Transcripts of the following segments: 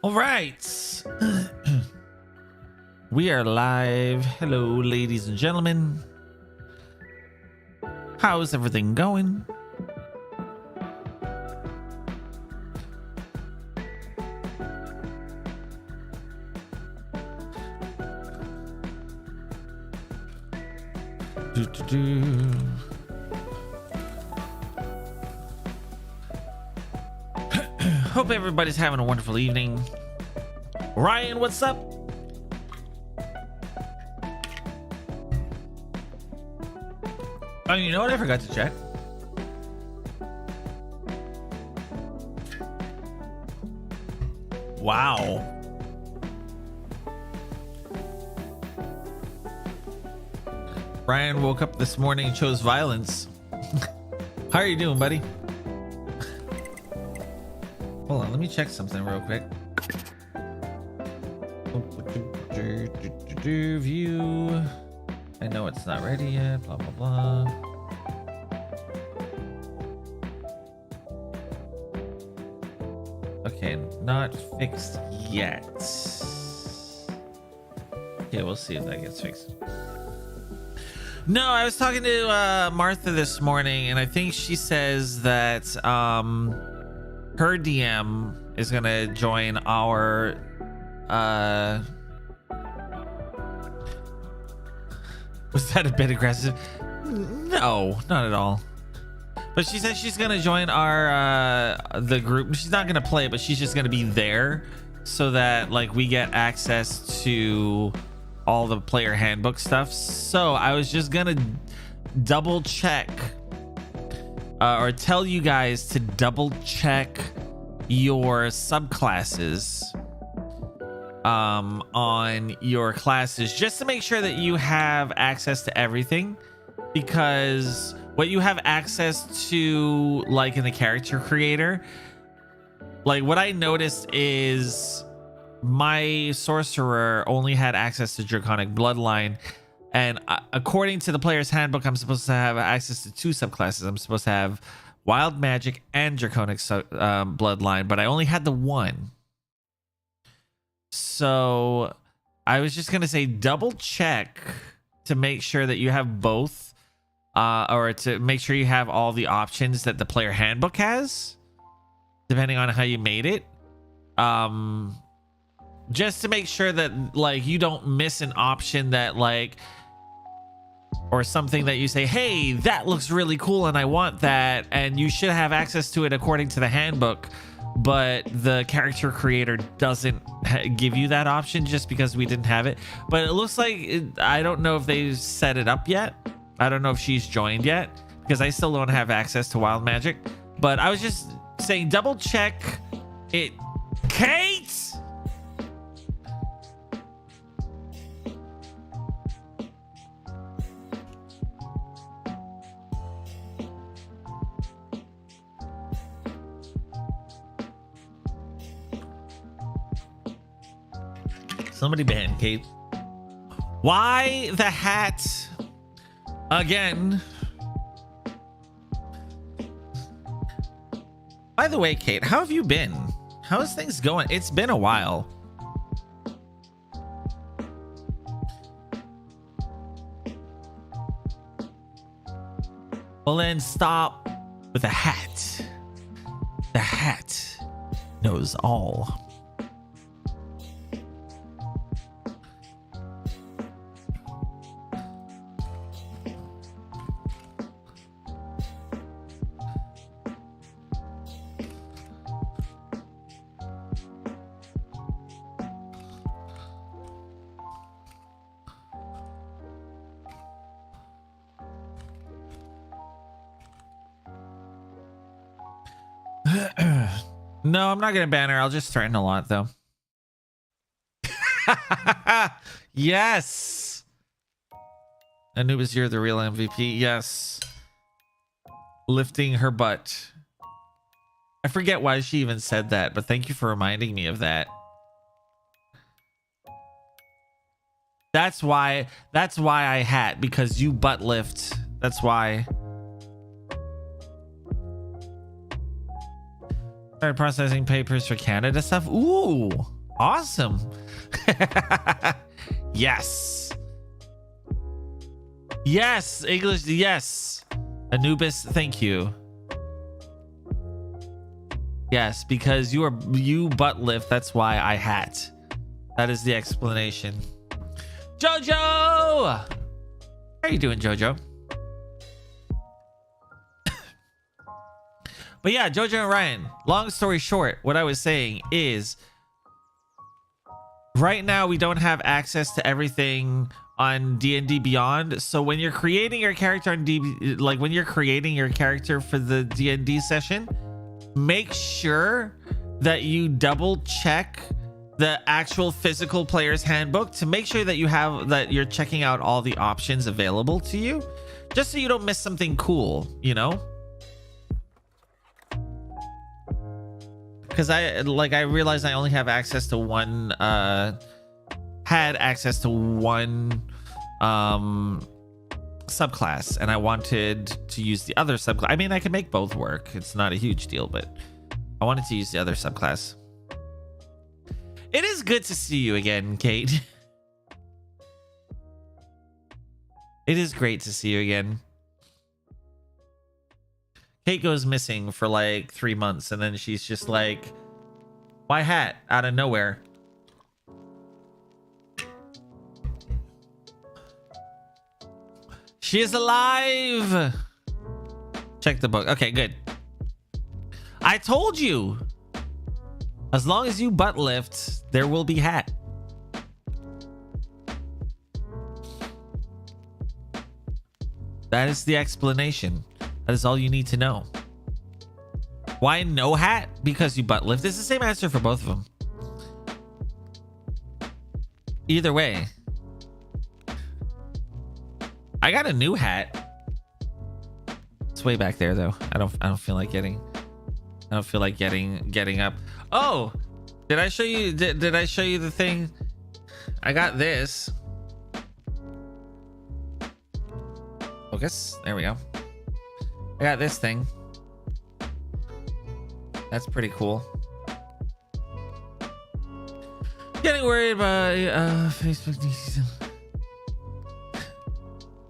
All right. We are live. Hello, ladies and gentlemen. How's everything going? Hope everybody's having a wonderful evening. Ryan, what's up? Oh, you know what? I forgot to check. Wow. Ryan woke up this morning and chose violence. How are you doing, buddy? Hold on, let me check something real quick. View. I know it's not ready yet. Blah blah blah. Okay, not fixed yet. Okay, we'll see if that gets fixed. No, I was talking to Martha this morning, and I think she says that her DM is gonna join our was that a bit aggressive? No, not at all. But she says she's gonna join our the group. She's not gonna play, but she's just gonna be there so that like we get access to all the player handbook stuff. So I was just gonna double check or tell you guys to double check your subclasses on your classes, just to make sure that you have access to everything, because what you have access to, like in the character creator, like what I noticed is my sorcerer only had access to Draconic Bloodline, and according to the player's handbook, I'm supposed to have access to two subclasses. I'm supposed to have Wild Magic and Draconic Bloodline, but I only had the one. So I was just gonna say double check to make sure that you have both, or to make sure you have all the options that the player handbook has, depending on how you made it. Just to make sure that like you don't miss an option that like, or something that you say, hey, that looks really cool and I want that, and you should have access to it according to the handbook, but the character creator doesn't give you that option just because we didn't have it. But it looks like I don't know if they set it up yet. I don't know if she's joined yet, because I still don't have access to Wild Magic. But I was just saying double check it. Kate, somebody ban Kate. Why the hat again? By the way, Kate, how have you been? How's things going? It's been a while. Well, then stop with the hat. The hat knows all. No, I'm not gonna ban her. I'll just threaten a lot though. Yes, Anubis, you're the real MVP. Yes, lifting her butt. I forget why she even said that, but thank you for reminding me of that. That's why I hat, because you butt lift. That's why. Start processing papers for Canada stuff. Ooh, awesome. Yes. Yes, English, yes. Anubis, thank you. Yes, because you butt lift, that's why I hat. That is the explanation. Jojo! How are you doing, Jojo? But yeah, Jojo and Ryan, long story short, what I was saying is right now we don't have access to everything on D&D Beyond. So when you're creating your character on when you're creating your character for the D&D session, make sure that you double check the actual physical player's handbook to make sure that you're checking out all the options available to you, just so you don't miss something cool, you know? Because I realized I only have access to one subclass, and I wanted to use the other subclass. I mean, I can make both work. It's not a huge deal, but I wanted to use the other subclass. It is good to see you again, Kate. It is great to see you again. Kate goes missing for like 3 months, and then she's just like, "My hat," out of nowhere. She is alive. Check the book. Okay, good. I told you. As long as you butt lift, there will be hat. That is the explanation. That is all you need to know. Why no hat? Because you butt lift. It's the same answer for both of them. Either way. I got a new hat. It's way back there though. I don't feel like getting up. Oh, did I show you did I show you the thing? I got this. Focus. There we go. I got this thing. That's pretty cool. Getting worried about Facebook.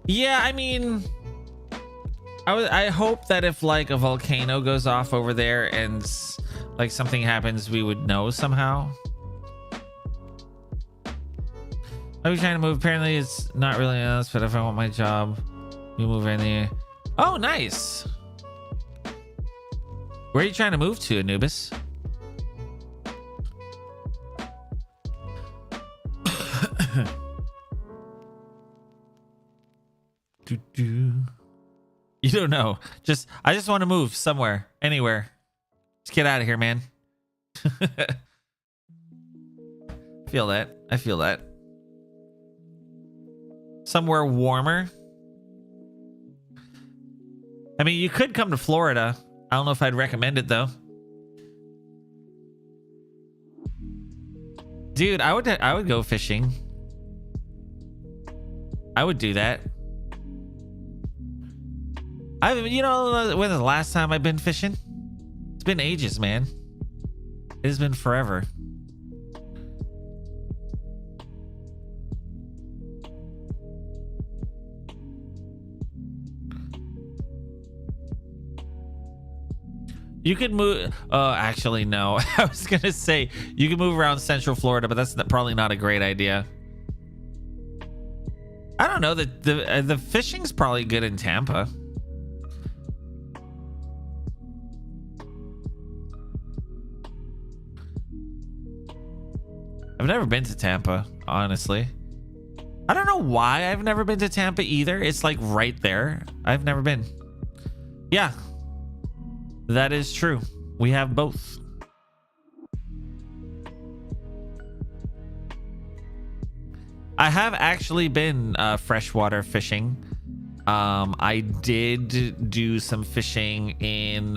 Yeah, I mean, I hope that if like a volcano goes off over there and like something happens, we would know somehow. I'll be trying to move. Apparently it's not really us, but if I want my job, we move in there. Oh, nice. Where are you trying to move to, Anubis? You don't know. I just want to move somewhere, anywhere. Just get out of here, man. Feel that. I feel that. Somewhere warmer. I mean, you could come to Florida. I don't know if I'd recommend it though. Dude, I would go fishing. I would do that. You know when the last time I've been fishing? It's been ages, man. It has been forever. You could move. Oh, actually, no. I was gonna say you can move around Central Florida, but that's probably not a great idea. I don't know. The fishing's probably good in Tampa. I've never been to Tampa, honestly. I don't know why I've never been to Tampa either. It's like right there. I've never been. Yeah. That is true. We have both. I have actually been freshwater fishing. I did do some fishing in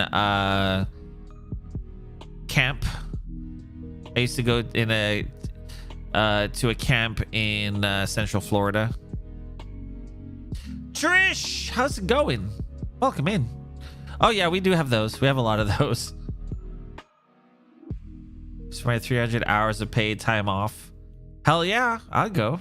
camp. I used to go in to a camp in Central Florida. Trish, how's it going? Welcome in. Oh yeah, we do have those. We have a lot of those. Thanks for my 300 hours of paid time off. Hell yeah, I'll go.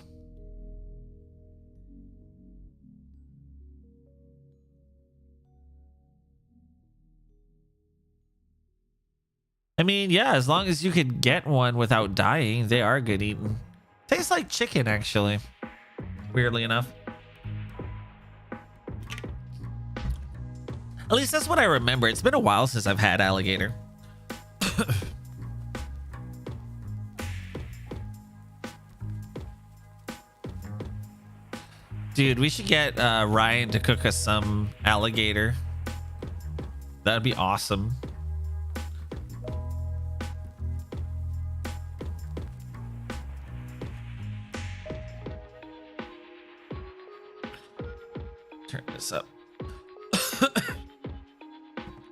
I mean, yeah, as long as you could get one without dying, they are good eating. Tastes like chicken, actually. Weirdly enough. At least that's what I remember. It's been a while since I've had alligator. Dude, we should get Ryan to cook us some alligator. That'd be awesome. Turn this up.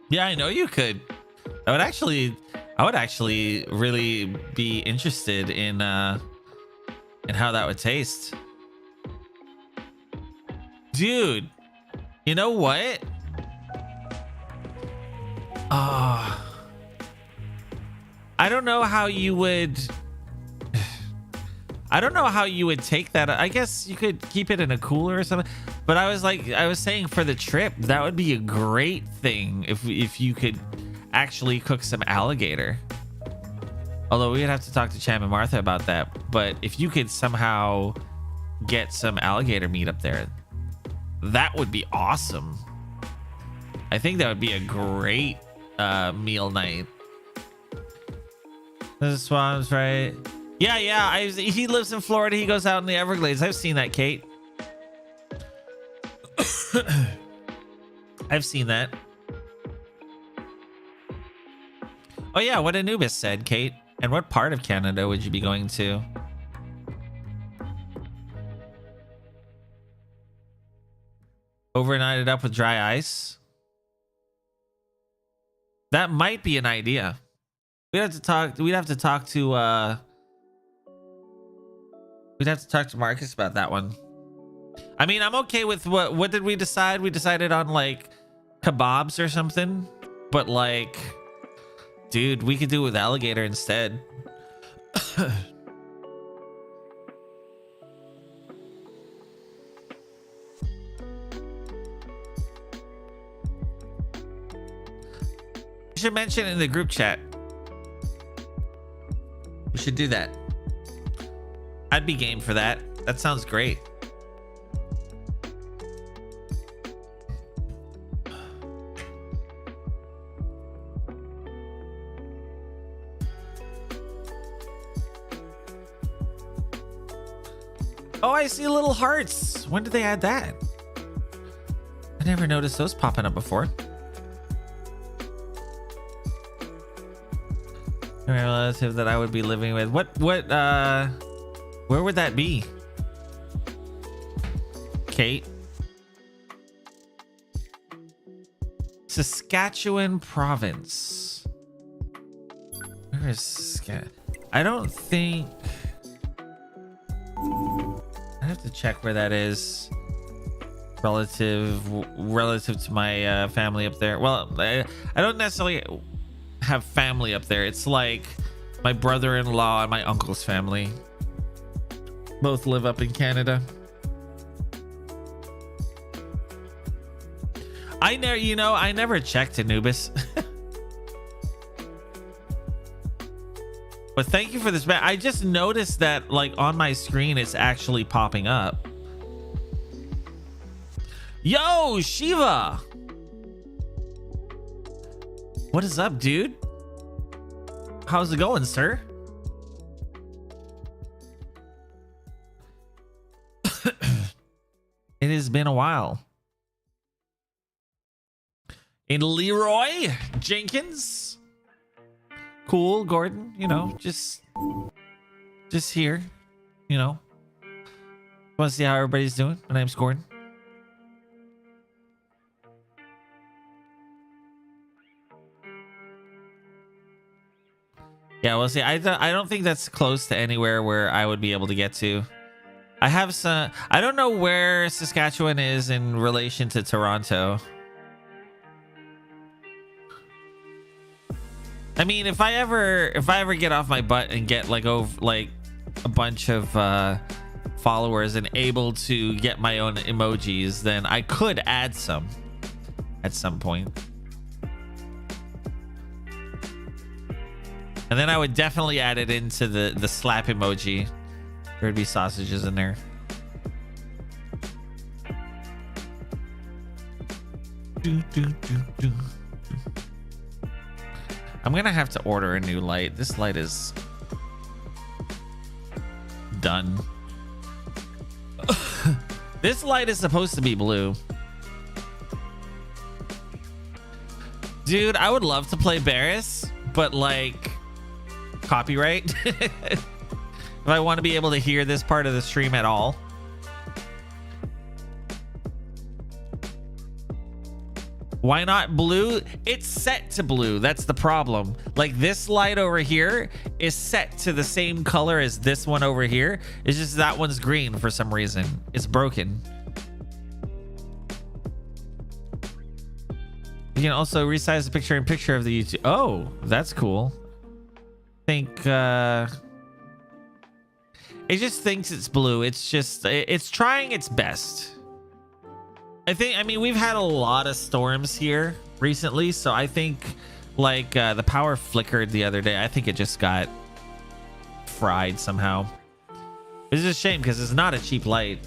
Yeah, I know you could. I would actually really be interested in how that would taste. Dude, you know what? I don't know how you would take that. I guess you could keep it in a cooler or something. But I was saying for the trip, that would be a great thing if you could actually cook some alligator. Although we would have to talk to Cham and Martha about that. But if you could somehow get some alligator meat up there, that would be awesome. I think that would be a great meal night. The swans, right? Yeah. He lives in Florida. He goes out in the Everglades. I've seen that, Kate. I've seen that. Oh yeah, what Anubis said, Kate. And what part of Canada would you be going to? Overnight it up with dry ice. That might be an idea. We'd have to talk to Marcus about that one. I mean, I'm okay with what did we decide? We decided on like kebabs or something. But like, dude, we could do it with alligator instead. You should mention it in the group chat. We should do that. I'd be game for that. That sounds great. Oh, I see little hearts. When did they add that? I never noticed those popping up before. A relative that I would be living with. Where would that be? Kate? Saskatchewan province. Where is Saskatchewan? I don't think... I have to check where that is. Relative to my family up there. Well, I don't necessarily have family up there. It's like my brother-in-law and my uncle's family both live up in Canada. I never checked Anubis. But thank you for this. I just noticed that like on my screen it's actually popping up. Yo, Shiva. What is up, dude? How's it going, sir? It has been a while. And Leroy Jenkins. Cool, Gordon. You know, just here. You know. Want to see how everybody's doing? My name's Gordon. Yeah, we'll see. I don't think that's close to anywhere where I would be able to get to. I have some... I don't know where Saskatchewan is in relation to Toronto. I mean, if I ever get off my butt and get like a bunch of followers and able to get my own emojis, then I could add some at some point. And then I would definitely add it into the slap emoji. There'd be sausages in there. I'm gonna have to order a new light. This light is done. This light is supposed to be blue. Dude, I would love to play Barris, but like copyright. If I want to be able to hear this part of the stream at all. Why not blue? It's set to blue. That's the problem. Like this light over here is set to the same color as this one over here. It's just that one's green for some reason. It's broken. You can also resize the picture in picture of the YouTube. Oh, that's cool. I think it just thinks it's blue. It's just it's trying its best. I mean, we've had a lot of storms here recently, so I think like the power flickered the other day. I think it just got fried somehow. It's a shame because it's not a cheap light,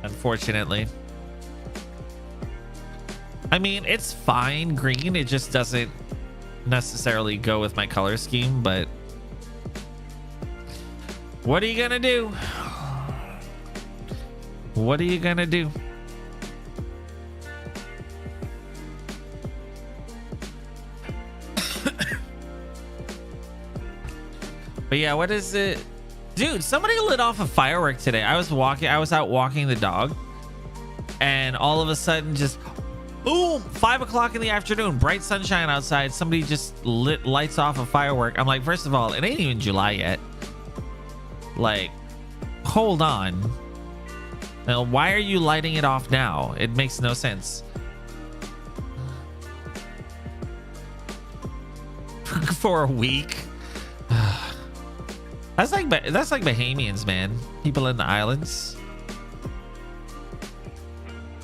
unfortunately. I mean, it's fine green. It just doesn't necessarily go with my color scheme, but what are you gonna do? What are you gonna do? But yeah, what is it? Dude, somebody lit off a firework today. I was out walking the dog, and all of a sudden just boom, 5 o'clock in the afternoon, bright sunshine outside. Somebody just lights off a firework. I'm like, first of all, it ain't even July yet. Like, hold on. Now, why are you lighting it off now? It makes no sense. For a week. That's like Bahamians, man. People in the islands.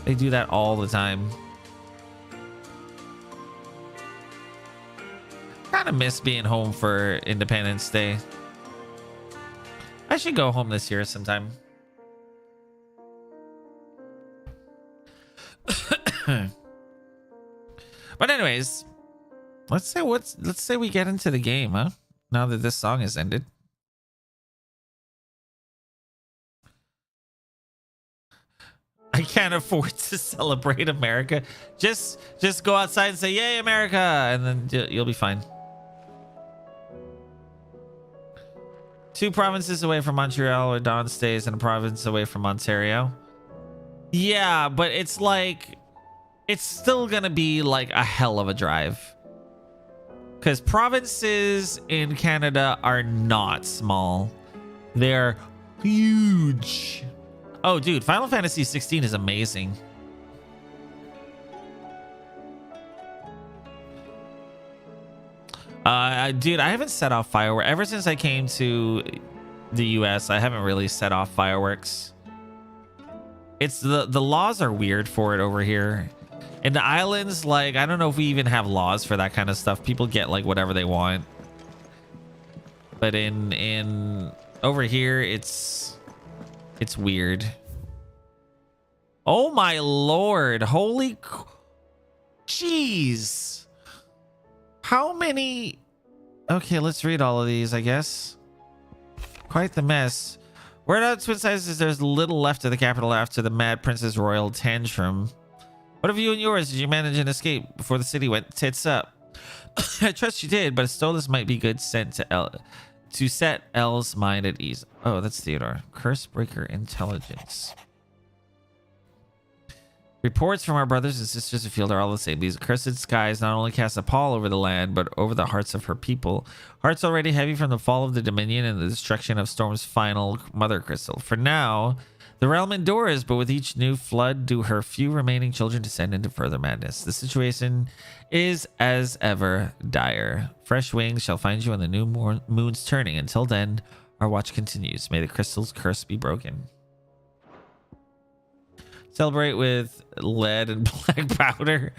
They do that all the time. Kind of miss being home for Independence Day. I should go home this year sometime. But anyways, let's say we get into the game, huh? Now that this song has ended. I can't afford to celebrate America. Just go outside and say, "Yay, America," and then you'll be fine. 2 provinces away from Montreal, where Don stays, and a province away from Ontario. Yeah, but it's like, it's still gonna be like a hell of a drive. Because provinces in Canada are not small. They're huge. Oh, dude, Final Fantasy 16 is amazing. Dude, I haven't set off fireworks ever since I came to the US. I haven't really set off fireworks. It's the laws are weird for it over here. In the islands, like, I don't know if we even have laws for that kind of stuff. People get like whatever they want. But in over here, it's weird. Oh my lord. Holy jeez. How many? Okay, let's read all of these, I guess. Quite the mess. Word out twin sizes, there's little left of the capital after the Mad Princess Royal tantrum. What of you and yours? Did you manage an escape before the city went tits up? I trust you did, but a stolus might be good sent to set Elle's mind at ease. Oh, that's Theodore. Cursebreaker intelligence. Reports from our brothers and sisters afield are all the same. These accursed skies not only cast a pall over the land, but over the hearts of her people. Hearts already heavy from the fall of the Dominion and the destruction of Storm's final mother crystal. For now, The realm endures, but with each new flood do her few remaining children descend into further madness. The situation is as ever dire. Fresh wings shall find you when the new moon's turning. Until then, our watch continues. May the crystal's curse be broken. Celebrate with lead and black powder.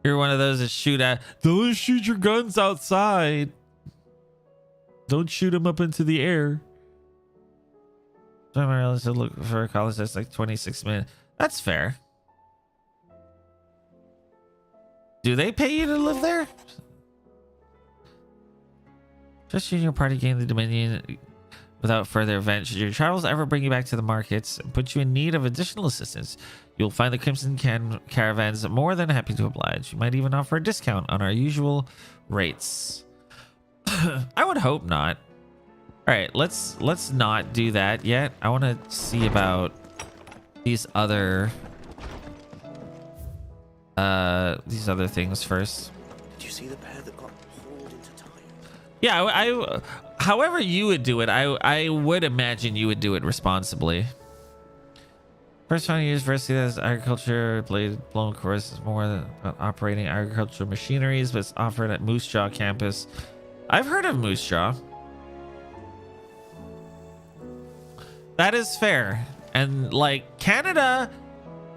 You're one of those that shoot at. Don't shoot your guns outside. Don't shoot them up into the air. Somewhere else to look for a college that's like 26 minutes. That's fair. Do they pay you to live there? Just you and your party gain the Dominion without further event. Should your travels ever bring you back to the markets and put you in need of additional assistance, you'll find the Crimson Caravans more than happy to oblige. You might even offer a discount on our usual rates. I would hope not. All right, let's not do that yet. I want to see about these other things first. Did you see the pair that got hauled into time? Yeah, I however you would do it, I would imagine you would do it responsibly. First 20 years, first as agriculture, blown course is more about operating agricultural machineries, but it's offered at Moose Jaw campus. I've heard of Moose Jaw. That is fair. And like Canada,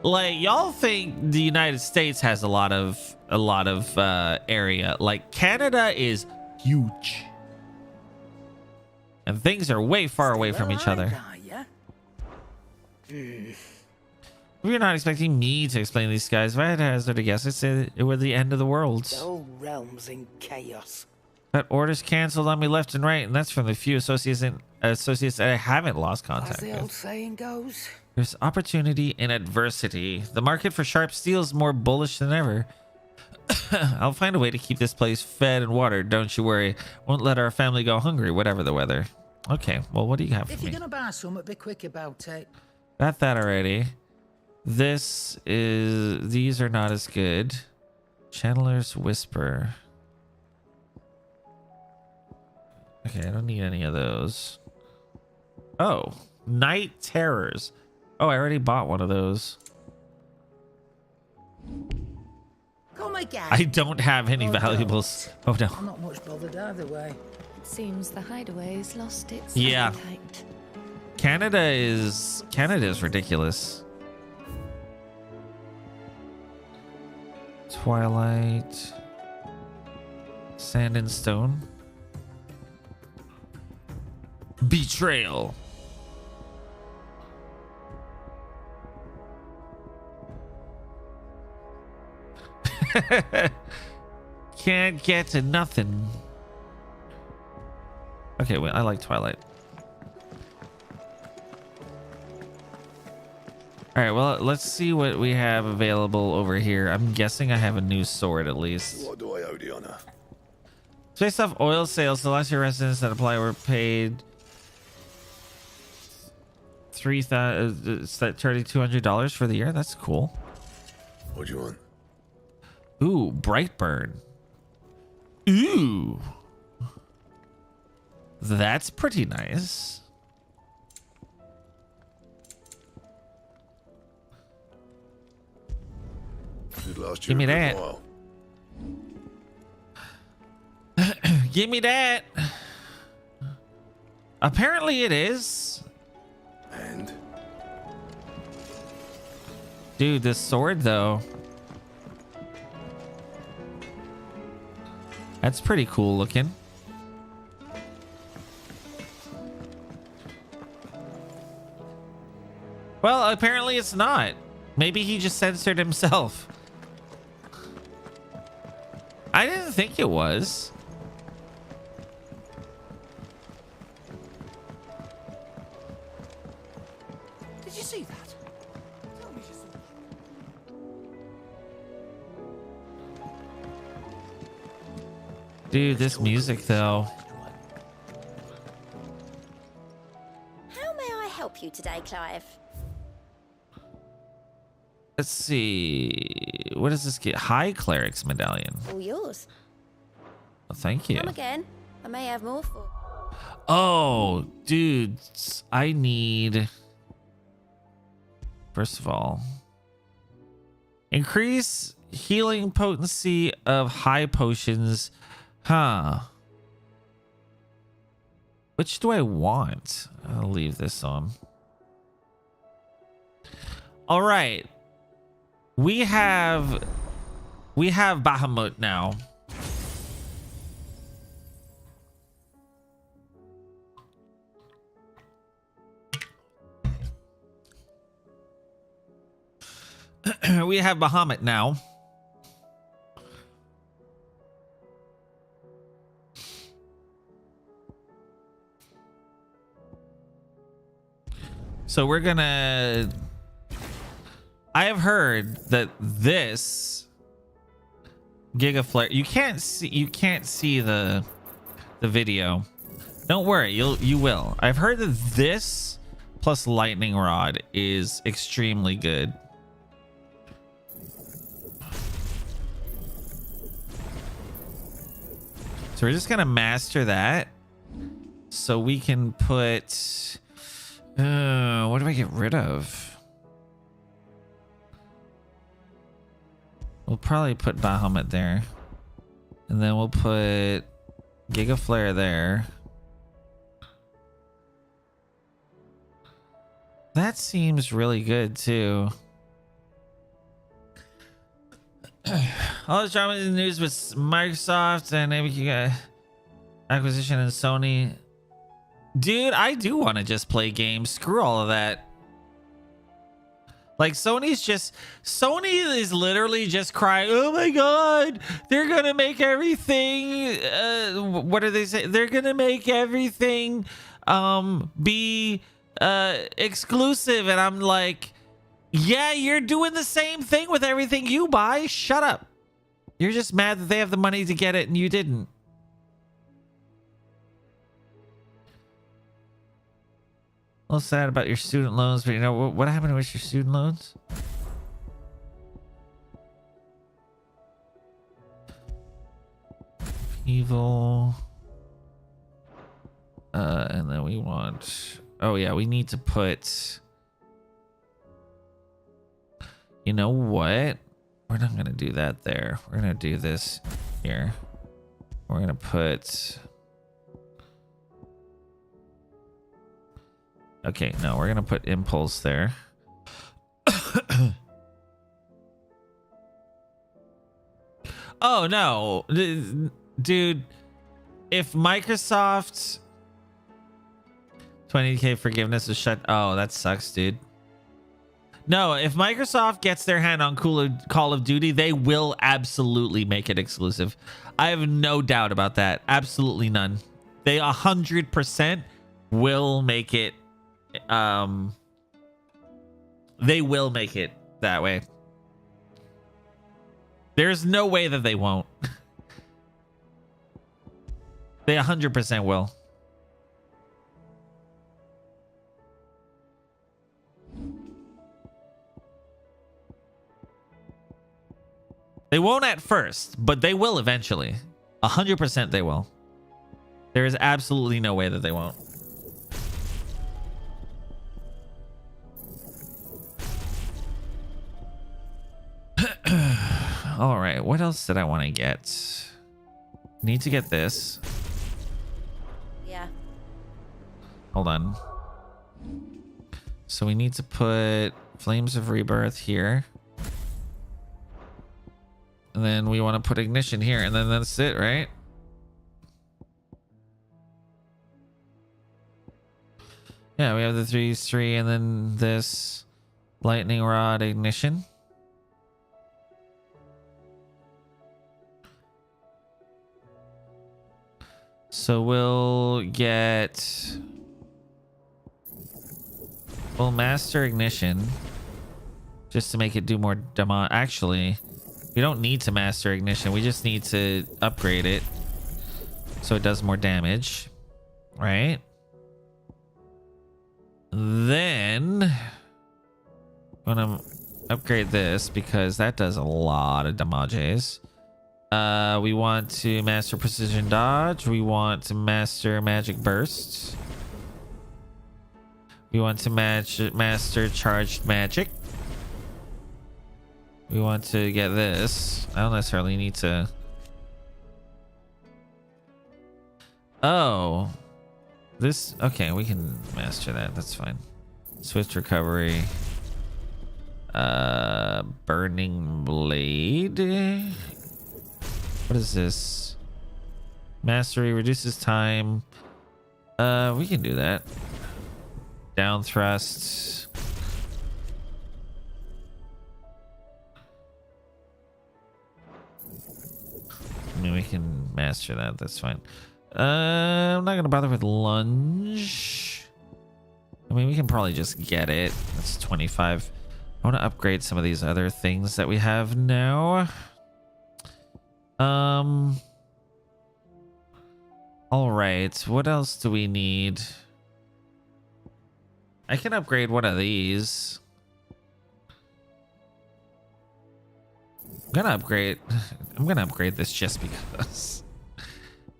like y'all think the United States has a lot of area. Like Canada is huge. And things are way far away from each other. If you're not expecting me to explain these guys, if I had to hazard a guess, I'd say it were the end of the world. The whole realm's in chaos. Got orders canceled on me left and right, and that's from the few associates that I haven't lost contact As the with. old saying goes. There's opportunity in adversity. The market for sharp steel is more bullish than ever. I'll find a way to keep this place fed and watered. Don't you worry. Won't let our family go hungry, whatever the weather. Okay, well, what do you have for me? If you're gonna buy something, be quick about it. Got that already. These are not as good. Chandler's Whisper. Okay, I don't need any of those. Oh, Night Terrors. Oh, I already bought one of those. Come again. I don't have any valuables. Oh no. I'm not much bothered either way. Seems the hideaway's lost its Yeah. appetite. Canada is ridiculous. Twilight. Sand and Stone. Betrayal. Can't get to nothing. Okay, wait, I like Twilight. All right, well, let's see what we have available over here. I'm guessing I have a new sword at least. What do I owe the honor? Based off oil sales, the last year residents that apply were paid $3,200 for the year. That's cool. What do you want? Ooh, Brightburn. Ooh. That's pretty nice. Did last Give me year a that. good while. Give me that. Apparently it is. And Dude, this sword though. That's pretty cool looking. Well, apparently it's not. Maybe he just censored himself. I didn't think it was. Did you see that? Tell me you saw that. Dude, this music though. How may I help you today, Clive? Let's see. What does this get? High Cleric's Medallion. All yours. Well, thank you. Come again. I may have more for. Oh, dude, I need, first of all, increase healing potency of high potions. Huh. Which do I want? I'll leave this on. All right. We have Bahamut now. We have Bahamut now. So we're gonna, I have heard that this Giga Flare, you can't see the video. Don't worry, you will. I've heard that this plus Lightning Rod is extremely good. So we're just gonna master that so we can put what do I get rid of? We'll probably put Bahamut there, and then we'll put Giga Flare there. That seems really good too. All the drama in the news with Microsoft and acquisition and Sony. Dude, I do want to just play games. Screw all of that. Like Sony is literally just crying, oh my god, they're gonna make everything what do they say, they're gonna make everything be exclusive. And I'm like, yeah, you're doing the same thing with everything you buy. Shut up. You're just mad that they have the money to get it and you didn't. A little sad about your student loans, but you know what happened with your student loans? Evil. And then we want, oh yeah, we need to put, you know what? We're not gonna do that there. We're gonna do this here. We're gonna put, okay, no, we're gonna put impulse there. Oh no, dude, if Microsoft 20k forgiveness is shut, oh, that sucks, dude. No, if Microsoft gets their hand on Call of Duty, they will absolutely make it exclusive. I have no doubt about that. Absolutely none. They 100% will make it. They will make it that way. There's no way that they won't. They 100% will. They won't at first, but they will eventually. 100% they will. There is absolutely no way that they won't. All right, what else did I want to get? Need to get this. Yeah. Hold on. So we need to put Flames of Rebirth here. And then we want to put ignition here, and then that's it, right? Yeah, we have the 3, and then this lightning rod ignition. So we'll master ignition just to make it do more damage. Actually, we don't need to master ignition. We just need to upgrade it so it does more damage, right? Then I'm gonna upgrade this because that does a lot of damages. We want to master precision dodge. We want to master magic burst. We want to master charged magic. We want to get this. I don't necessarily need to. Oh, this. Okay, we can master that. That's fine. Swift recovery. Burning blade. What is this? Mastery reduces time. We can do that. Down thrust. I mean, we can master that. That's fine. I'm not gonna bother with lunge. I mean, we can probably just get it. That's 25. I want to upgrade some of these other things that we have now. All right. What else do we need? I can upgrade one of these. I'm gonna upgrade this just because.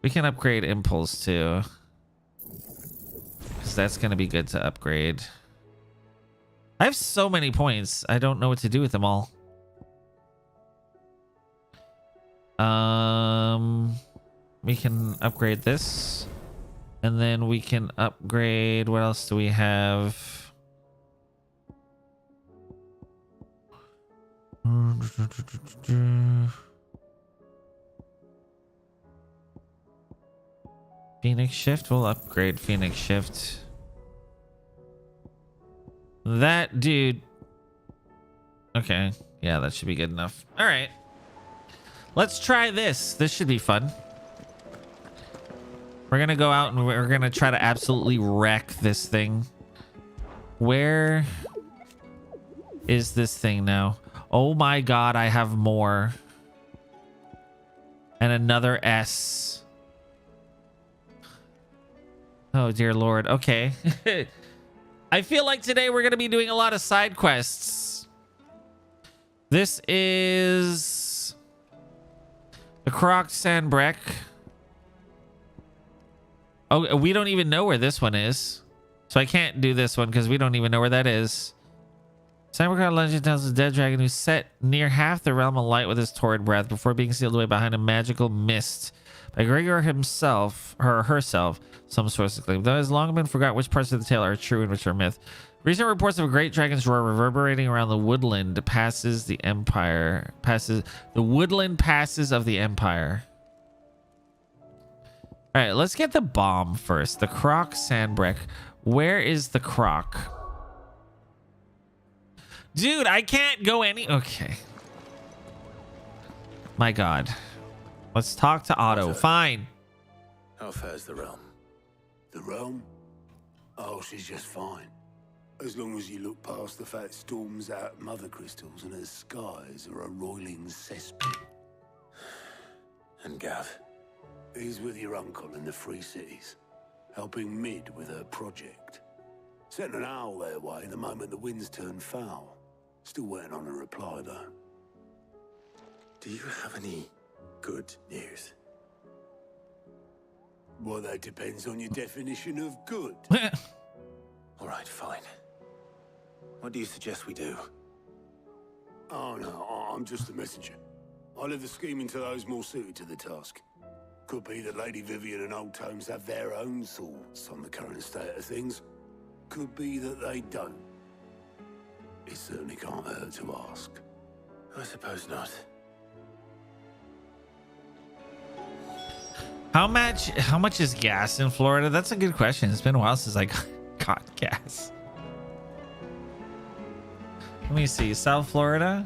We can upgrade impulse too, because that's gonna be good to upgrade. I have so many points. I don't know what to do with them all. We can upgrade this. And then we can upgrade. What else do we have? Phoenix Shift. We'll upgrade Phoenix Shift. That dude. Okay. Yeah, that should be good enough. All right. Let's try this. This should be fun. We're going to go out and we're going to try to absolutely wreck this thing. Where is this thing now? Oh my God, I have more. And another S. Oh dear Lord. Okay. I feel like today we're going to be doing a lot of side quests. This is the Croc Sandbreck. Oh, we don't even know where this one is. So I can't do this one because we don't even know where that is. Sandbreck legend tells the dead dragon who set near half the realm alight with his torrid breath before being sealed away behind a magical mist by Gregor himself, or herself, some sources claim. Though it has long been forgot which parts of the tale are true and which are myth. Recent reports of a great dragon's roar reverberating around the woodland passes the empire. The woodland passes of the empire. All right, let's get the bomb first. The Croc Sandbreck. Where is the Croc? Dude, I can't go any... Okay. My God. Let's talk to Otto. Fine. How fare's the realm? The realm? Oh, she's just fine. As long as you look past the fat storms out mother crystals and her skies are a roiling cesspit. And Gav? He's with your uncle in the Free Cities, helping Mid with her project. Sent an owl their way the moment the winds turned foul. Still waiting on a reply, though. Do you have any good news? Well, that depends on your definition of good. All right, fine. What do you suggest we do? Oh, no, I'm just a messenger. I leave the scheming to those more suited to the task. Could be that Lady Vivian and Old Tomes have their own thoughts on the current state of things. Could be that they don't. It certainly can't hurt to ask. I suppose not. How much is gas in Florida? That's a good question. It's been a while since I got gas. Let me see. South Florida.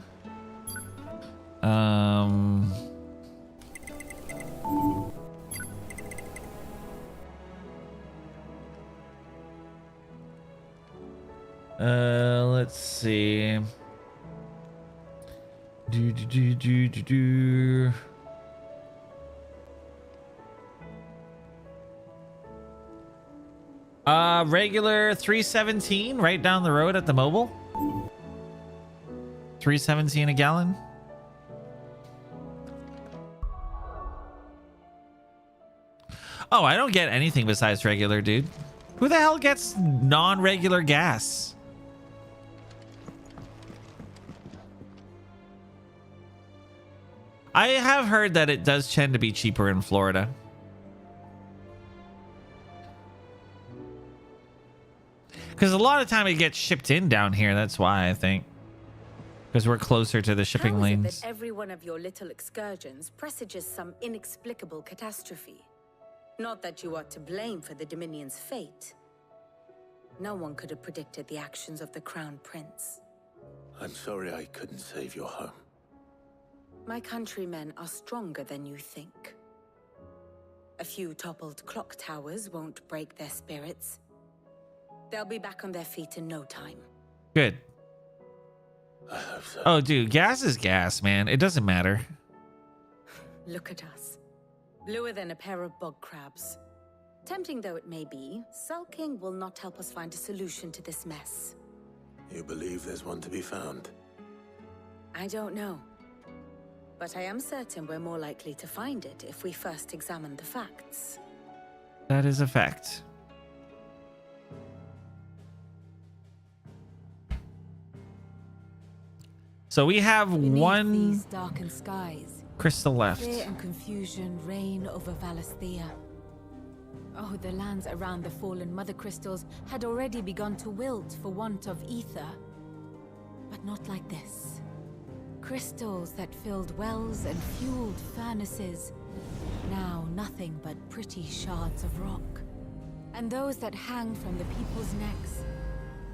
Let's see. Regular 317 right down the road at the mobile. 317 a gallon. Oh, I don't get anything besides regular, dude. Who the hell gets non-regular gas? I have heard that it does tend to be cheaper in Florida. Because a lot of time it gets shipped in down here. That's why, I think. Because we're closer to the shipping How is it lanes. that every one of your little excursions presages some inexplicable catastrophe? Not that you are to blame for the Dominion's fate. No one could have predicted the actions of the Crown Prince. I'm sorry I couldn't save your home. My countrymen are stronger than you think. A few toppled clock towers won't break their spirits. They'll be back on their feet in no time. Good. I hope so. Oh, dude, gas is gas, man. It doesn't matter. Look at us. Bluer than a pair of bog crabs. Tempting though it may be, sulking will not help us find a solution to this mess. You believe there's one to be found? I don't know. But I am certain we're more likely to find it if we first examine the facts. That is a fact. So we have Beneath one these darkened skies, crystal left. fear and confusion reign over Valisthea. Oh, the lands around the fallen mother crystals had already begun to wilt for want of ether. But not like this. Crystals that filled wells and fueled furnaces. Now nothing but pretty shards of rock. And those that hang from the people's necks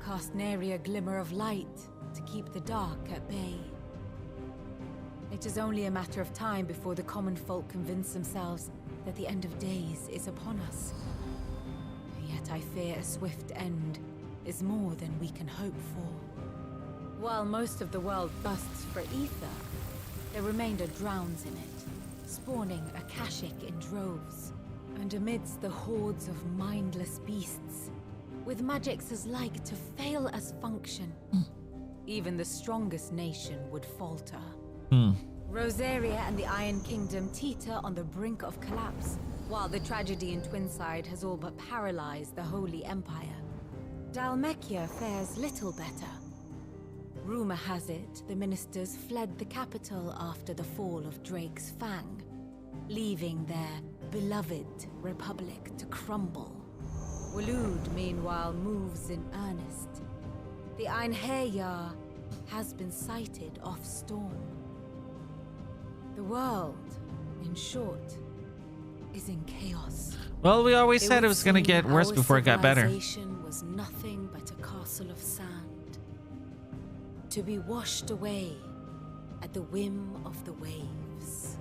cast nary a glimmer of light to keep the dark at bay. It is only a matter of time before the common folk convince themselves that the end of days is upon us. Yet I fear a swift end is more than we can hope for. While most of the world busts for ether, the remainder drowns in it, spawning Akashic in droves. And amidst the hordes of mindless beasts, with magics as like to fail as function, even the strongest nation would falter. Rosaria and the Iron Kingdom teeter on the brink of collapse, while the tragedy in Twinside has all but paralyzed the Holy Empire. Dalmekia fares little better. Rumor has it the ministers fled the capital after the fall of Drake's Fang, leaving their beloved republic to crumble. Waloed, meanwhile, moves in earnest. The Einherjar has been sighted off Storm. The world, in short, is in chaos. Well, we always said it was going to get worse before it got better. Civilization was nothing but a castle of sand, to be washed away at the whim of the waves.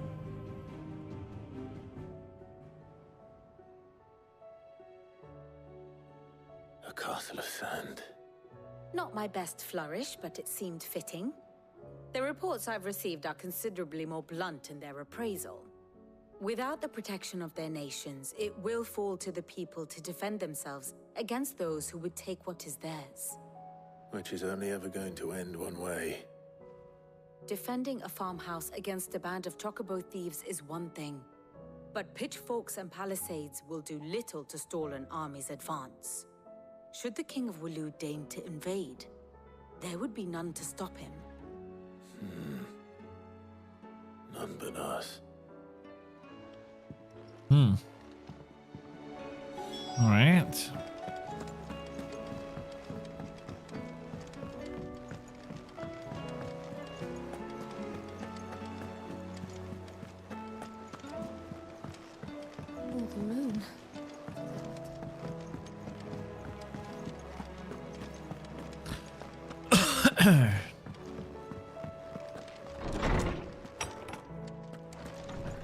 A castle of sand. Not my best flourish, but it seemed fitting. The reports I've received are considerably more blunt in their appraisal. Without the protection of their nations, it will fall to the people to defend themselves against those who would take what is theirs. Which is only ever going to end one way. Defending a farmhouse against a band of chocobo thieves is one thing, but pitchforks and palisades will do little to stall an army's advance. Should the King of Waloed deign to invade, there would be none to stop him. None but us. All right. Oh, the moon.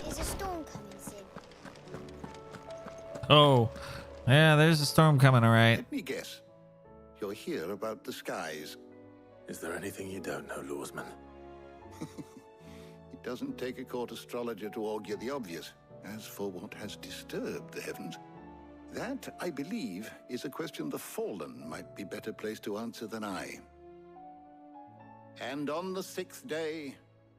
Is a storm coming soon? Oh, yeah, there's a storm coming, all right. Let me guess. You're here about the skies. Is there anything you don't know, Lawsman? It doesn't take a court astrologer to augur the obvious. As for what has disturbed the heavens, that, I believe, is a question the Fallen might be better placed to answer than I. And on the 6th day,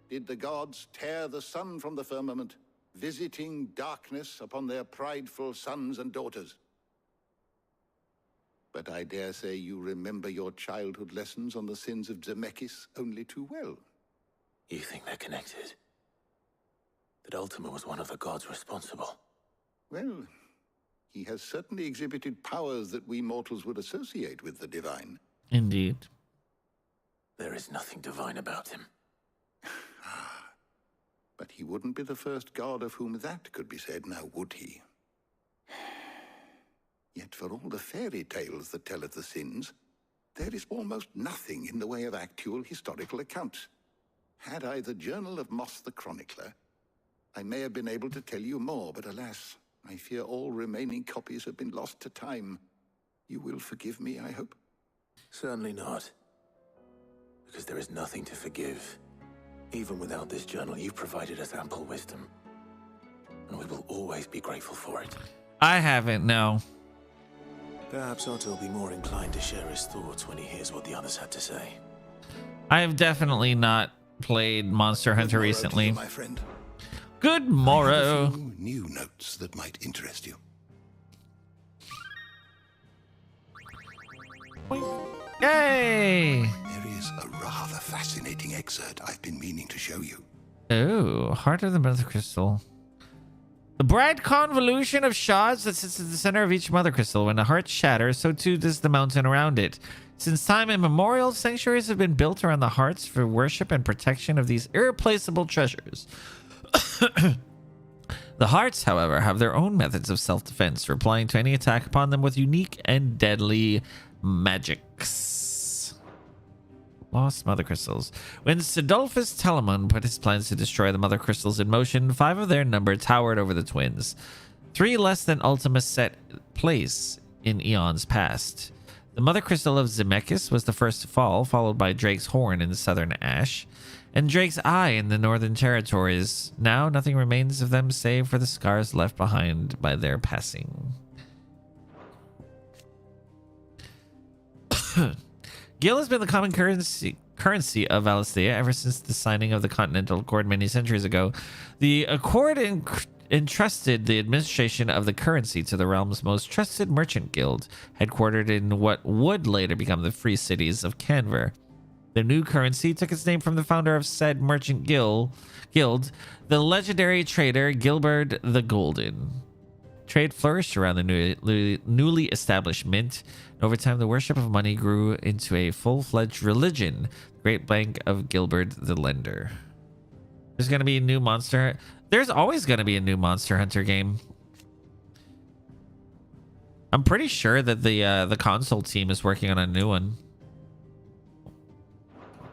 did the gods tear the sun from the firmament, visiting darkness upon their prideful sons and daughters. But I dare say you remember your childhood lessons on the sins of Zemeckis only too well. You think they're connected? That Ultima was one of the gods responsible? Well, he has certainly exhibited powers that we mortals would associate with the divine. Indeed. There is nothing divine about him. But he wouldn't be the first god of whom that could be said, now would he? Yet for all the fairy tales that tell of the sins, there is almost nothing in the way of actual historical accounts. Had I the Journal of Moss the Chronicler, I may have been able to tell you more, but alas, I fear all remaining copies have been lost to time. You will forgive me, I hope? Certainly not. Because there is nothing to forgive. Even without this journal, you've provided us ample wisdom. And we will always be grateful for it. I haven't, no. Perhaps Otto will be more inclined to share his thoughts when he hears what the others have to say. I have definitely not played Monster Hunter recently. To you, my friend. Good I have morrow. a few new notes that might interest you. Yay! There is a rather fascinating excerpt I've been meaning to show you. Oh, Heart of the Mother Crystal. The bright convolution of shards that sits at the center of each Mother Crystal. When the heart shatters, so too does the mountain around it. Since time immemorial, sanctuaries have been built around the hearts for worship and protection of these irreplaceable treasures. The hearts, however, have their own methods of self-defense, replying to any attack upon them with unique and deadly magics. Lost Mother Crystals. When Sidolphus Telamon put his plans to destroy the Mother Crystals in motion, 5 of their number towered over the twins. 3 less than Ultima set place in eons past. The Mother Crystal of Zemeckis was the first to fall, followed by Drake's Horn in the southern Ash, and Drake's Eye in the northern territories. Now nothing remains of them save for the scars left behind by their passing. Gil has been the common currency of Valisthea ever since the signing of the Continental Accord many centuries ago. The Accord entrusted the administration of the currency to the realm's most trusted merchant guild, headquartered in what would later become the free cities of Canver. The new currency took its name from the founder of said merchant guild, the legendary trader Gilbert the Golden. Trade flourished around the newly established mint. Over time, the worship of money grew into a full-fledged religion. The Great Bank of Gilbert the Lender. There's going to be a new monster. There's always going to be a new Monster Hunter game. I'm pretty sure that the console team is working on a new one.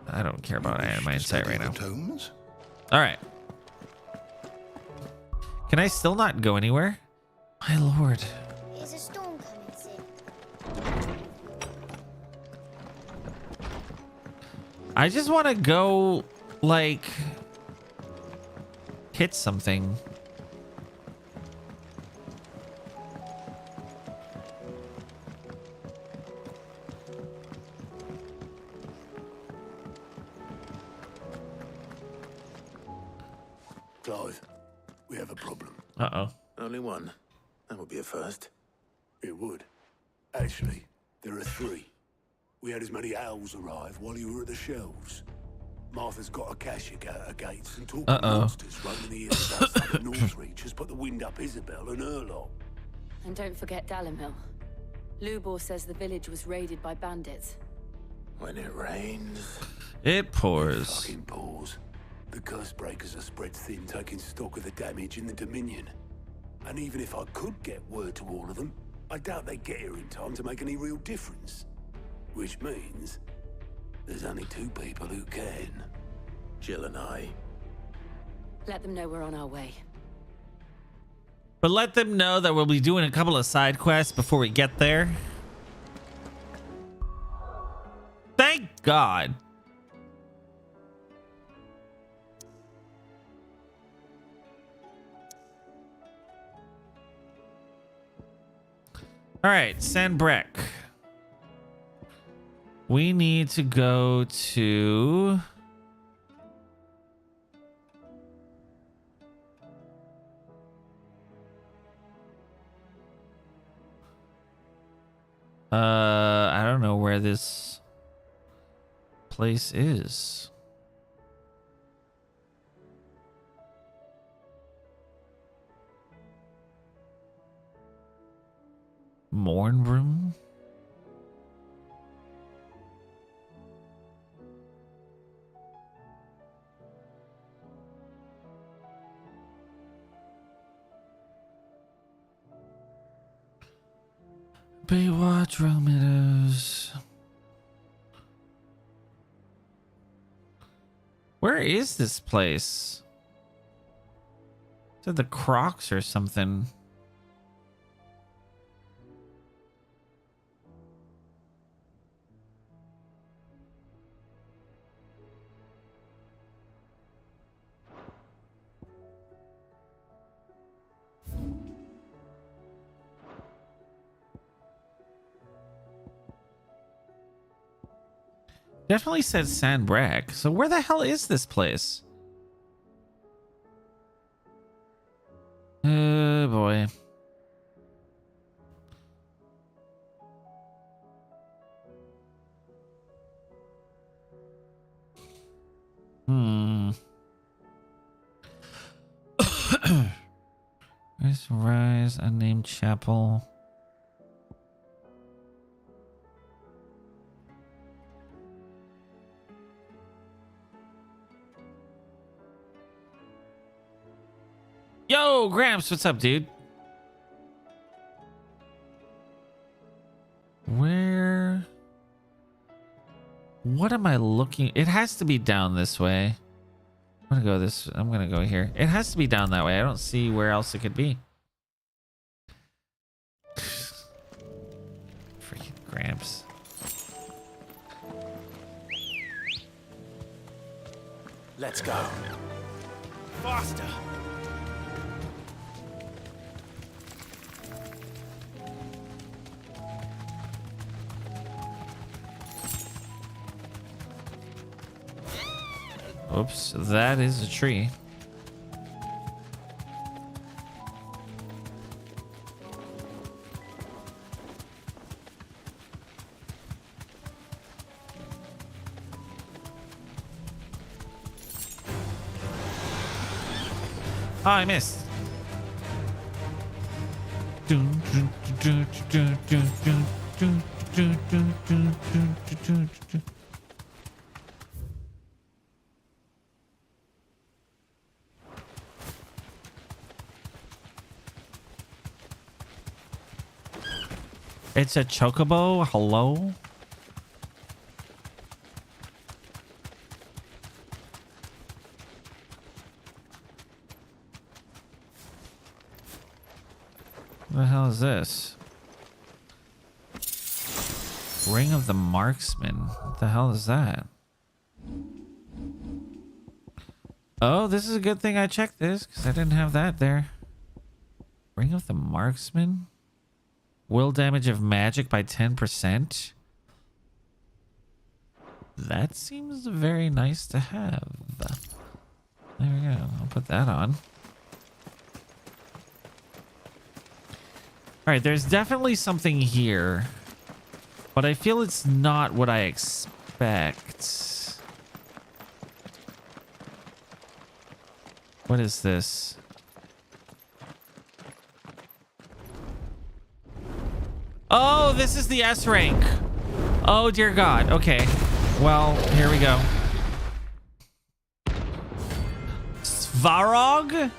I don't care about my insight right now. All right. Can I still not go anywhere? My lord. Is a storm coming soon? I just want to go, like, hit something. Clive, we have a problem. Uh-oh. Only one. That would be a first. It would. Actually, there are 3. We had as many owls arrive while you were at the shelves. Martha's got a cashier at her gates and talking monsters roaming the hills outside of Northreach has put the wind up Isabel and her lot. And don't forget Dalimil. Lubor says the village was raided by bandits. When it rains... It pours. Fucking pours. The curse breakers are spread thin, taking stock of the damage in the Dominion. And even if I could get word to all of them, I doubt they'd get here in time to make any real difference. Which means there's only 2 people who can. Jill and I. Let them know we're on our way. But let them know that we'll be doing a couple of side quests before we get there. Thank God. All right, Sandbreck. We need to go to... I don't know where this place is. Morn room? Baywatch room it is. Where is this place? Is it the Crocs or something? Definitely said Sandbrack. So where the hell is this place? Oh boy. Where's Rise? Unnamed Chapel. Yo, Gramps, what's up, dude? Where? What am I looking? It has to be down this way. I'm gonna go this. I'm gonna go here. It has to be down that way. I don't see where else it could be. Freaking Gramps. Let's go. Faster. Oops, that is a tree. Oh, I missed. It's a chocobo. Hello? What the hell is this? Ring of the Marksman. What the hell is that? Oh, this is a good thing I checked this because I didn't have that there. Ring of the Marksman? Will damage of magic by 10%. That seems very nice to have. There we go. I'll put that on. All right, there's definitely something here, but I feel it's not what I expect. What is this? Oh, this is the S rank. Oh, dear God. Okay. Well, here we go. Svarog?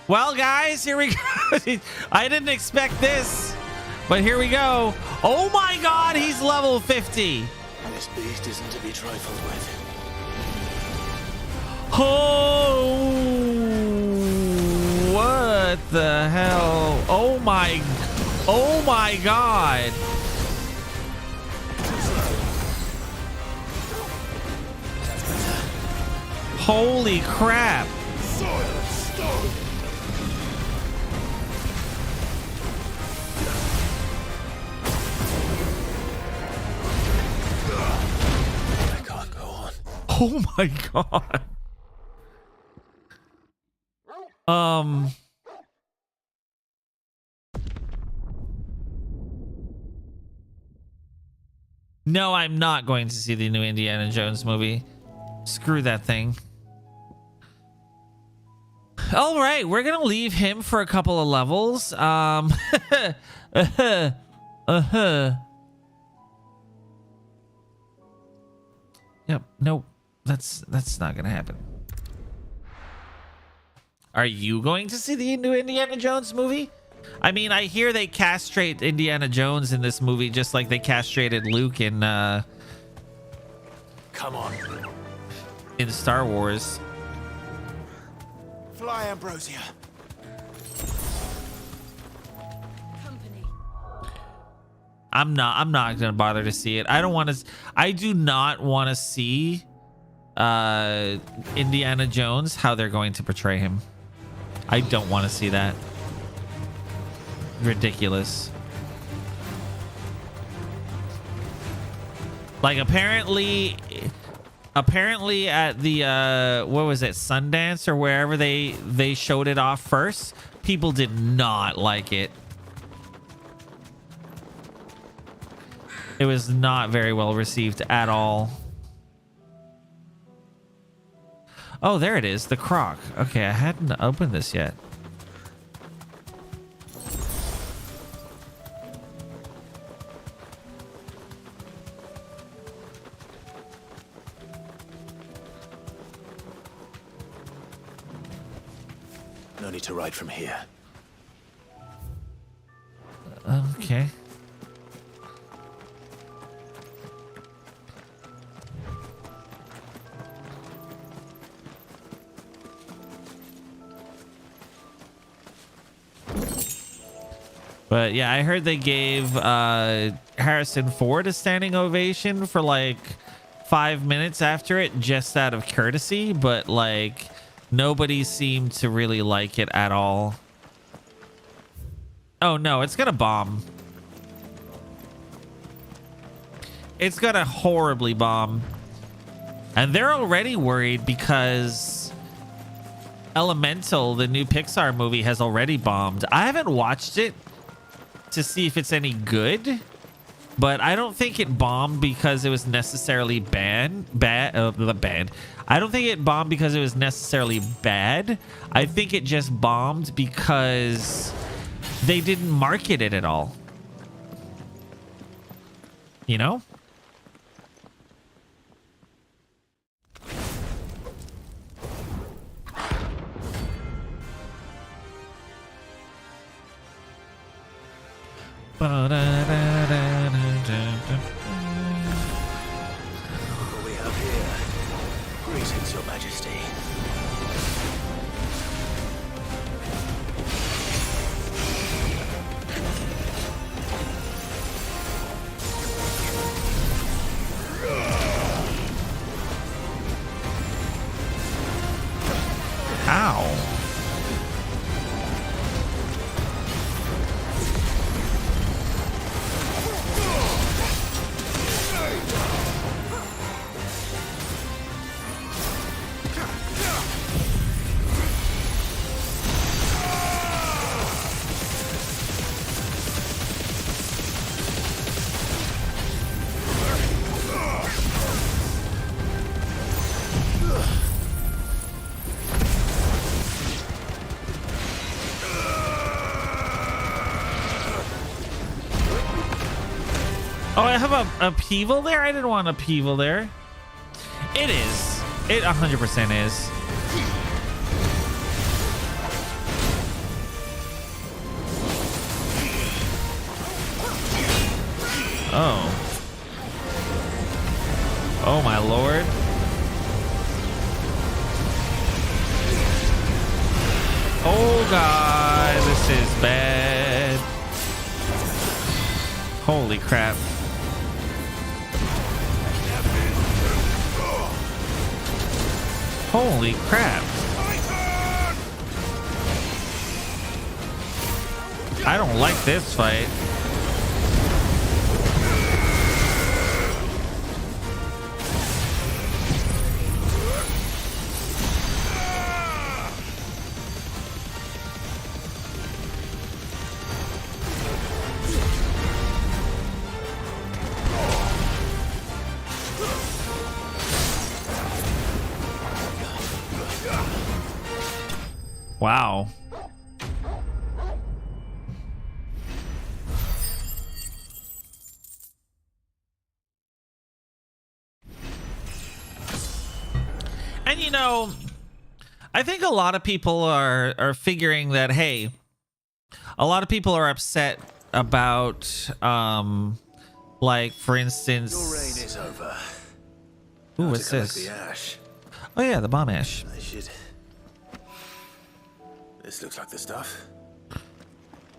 Well, guys, here we go. I didn't expect this, but here we go. Oh, my God. He's level 50. This beast isn't to be trifled with. Oh, what the hell? Oh, my God. Oh my God. Holy crap. I can't go on. Oh my God. No, I'm not going to see the new Indiana Jones movie. Screw that thing. All right, we're gonna leave him for a couple of levels. Yep. Nope. That's not gonna happen. Are you going to see the new Indiana Jones movie? I mean, I hear they castrate Indiana Jones in this movie just like they castrated Luke in Come on. in Star Wars. Fly, Ambrosia. Company. I'm not gonna bother to see it. I do not want to see Indiana Jones, how they're going to portray him. I don't want to see that. Ridiculous. Like apparently at the what was it, Sundance or wherever they showed it off first, people did not like it. It was not very well received at all. Oh, there it is, the croc. Okay, I hadn't opened this yet. No need to ride from here. Okay. But yeah, I heard they gave Harrison Ford a standing ovation for like 5 minutes after it, just out of courtesy, but like nobody seemed to really like it at all. Oh no, it's gonna bomb. It's gonna horribly bomb. And they're already worried because Elemental, the new Pixar movie, has already bombed. I haven't watched it to see if it's any good, but I don't think it bombed because it was necessarily bad. I don't think it bombed because it was necessarily bad. I think it just bombed because they didn't market it at all. You know? What we have here? Greetings, Your Majesty. Ow. Oh, I have a upheaval there? I didn't want upheaval there. It is. It 100% is. Oh. Oh, my lord. Oh, God. This is bad. Holy crap. Holy crap. I don't like this fight. Wow. And you know, I think a lot of people are figuring that, hey, a lot of people are upset about like, for instance, Your reign is over. Ooh, Now what's to collect this? The ash. Oh yeah, the bomb ash. I should. This looks like the stuff.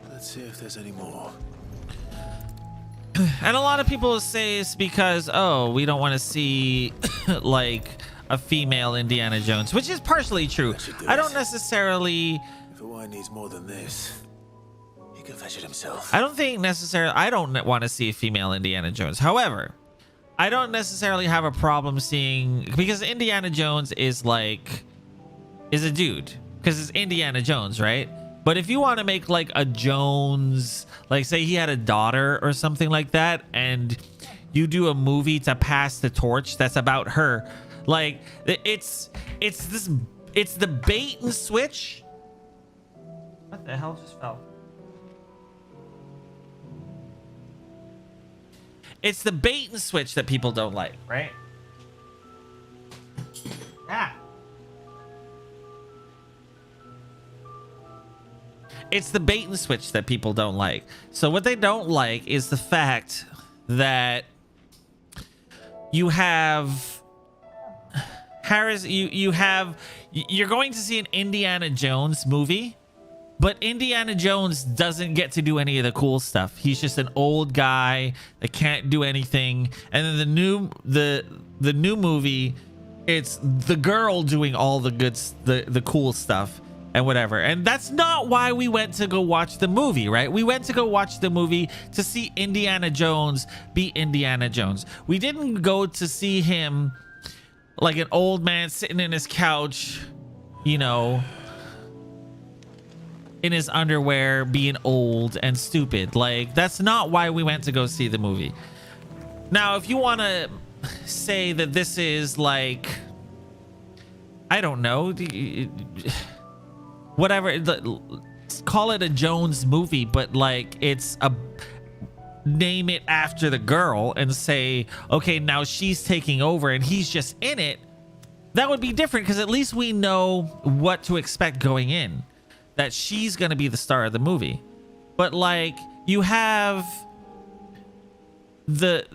Let's see if there's any more. And a lot of people say it's because, oh, we don't want to see like a female Indiana Jones, which is partially true. I don't necessarily. If Hawaii needs more than this, he can fetch it himself. I don't think necessarily. I don't want to see a female Indiana Jones. However, I don't necessarily have a problem seeing, because Indiana Jones is like, is a dude, because it's Indiana Jones, right? But if you want to make like a Jones, like say he had a daughter or something like that, and you do a movie to pass the torch that's about her, like it's the bait and switch. What the hell just fell? It's the bait and switch that people don't like, right? Yeah. It's the bait and switch that people don't like. So what they don't like is the fact that you have Harris, you're going to see an Indiana Jones movie, but Indiana Jones doesn't get to do any of the cool stuff. He's just an old guy that can't do anything. And then the new movie, it's the girl doing all the good, the cool stuff and whatever. And that's not why we went to go watch the movie, right? We went to go watch the movie to see Indiana Jones be Indiana Jones. We didn't go to see him like an old man sitting in his couch, you know, in his underwear, being old and stupid. Like, that's not why we went to go see the movie. Now, if you want to say that this is like, I don't know, whatever, call it a Jones movie, but like it's a, name it after the girl and say, okay, now she's taking over and he's just in it, that would be different, because at least we know what to expect going in, that she's gonna be the star of the movie. But like, you have the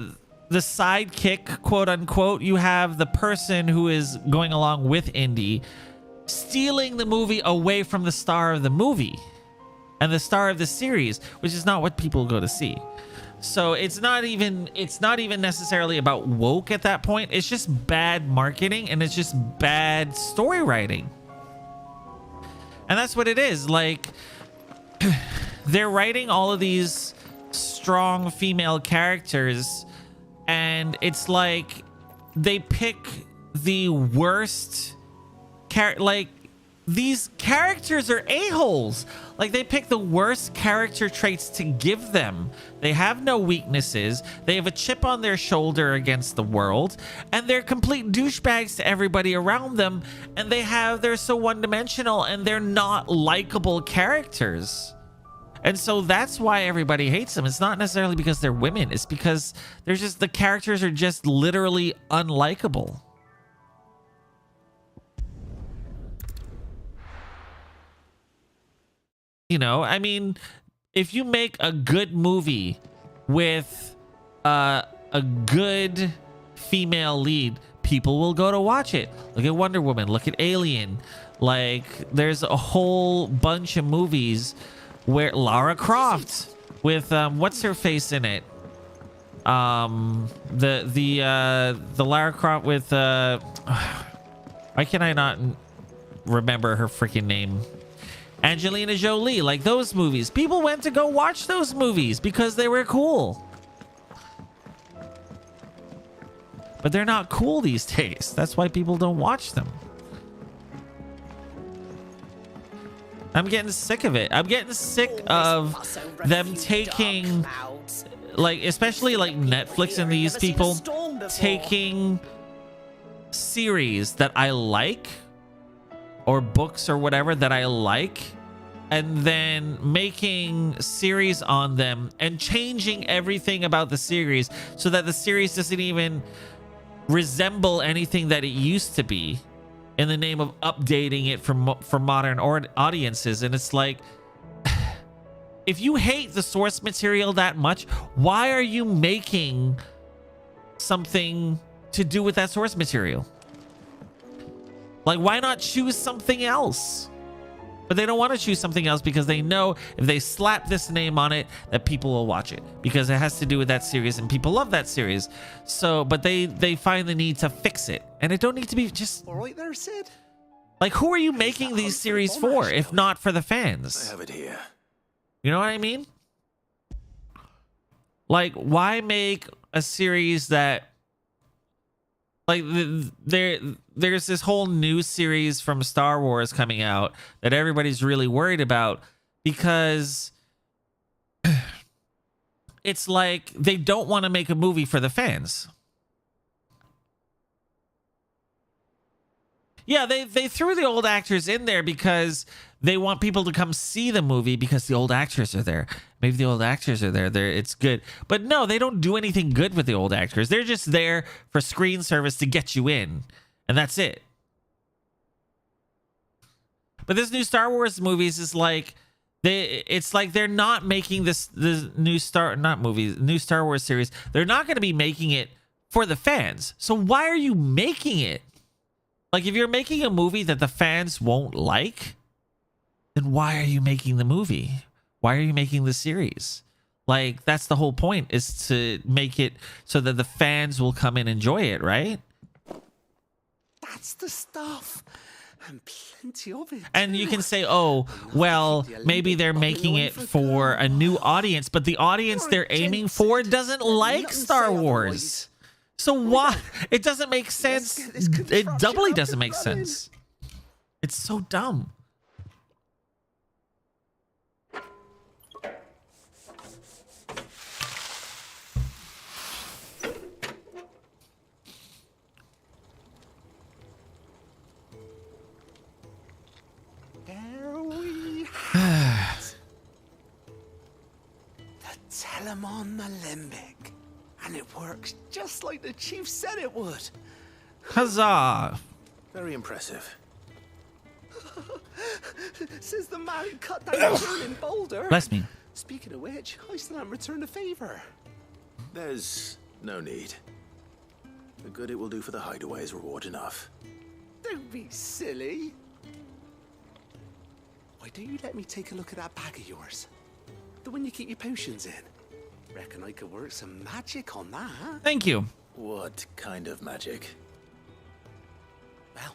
sidekick, quote unquote, you have the person who is going along with Indy stealing the movie away from the star of the movie and the star of the series, which is not what people go to see. So it's not even necessarily about woke at that point. It's just bad marketing, and it's just bad story writing. And that's what it is. Like, they're writing all of these strong female characters, and it's like they pick the worst like, these characters are a-holes. Like, they pick the worst character traits to give them. They have no weaknesses. They have a chip on their shoulder against the world, and they're complete douchebags to everybody around them. And they're so one-dimensional, and they're not likable characters. And so that's why everybody hates them. It's not necessarily because they're women. It's because they're just, the characters are just literally unlikable. You know, I mean, if you make a good movie with a good female lead, people will go to watch it. Look at Wonder Woman, look at Alien. Like, there's a whole bunch of movies where Lara Croft with what's her face in it? The Lara Croft with why can I not remember her freaking name? Angelina Jolie. Like, those movies, people went to go watch those movies because they were cool. But they're not cool these days. That's why people don't watch them. I'm getting sick of it. I'm getting sick of them taking, like, especially like Netflix and these people taking series that I like or books or whatever that I like, and then making series on them and changing everything about the series so that the series doesn't even resemble anything that it used to be, in the name of updating it for modern audiences. And it's like, if you hate the source material that much, why are you making something to do with that source material? Like, why not choose something else? But they don't want to choose something else because they know if they slap this name on it, that people will watch it because it has to do with that series and people love that series. So, but they find the need to fix it, and it don't need to be just. All right there, Sid. Like, who are you making these series for if not for the fans? I have it here. You know what I mean? Like, why make a series that, like, there's this whole new series from Star Wars coming out that everybody's really worried about because it's like they don't want to make a movie for the fans. Yeah, they threw the old actors in there because they want people to come see the movie because the old actors are there. Maybe the old actors are there. It's good. But no, they don't do anything good with the old actors. They're just there for screen service to get you in. And that's it. But this new Star Wars movies is like it's like they're not making this new Star Wars series. They're not going to be making it for the fans. So why are you making it? Like, if you're making a movie that the fans won't like, then why are you making the movie? Why are you making the series? Like, that's the whole point, is to make it so that the fans will come and enjoy it, right? That's the stuff. And plenty of it. And you can say, oh, well, maybe they're making it for a new audience, but the audience they're aiming for doesn't like Star Wars. So why? It doesn't make sense. It doubly doesn't make sense. It's so dumb. There we have it. The Telemon Alembic. And it works just like the chief said it would. Huzzah! Very impressive. Says the man who cut down the turn in Boulder. Bless me. Speaking of which, I still haven't returned the favor. There's no need. The good it will do for the hideaway is reward enough. Don't be silly. Why don't you let me take a look at that bag of yours? The one you keep your potions in. Reckon I could work some magic on that. Thank you. What kind of magic? Well,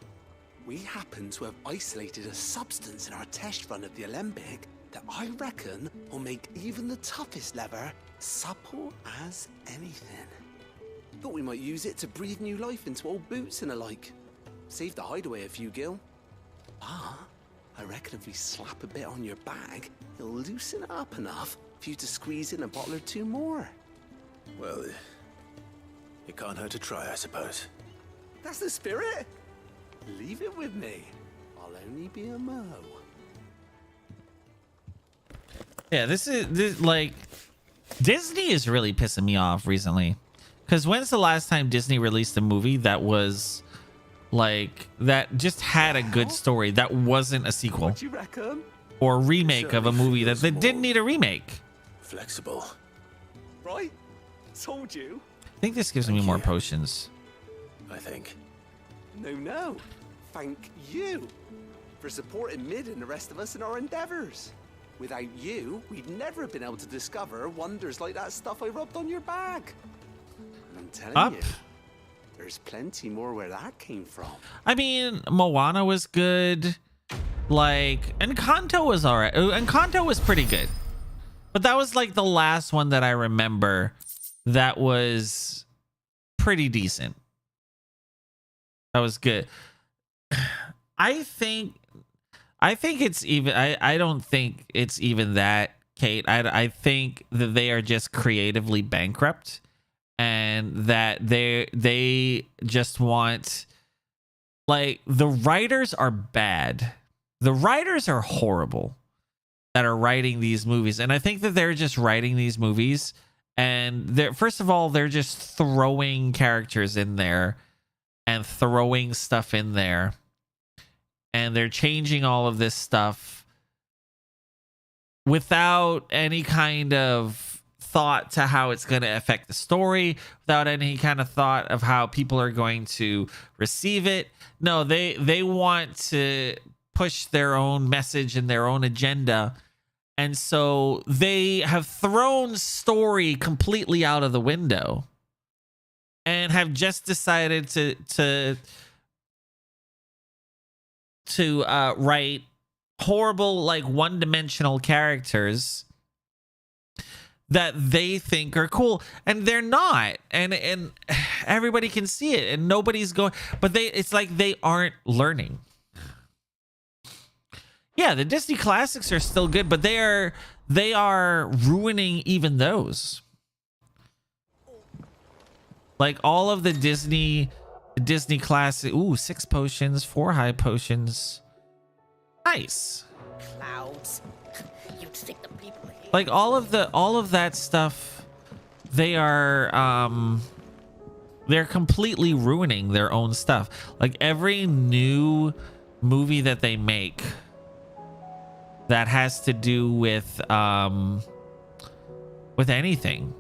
we happen to have isolated a substance in our test run of the Alembic that I reckon will make even the toughest leather supple as anything. Thought we might use it to breathe new life into old boots and the like. Save the hideaway a few gil. Ah, I reckon if we slap a bit on your bag, it'll loosen it up enough for you to squeeze in a bottle or two more. Well, it can't hurt to try, I suppose. That's the spirit. Leave it with me. I'll only be a mo. Yeah, this like, Disney is really pissing me off recently. Because when's the last time Disney released a movie that was like, that just had a good story that wasn't a sequel? What you reckon? Or a remake of a movie that they didn't need a remake? Flexible. Right? Told you. I think this gives me more potions. I think. No. Thank you for supporting Mid and the rest of us in our endeavors. Without you, we'd never have been able to discover wonders like that stuff I rubbed on your bag. And I'm telling you, there's plenty more where that came from. I mean, Moana was good. Like, Encanto was alright. Encanto was pretty good. But that was like the last one that I remember that was pretty decent. That was good. I think it's even, I don't think it's even that, Kate. I think that they are just creatively bankrupt and that they just want like the writers are bad. The writers are horrible that are writing these movies. And I think that they're just writing these movies and they're, first of all, they're just throwing characters in there and throwing stuff in there. And they're changing all of this stuff without any kind of thought to how it's going to affect the story, without any kind of thought of how people are going to receive it. No, they want to push their own message and their own agenda. And so they have thrown story completely out of the window and have just decided to write horrible, like one-dimensional characters that they think are cool, and they're not, and everybody can see it, and nobody's going, but it's like they aren't learning. Yeah, the Disney classics are still good, but they are ruining even those. Like all of the Disney classic. Ooh, 6 potions, 4 high potions. Nice. Clouds. You'd think the people here. Like all of that stuff, they are they're completely ruining their own stuff. Like every new movie that they make that has to do with anything.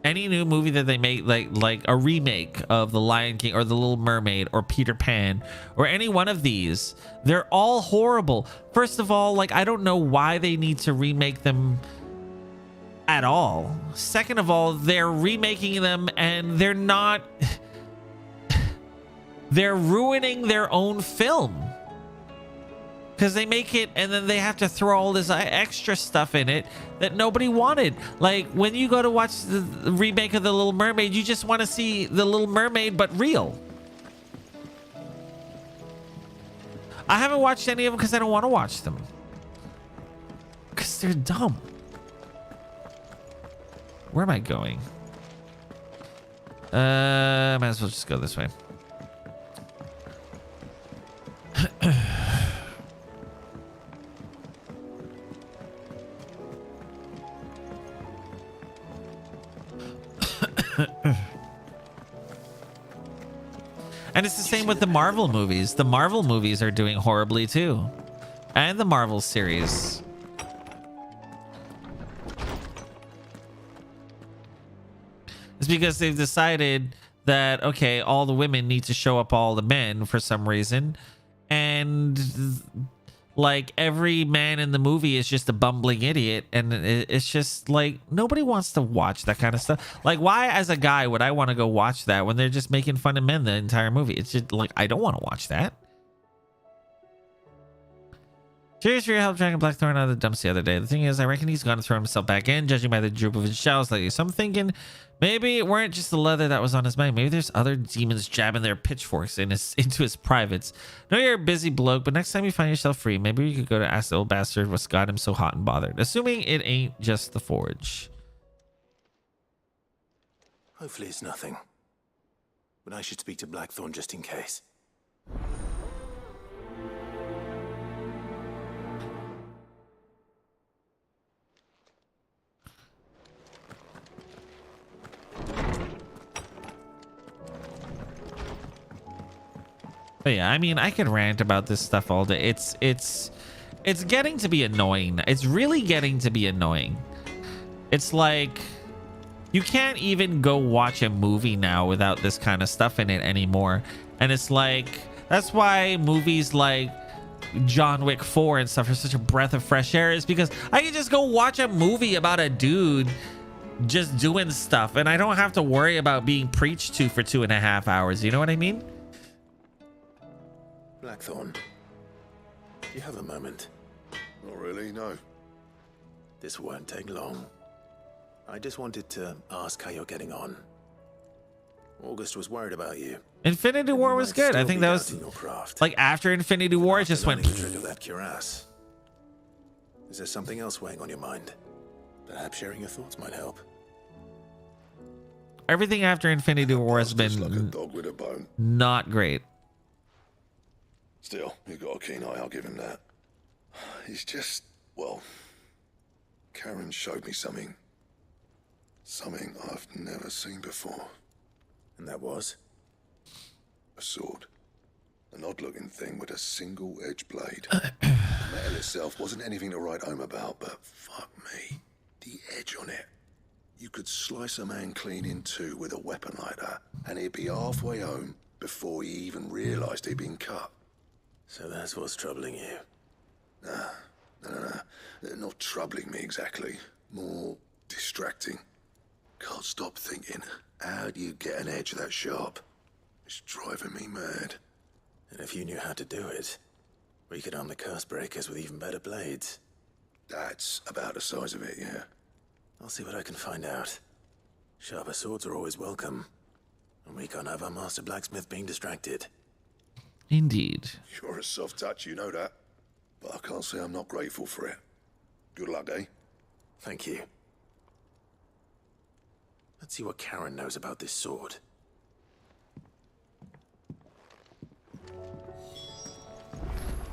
Any new movie that they make, like a remake of The Lion King or The Little Mermaid or Peter Pan or any one of these, they're all horrible. First of all, like I don't know why they need to remake them at all. Second of all, they're remaking them and they're not they're ruining their own film. Because they make it and then they have to throw all this extra stuff in it that nobody wanted. Like when you go to watch the remake of The Little Mermaid, you just want to see The Little Mermaid, but real. I haven't watched any of them because I don't want to watch them. Because they're dumb. Where am I going? Might as well just go this way. And it's the same with the Marvel movies. The Marvel movies are doing horribly too. And the Marvel series. It's because they've decided that, okay, all the women need to show up all the men for some reason. And like every man in the movie is just a bumbling idiot, and it's just like nobody wants to watch that kind of stuff. Like why as a guy would I want to go watch that when they're just making fun of men the entire movie? It's just like I don't want to watch that. Cheers for your help dragging Blackthorn out of the dumps the other day. The thing is, I reckon he's gonna throw himself back in, judging by the droop of his shells lately. So I'm thinking maybe it weren't just the leather that was on his mind. Maybe there's other demons jabbing their pitchforks into his privates. I know you're a busy bloke, but next time you find yourself free, maybe you could go to ask the old bastard what's got him so hot and bothered. Assuming it ain't just the forge. Hopefully it's nothing. But I should speak to Blackthorn just in case. But yeah, I mean, I could rant about this stuff all day. It's getting to be annoying. It's really getting to be annoying. It's like you can't even go watch a movie now without this kind of stuff in it anymore. And it's like that's why movies like John Wick 4 and stuff are such a breath of fresh air, is because I can just go watch a movie about a dude just doing stuff and I don't have to worry about being preached to for 2.5 hours. You know what I mean? Blackthorn, do you have a moment? Not really, no. This won't take long. I just wanted to ask how you're getting on. August was worried about you. Infinity War was good. I think that was like after Infinity War, it just went. Trick of that cuirass. Is there something else weighing on your mind? Perhaps sharing your thoughts might help. Everything after Infinity War has been like a dog with a bone. not great. Still, he's got a keen eye, I'll give him that. He's just, well, Karen showed me something. Something I've never seen before. And that was? A sword. An odd-looking thing with a single-edged blade. The metal itself wasn't anything to write home about, but fuck me, the edge on it. You could slice a man clean in two with a weapon like that, and he'd be halfway home before he even realised he'd been cut. So that's what's troubling you? No. Not troubling me exactly. More distracting. Can't stop thinking, how do you get an edge that sharp? It's driving me mad. And if you knew how to do it, we could arm the curse breakers with even better blades. That's about the size of it, yeah. I'll see what I can find out. Sharper swords are always welcome. And we can't have our master blacksmith being distracted. Indeed. You're a soft touch, you know that. But I can't say I'm not grateful for it. Good luck, eh? Thank you. Let's see what Karen knows about this sword.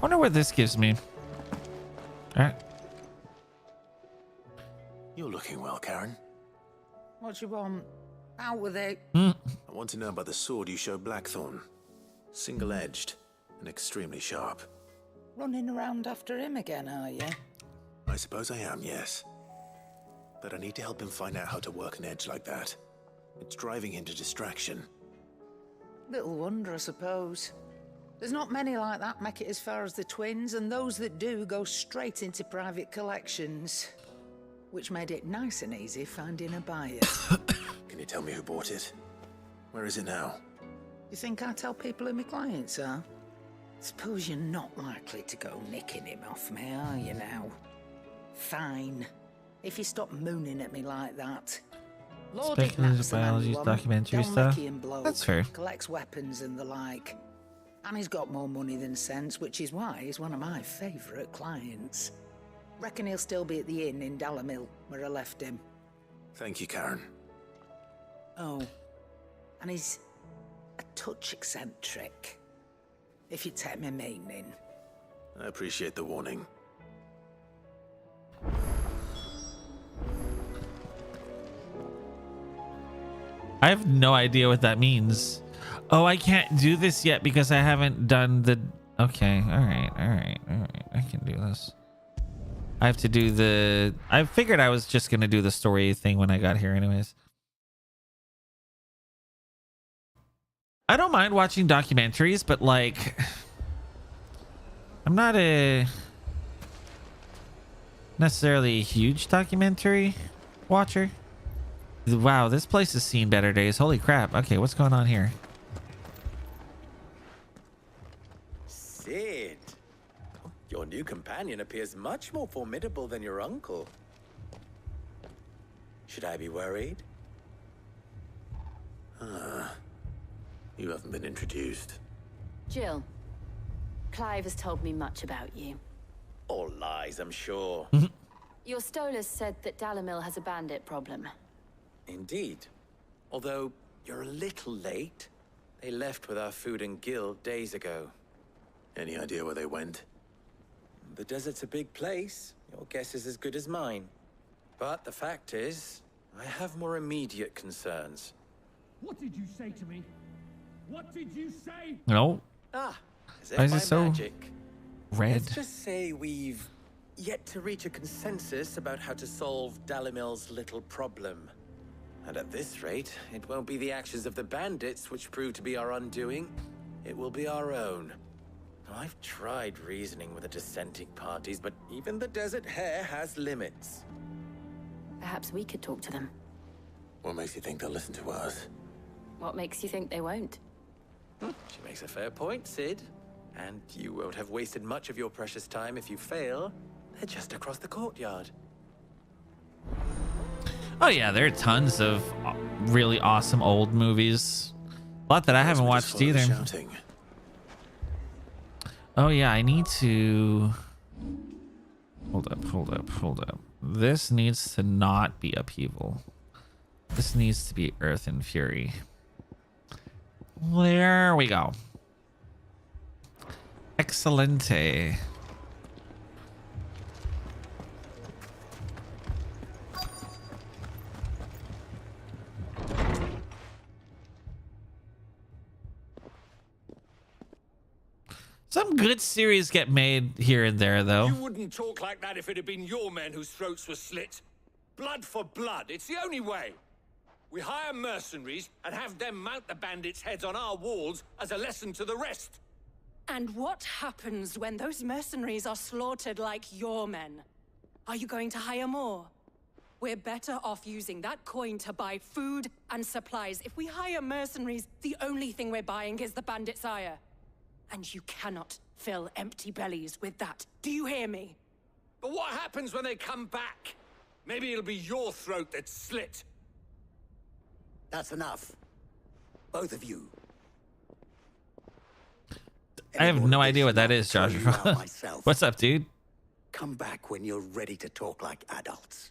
Wonder what this gives me. Alright. You're looking well, Karen. What you want? Out with it. I want to know about the sword you showed Blackthorn. Single-edged and extremely sharp. Running around after him again, are you? I suppose I am, yes. But I need to help him find out how to work an edge like that. It's driving him to distraction. Little wonder, I suppose. There's not many like that make it as far as the twins, and those that do go straight into private collections. Which made it nice and easy finding a buyer. Can you tell me who bought it? Where is it now? You think I tell people who my clients are? Suppose you're not likely to go nicking him off me, are you now? Fine. If you stop mooning at me like that. Lord Speculative biology documentary stuff. That's fair. Collects weapons and the like. And he's got more money than sense, which is why he's one of my favourite clients. Reckon he'll still be at the inn in Dalamil, where I left him. Thank you, Karen. Oh, and he's a touch eccentric, if you take my meaning. I appreciate the warning. I have no idea what that means. Oh, I can't do this yet because I haven't done the... Okay, all right. I can do this. I have to do the... I figured I was just going to do the story thing when I got here anyways. I don't mind watching documentaries, but like... I'm not necessarily a huge documentary watcher. Wow, this place has seen better days. Holy crap. Okay, what's going on here? Sid, your new companion appears much more formidable than your uncle. Should I be worried? You haven't been introduced. Jill, Clive has told me much about you. All lies, I'm sure. Your Stolas said that Dalamil has a bandit problem. Indeed. Although you're a little late. They left with our food and guild days ago. Any idea where they went? The desert's a big place. Your guess is as good as mine. But the fact is, I have more immediate concerns. What did you say to me? What did you say? No. As Why is if it by so magic. red? Let's just say we've yet to reach a consensus about how to solve Dalimil's little problem. And at this rate, it won't be the actions of the bandits which prove to be our undoing. It will be our own. I've tried reasoning with the dissenting parties, but even the Desert Hare has limits. Perhaps we could talk to them. What makes you think they'll listen to us? What makes you think they won't? She makes a fair point, Sid. And you won't have wasted much of your precious time if you fail. They're just across the courtyard. Oh yeah, there are tons of really awesome old movies. A lot that I haven't watched either. Oh yeah, I need to... Hold up. This needs to not be upheaval. This needs to be Earth and Fury. There we go. Excelente. Some good series get made here and there, though. You wouldn't talk like that if it had been your men whose throats were slit. Blood for blood, it's the only way. We hire mercenaries and have them mount the bandits' heads on our walls as a lesson to the rest. And what happens when those mercenaries are slaughtered like your men? Are you going to hire more? We're better off using that coin to buy food and supplies. If we hire mercenaries, the only thing we're buying is the bandits' ire. And you cannot fill empty bellies with that. Do you hear me? But what happens when they come back? Maybe it'll be your throat that's slit. That's enough. Both of you. I have no idea what that is, Joshua. What's up, dude? Come back when you're ready to talk like adults.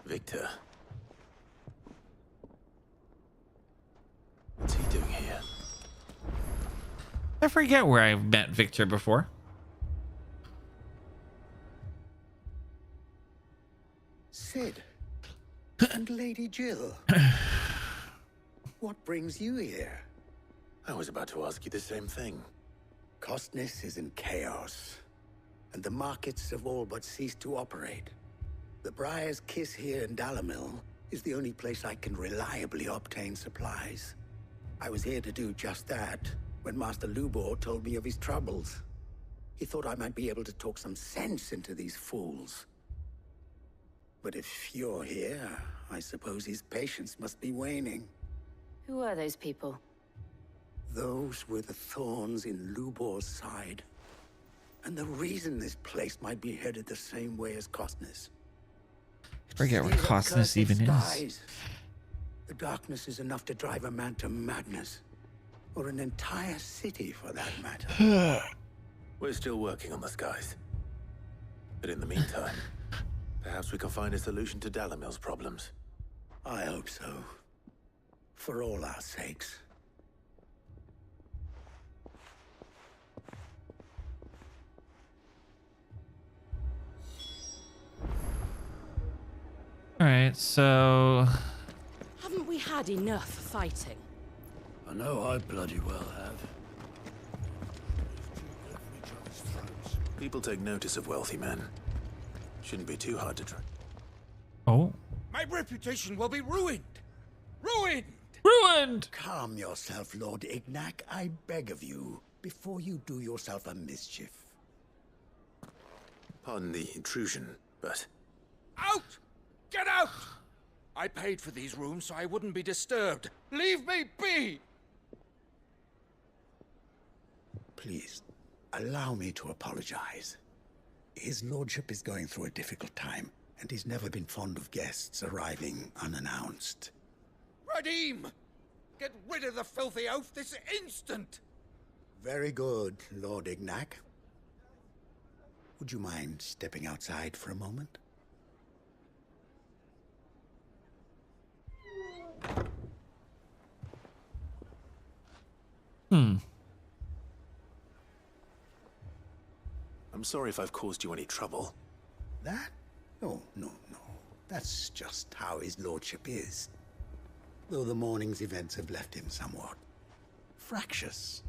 Victor. What's he doing here? I forget where I've met Victor before. Sid. And Lady Jill. What brings you here? I was about to ask you the same thing. Costness is in chaos, and the markets have all but ceased to operate. The Briar's Kiss here in Dalimil is the only place I can reliably obtain supplies. I was here to do just that when Master Lubor told me of his troubles. He thought I might be able to talk some sense into these fools. But if you're here, I suppose his patience must be waning. Who are those people? Those were the thorns in Lubor's side. And the reason this place might be headed the same way as Costness. I forget where Costness even is. The darkness is enough to drive a man to madness. Or an entire city, for that matter. We're still working on the skies. But in the meantime, perhaps we can find a solution to Dalimil's problems. I hope so. For all our sakes. All right, so Haven't we had enough fighting? I know I bloody well have. People take notice of wealthy men. Shouldn't be too hard to track. Oh. My reputation will be ruined. Ruined! Ruined! Calm yourself, Lord Ignac, I beg of you, before you do yourself a mischief. Pardon the intrusion, but... Out! Get out! I paid for these rooms so I wouldn't be disturbed. Leave me be! Please, allow me to apologize. His lordship is going through a difficult time, and he's never been fond of guests arriving unannounced. Radim! Get rid of the filthy oaf this instant! Very good, Lord Ignac. Would you mind stepping outside for a moment? I'm sorry if I've caused you any trouble. That? No. That's just how his lordship is. Though the morning's events have left him somewhat fractious.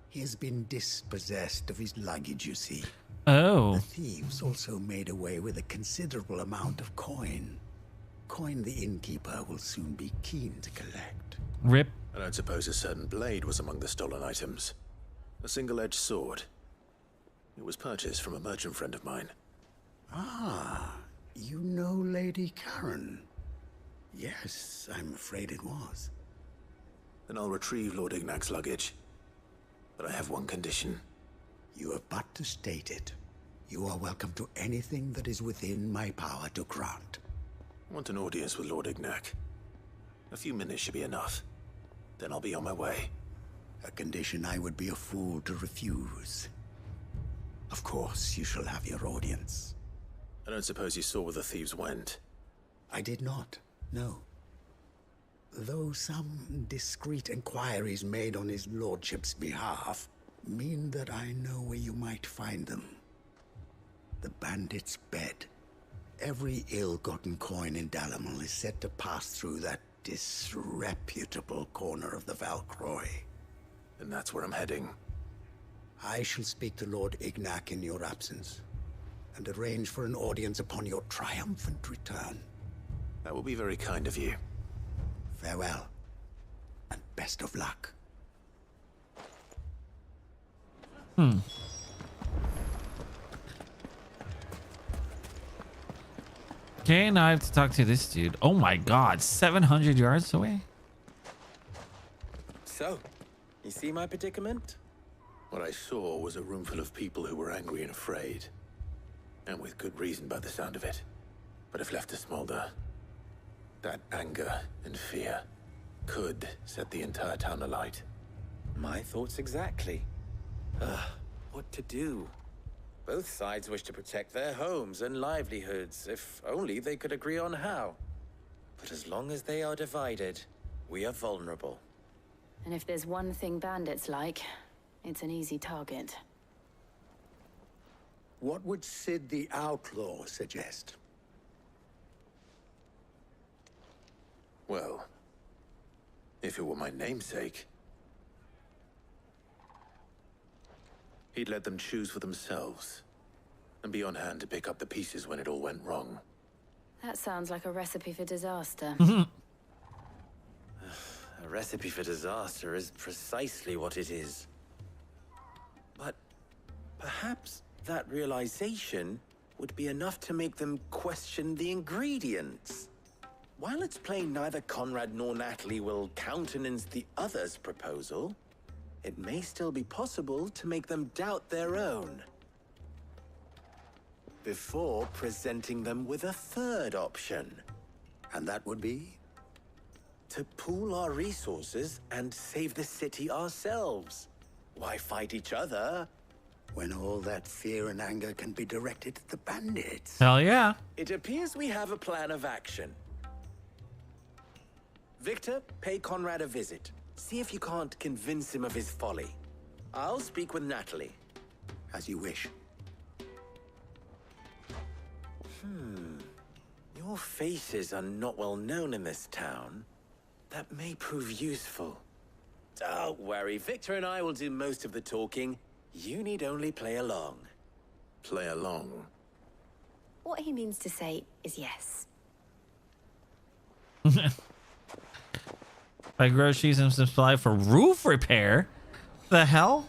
He has been dispossessed of his luggage, you see. Oh. The thieves also made away with a considerable amount of coin. Coin the innkeeper will soon be keen to collect. Rip. I don't suppose a certain blade was among the stolen items. A single-edged sword. It was purchased from a merchant friend of mine. Ah, you know Lady Karen. Yes, I'm afraid it was. Then I'll retrieve Lord Ignac's luggage. But I have one condition. You have but to state it. You are welcome to anything that is within my power to grant. I want an audience with Lord Ignac. A few minutes should be enough. Then I'll be on my way. A condition I would be a fool to refuse. Of course, you shall have your audience. I don't suppose you saw where the thieves went. I did not, no. Though some discreet inquiries made on his lordship's behalf mean that I know where you might find them. The bandit's bed. Every ill-gotten coin in Dalimil is said to pass through that disreputable corner of the Valcroy. And that's where I'm heading. I shall speak to Lord Ignac in your absence, and arrange for an audience upon your triumphant return. That will be very kind of you. Farewell, and best of luck. Okay, now I have to talk to this dude. Oh my god, 700 yards away? So, you see my predicament? What I saw was a room full of people who were angry and afraid. And with good reason by the sound of it. But if left to smolder, that anger and fear could set the entire town alight. My thoughts exactly. What to do? Both sides wish to protect their homes and livelihoods, if only they could agree on how. But as long as they are divided, we are vulnerable. And if there's one thing bandits like, it's an easy target. What would Sid the Outlaw suggest? Well, if it were my namesake, he'd let them choose for themselves and be on hand to pick up the pieces when it all went wrong. That sounds like a recipe for disaster. A recipe for disaster is precisely what it is. But perhaps that realization would be enough to make them question the ingredients. While it's plain neither Conrad nor Natalie will countenance the other's proposal, it may still be possible to make them doubt their own. Before presenting them with a third option. And that would be? To pool our resources and save the city ourselves. Why fight each other? When all that fear and anger can be directed at the bandits. Hell yeah. It appears we have a plan of action. Victor, pay Conrad a visit. See if you can't convince him of his folly. I'll speak with Natalie. As you wish. Your faces are not well known in this town. That may prove useful. Don't worry, Victor and I will do most of the talking. You need only play along. Play along? What he means to say is yes. Buy groceries and supply for roof repair? The hell?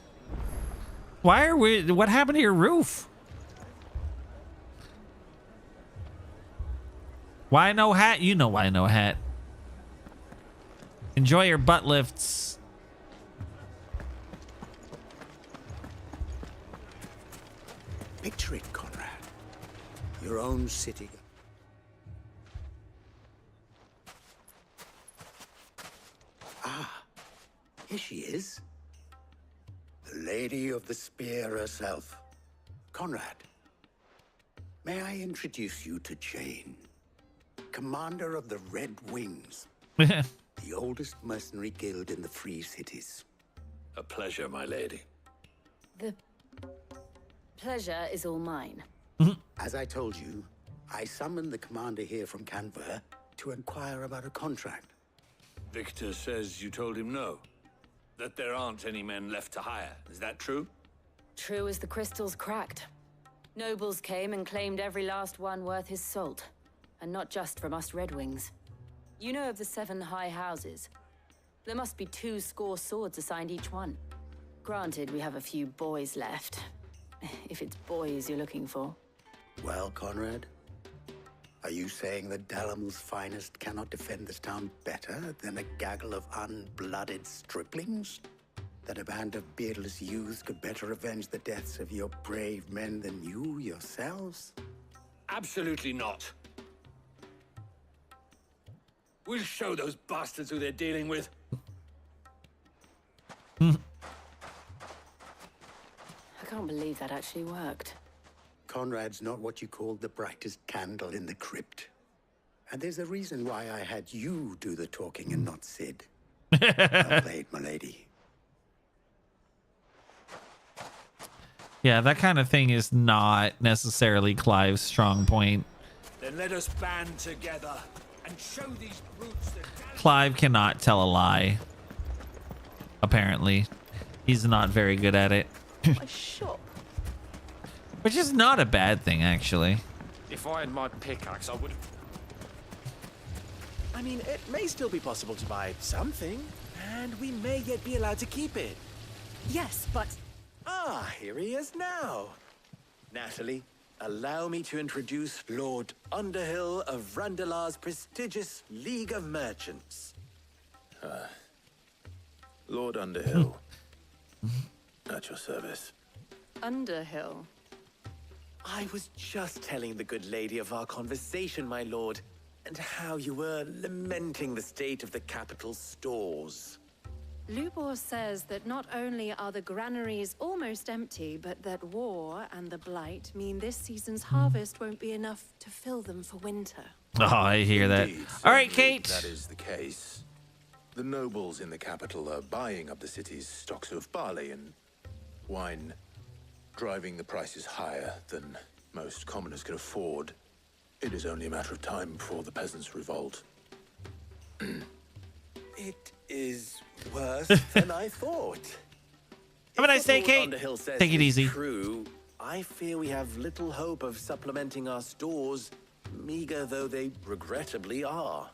Why are we... What happened to your roof? Why no hat? You know why no hat. Enjoy your butt lifts. Picture it, Conrad. Your own city. Ah, here she is. The Lady of the Spear herself. Conrad, may I introduce you to Jane, commander of the Red Wings, the oldest mercenary guild in the Free Cities. A pleasure, my lady. The pleasure is all mine. As I told you, I summoned the commander here from Canver to inquire about a contract. Victor says you told him no. That there aren't any men left to hire. Is that true? True as the crystals cracked. Nobles came and claimed every last one worth his salt. And not just from us Red Wings. You know of the 7 high houses. There must be 2 swords assigned each one. Granted, we have a few boys left. If it's boys you're looking for. Well, Conrad, are you saying that Dalimil's finest cannot defend this town better than a gaggle of unblooded striplings? That a band of beardless youths could better avenge the deaths of your brave men than you yourselves? Absolutely not. We'll show those bastards who they're dealing with. I can't believe that actually worked. Conrad's not what you called the brightest candle in the crypt. And there's a reason why I had you do the talking and not Sid. Well played, my lady. Yeah, that kind of thing is not necessarily Clive's strong point. Then let us band together and show these brutes that Clive cannot tell a lie. Apparently. He's not very good at it. My shop. Which is not a bad thing, actually. If I had my pickaxe, I would. I mean, it may still be possible to buy something, and we may yet be allowed to keep it. Yes, but... Ah, here he is now. Natalie, allow me to introduce Lord Underhill of Randalar's prestigious League of Merchants. Lord Underhill. At your service. Underhill. I was just telling the good lady of our conversation, my lord, and how you were lamenting the state of the capital's stores. Lubor says that not only are the granaries almost empty, but that war and the blight mean this season's harvest won't be enough to fill them for winter. Oh, I hear that. Indeed, All right, certainly Kate. That is the case. The nobles in the capital are buying up the city's stocks of barley and wine, driving the prices higher than most commoners can afford. It is only a matter of time before the peasants revolt. It is worse than I thought. Have a nice day, Kate. Underhill says Take it is easy. True. I fear we have little hope of supplementing our stores, meager though they regrettably are.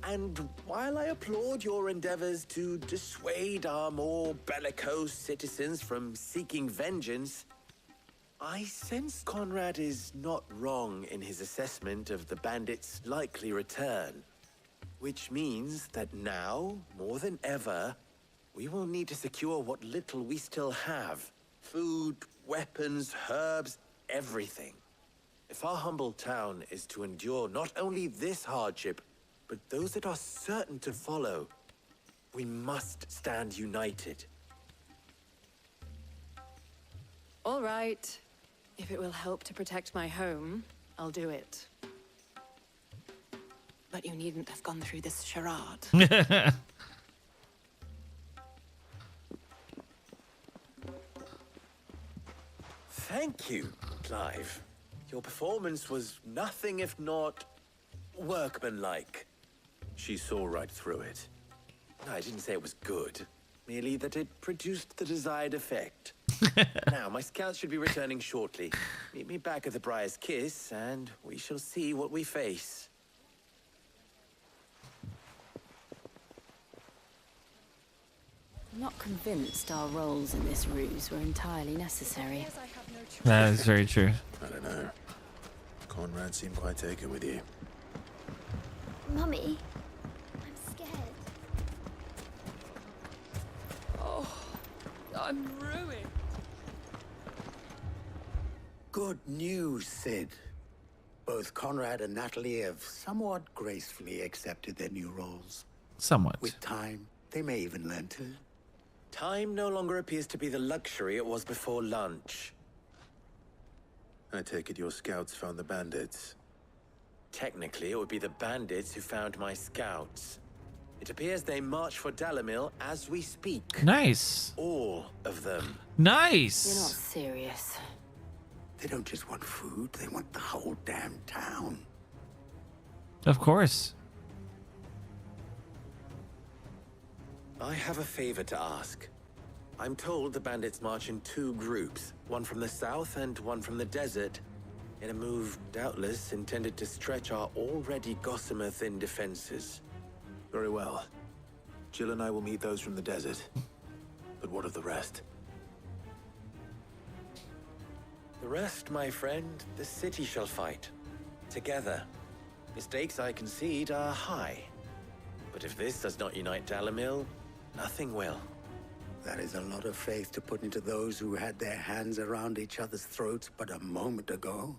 And while I applaud your endeavors to dissuade our more bellicose citizens from seeking vengeance, I sense Conrad is not wrong in his assessment of the bandits' likely return. Which means that now, more than ever, we will need to secure what little we still have. Food, weapons, herbs, everything. If our humble town is to endure not only this hardship, but those that are certain to follow, we must stand united. All right. If it will help to protect my home, I'll do it. But you needn't have gone through this charade. Thank you, Clive. Your performance was nothing if not workmanlike. She saw right through it. I didn't say it was good, merely that it produced the desired effect. Now, my scouts should be returning shortly. Meet me back at the Briar's Kiss, and we shall see what we face. I'm not convinced our roles in this ruse were entirely necessary. That is very true. I don't know. Conrad seemed quite taken with you. Mummy, I'm scared. Oh, I'm ruined. Good news, Sid. Both Conrad and Natalie have somewhat gracefully accepted their new roles. Somewhat. With time, they may even learn to. Time no longer appears to be the luxury it was before lunch. I take it your scouts found the bandits. Technically, it would be the bandits who found my scouts. It appears they march for Dalamil as we speak. Nice. All of them. Nice. You're not serious. They don't just want food, they want the whole damn town. Of course. I have a favor to ask. I'm told the bandits march in two groups, one from the south and one from the desert, in a move doubtless intended to stretch our already gossamer-thin defenses. Very well. Jill and I will meet those from the desert. But what of the rest? The rest, my friend, the city shall fight. Together. Mistakes, I concede, are high. But if this does not unite Dalamil, nothing will. That is a lot of faith to put into those who had their hands around each other's throats but a moment ago.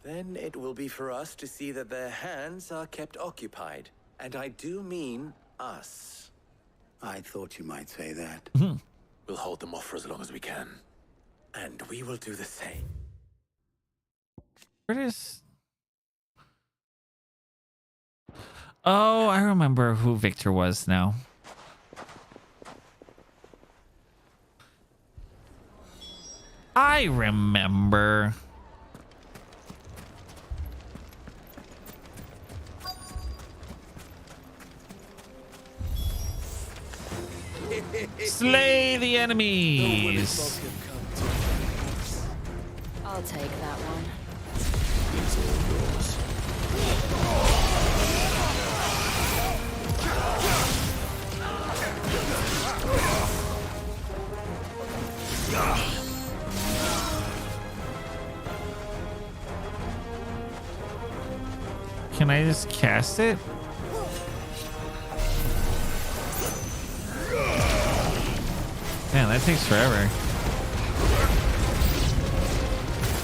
Then it will be for us to see that their hands are kept occupied. And I do mean us. I thought you might say that. We'll hold them off for as long as we can. And we will do the same. Where is... Oh, I remember who Victor was now. I remember. Slay the enemies. I'll take that one. It's all yours. Can I just cast it? Man, that takes forever.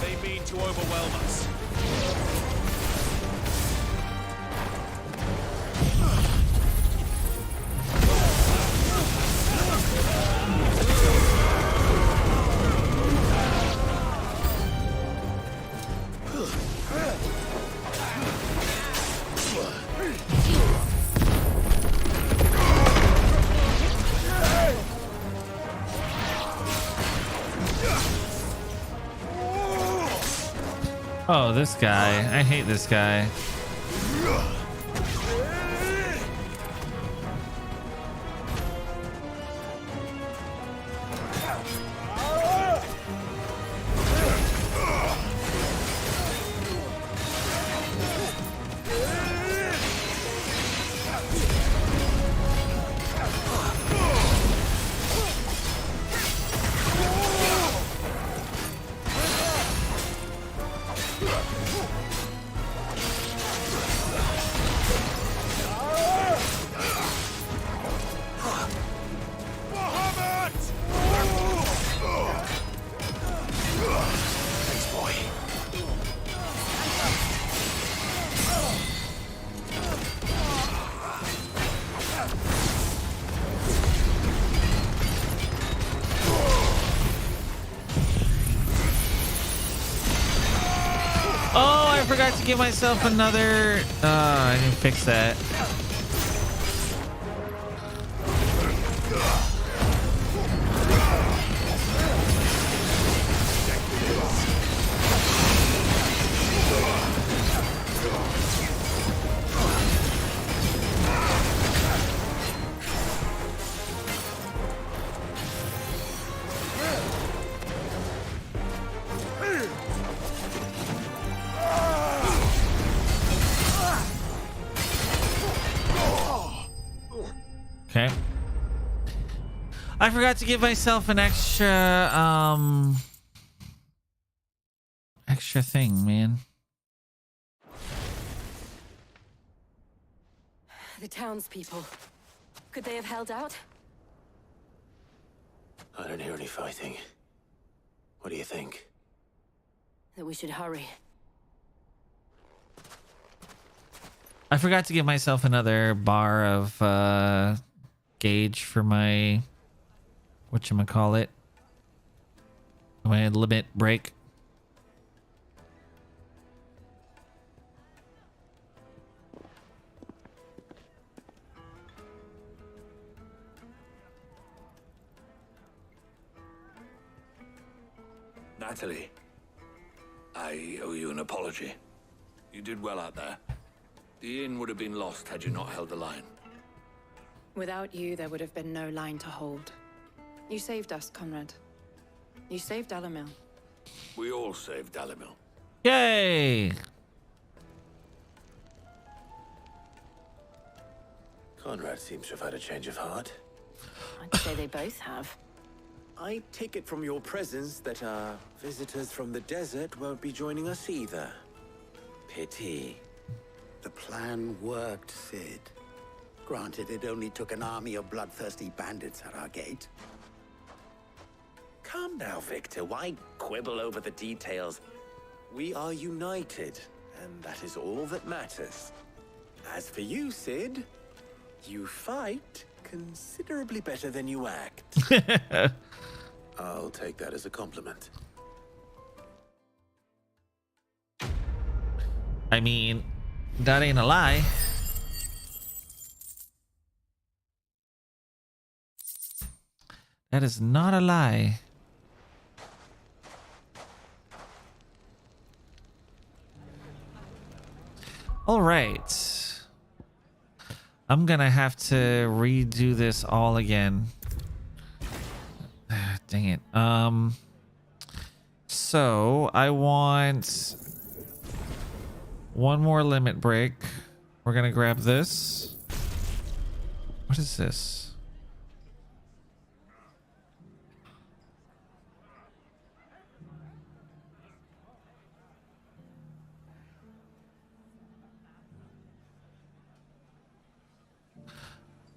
They mean to overwhelm us. Oh, this guy. I hate this guy. I forgot to give myself another... I didn't fix that. Okay. I forgot to give myself an extra thing, man. The townspeople. Could they have held out? I don't hear any fighting. What do you think? That we should hurry. I forgot to give myself another bar of gauge for my whatchamacallit, my limit break. Natalie, I owe you an apology. You did well out there. The inn would have been lost had you not held the line. Without you, there would have been no line to hold. You saved us, Conrad. You saved Dalimil. We all saved Dalimil. Yay! Conrad seems to have had a change of heart. I'd say they both have. I take it from your presence that our visitors from the desert won't be joining us either. Pity. The plan worked, Sid. Granted, it only took an army of bloodthirsty bandits at our gate. Calm now, Victor. Why quibble over the details? We are united, and that is all that matters. As for you, Sid, you fight considerably better than you act. I'll take that as a compliment. I mean, that ain't a lie. That is not a lie. All right. I'm gonna have to redo this all again. Dang it. So I want one more limit break. We're gonna grab this. What is this?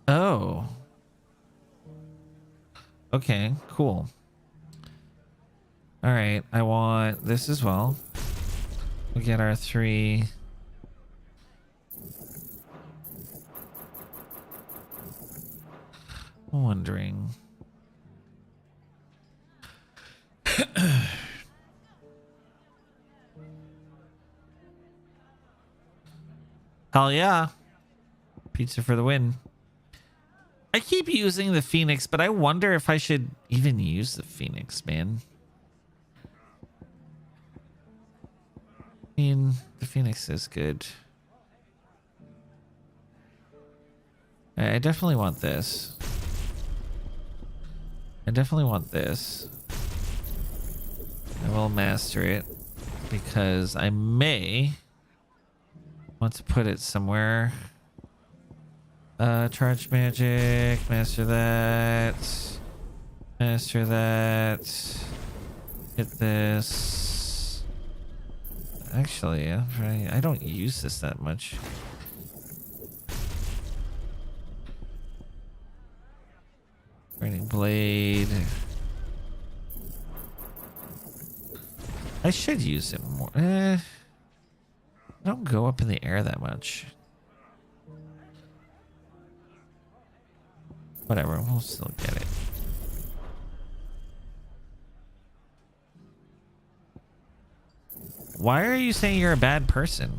Oh. Okay, cool. All right, I want this as well. We'll get our 3. I'm wondering. Hell yeah. Pizza for the win. I keep using the Phoenix, but I wonder if I should even use the Phoenix, man. I mean, the Phoenix is good. I definitely want this. I definitely want this. I will master it because I may want to put it somewhere. Charge magic, master that, master that, hit this. Actually, I don't use this that much. Burning blade. I should use it more. I don't go up in the air that much. Whatever, we'll still get it. Why are you saying you're a bad person?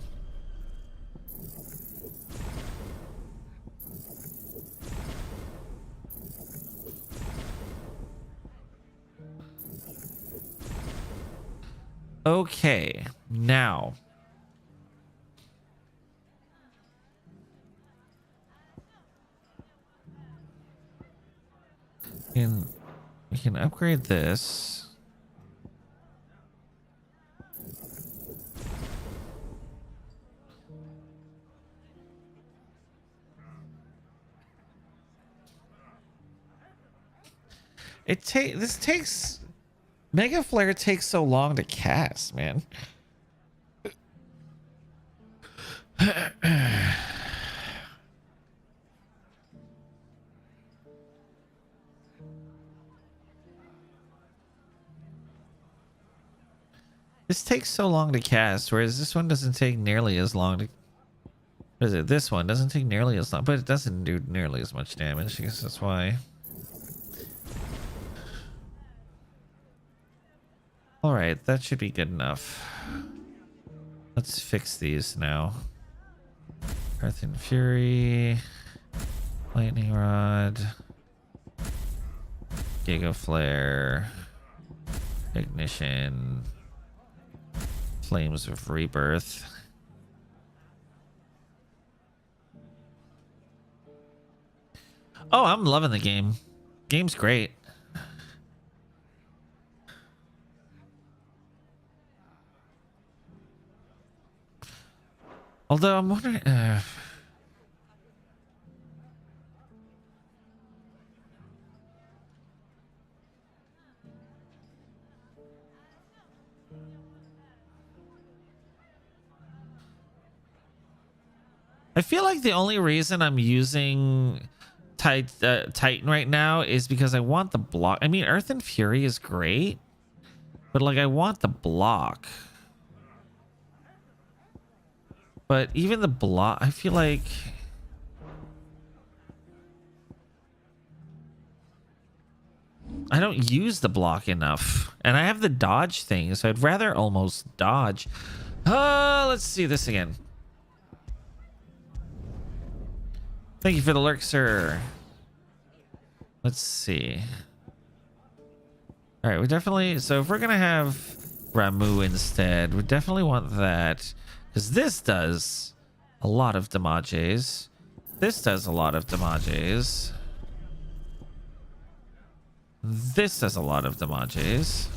Okay, now. We can upgrade this. This takes Mega Flare takes so long to cast, man. This takes so long to cast, whereas this one doesn't take nearly as long to... What is it? This one doesn't take nearly as long, but it doesn't do nearly as much damage. I guess that's why. Alright, that should be good enough. Let's fix these now. Earth and Fury. Lightning Rod. Giga Flare. Ignition. Flames of Rebirth. Oh, I'm loving the game. Game's great. Although I'm wondering... I feel like the only reason I'm using Titan right now is because I want the block. I mean, Earth and Fury is great, but like I want the block. But even the block, I feel like... I don't use the block enough. And I have the dodge thing, so I'd rather almost dodge. Let's see this again. Thank you for the lurk, sir. Let's see. All right, we definitely, so if we're gonna have Ramu instead, we definitely want that, because this does a lot of damages. This does a lot of damages. This does a lot of damages.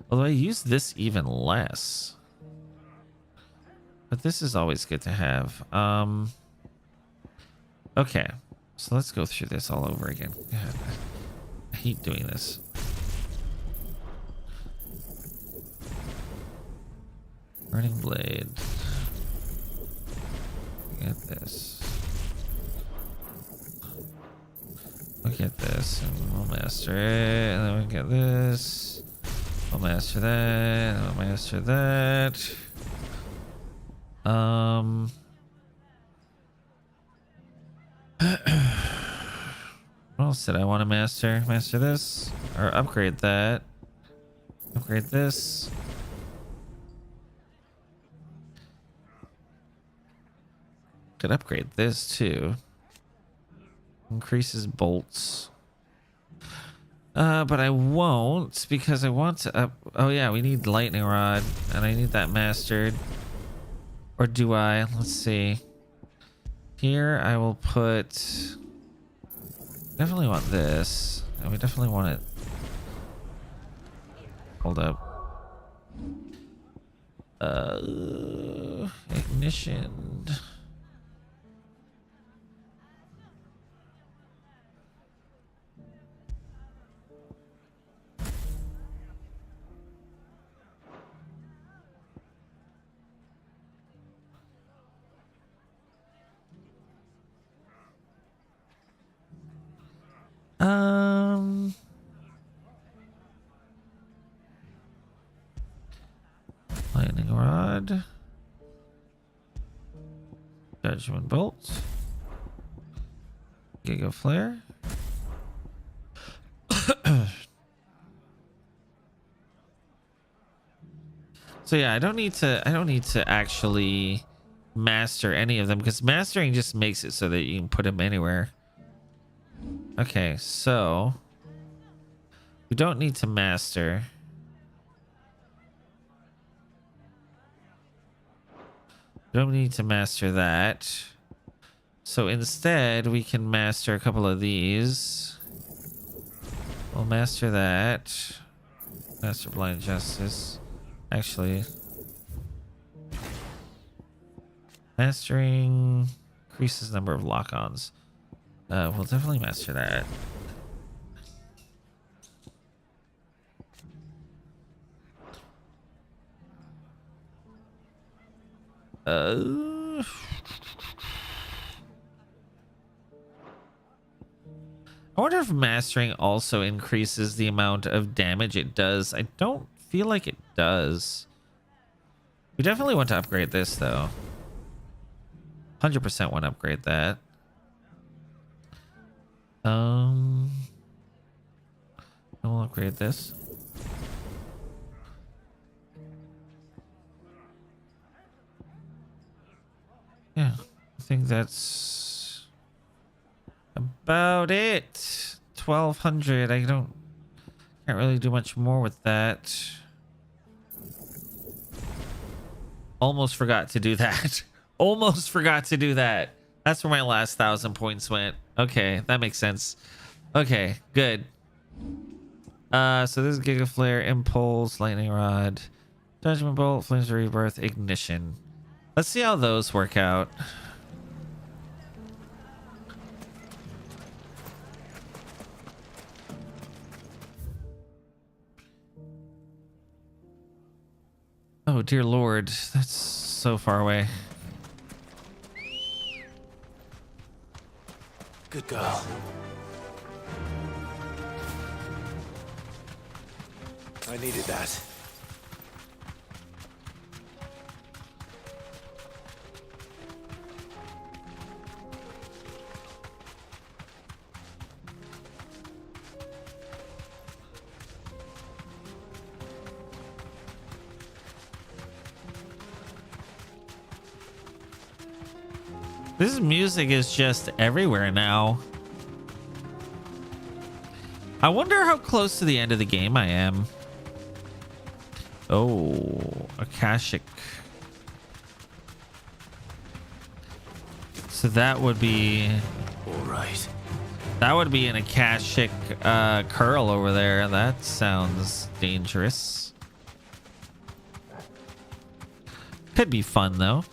Although I use this even less. But this is always good to have. Okay. So let's go through this all over again. God, I hate doing this. Burning blade. Get this. We'll get this and we'll master it. And then we'll get this. We'll master that. And we'll master that. What else did I want to master? Master this? Or upgrade that. Upgrade this. Could upgrade this too. Increases bolts. But I won't because I want to up. Oh yeah, we need lightning rod and I need that mastered. Or do I? Let's see. Here I will put, definitely want this. And we definitely want it. Hold up. Ignition. Lightning rod. Judgment bolt. Giga flare. So yeah, I don't need to actually master any of them because mastering just makes it so that you can put them anywhere. Okay, so we don't need to master. We don't need to master that. So instead, we can master a couple of these. We'll master that. Master blind justice. Actually, mastering increases number of lock-ons. We'll definitely master that. I wonder if mastering also increases the amount of damage it does. I don't feel like it does. We definitely want to upgrade this though. 100% want to upgrade that. We'll upgrade this. Yeah, I think that's about it. 1200. I can't really do much more with that. Almost forgot to do that. Almost forgot to do that. That's where my last 1,000 points went. Okay, that makes sense. Okay, good. So this is Giga Flare, Impulse, Lightning Rod, Judgment Bolt, Flames of Rebirth, Ignition. Let's see how those work out. Oh dear Lord, that's so far away. Good girl. I needed that. This music is just everywhere now. I wonder how close to the end of the game I am. Oh, Akashic. So that would be... All right. That would be an Akashic curl over there. That sounds dangerous. Could be fun though.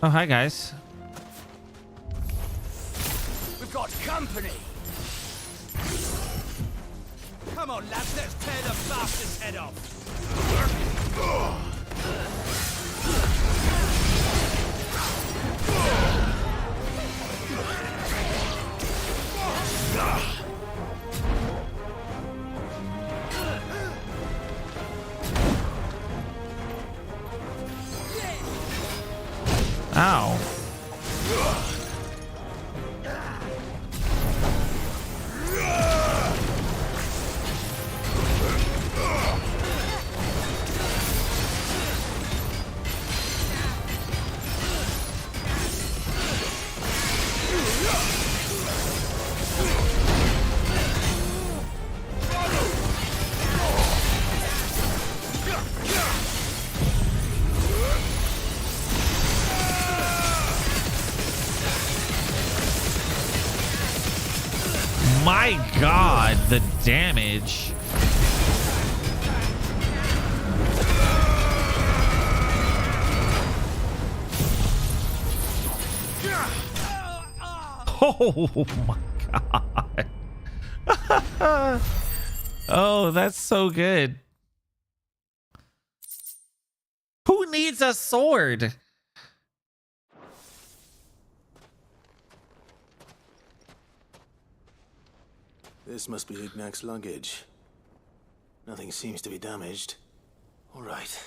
Oh, hi guys. We've got company. Come on, lads, let's tear the bastard's head off. Ow. My God, the damage. Oh my God. Oh, that's so good. Who needs a sword? This must be Ignac's luggage. Nothing seems to be damaged. All right.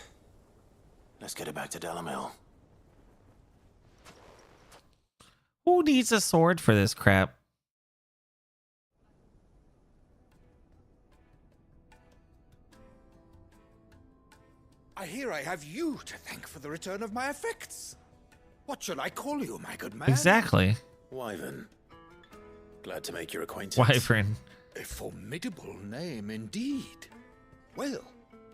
Let's get it back to Dalamil. Who needs a sword for this crap? I hear I have you to thank for the return of my effects. What should I call you, my good man? Exactly. Wyvern. Glad to make your acquaintance. Wyvern. A formidable name indeed. Well,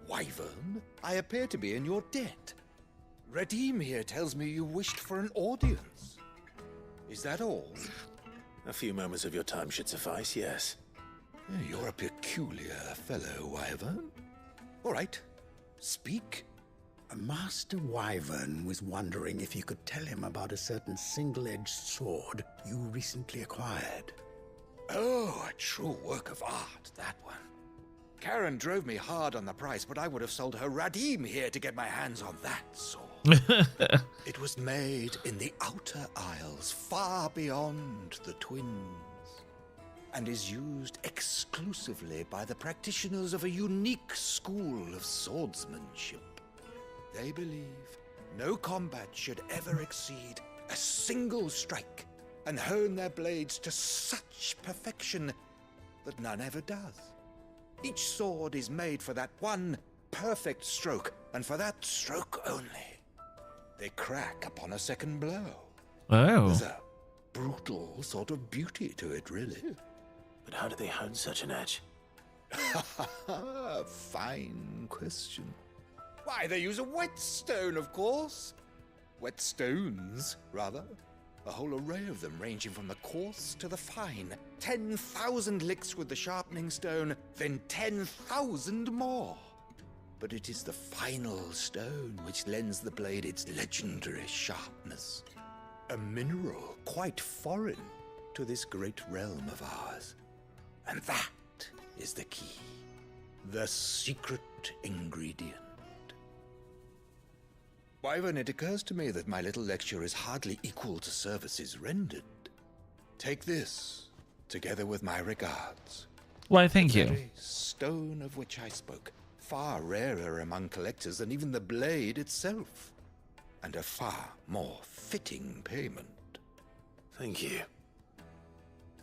Wyvern, I appear to be in your debt. Redeem here tells me you wished for an audience. Is that all? A few moments of your time should suffice, yes. You're a peculiar fellow, Wyvern. All right, speak. Master Wyvern was wondering if you could tell him about a certain single-edged sword you recently acquired. Oh, a true work of art, that one. Karen drove me hard on the price, but I would have sold her Radim here to get my hands on that sword. It was made in the Outer Isles, far beyond the Twins, and is used exclusively by the practitioners of a unique school of swordsmanship. They believe no combat should ever exceed a single strike and hone their blades to such perfection that none ever does. Each sword is made for that one perfect stroke, and for that stroke only. They crack upon a second blow. Oh. There's a brutal sort of beauty to it, really. But how do they hone such an edge? Fine question. Why, they use a whetstone, of course. Whetstones, rather. A whole array of them, ranging from the coarse to the fine. 10,000 licks with the sharpening stone, then 10,000 more. But it is the final stone which lends the blade its legendary sharpness. A mineral quite foreign to this great realm of ours. And that is the key. The secret ingredient. Wyvern, it occurs to me that my little lecture is hardly equal to services rendered. Take this, together with my regards. Why, thank the you. very stone of which I spoke, far rarer among collectors than even the blade itself, and a far more fitting payment. Thank you.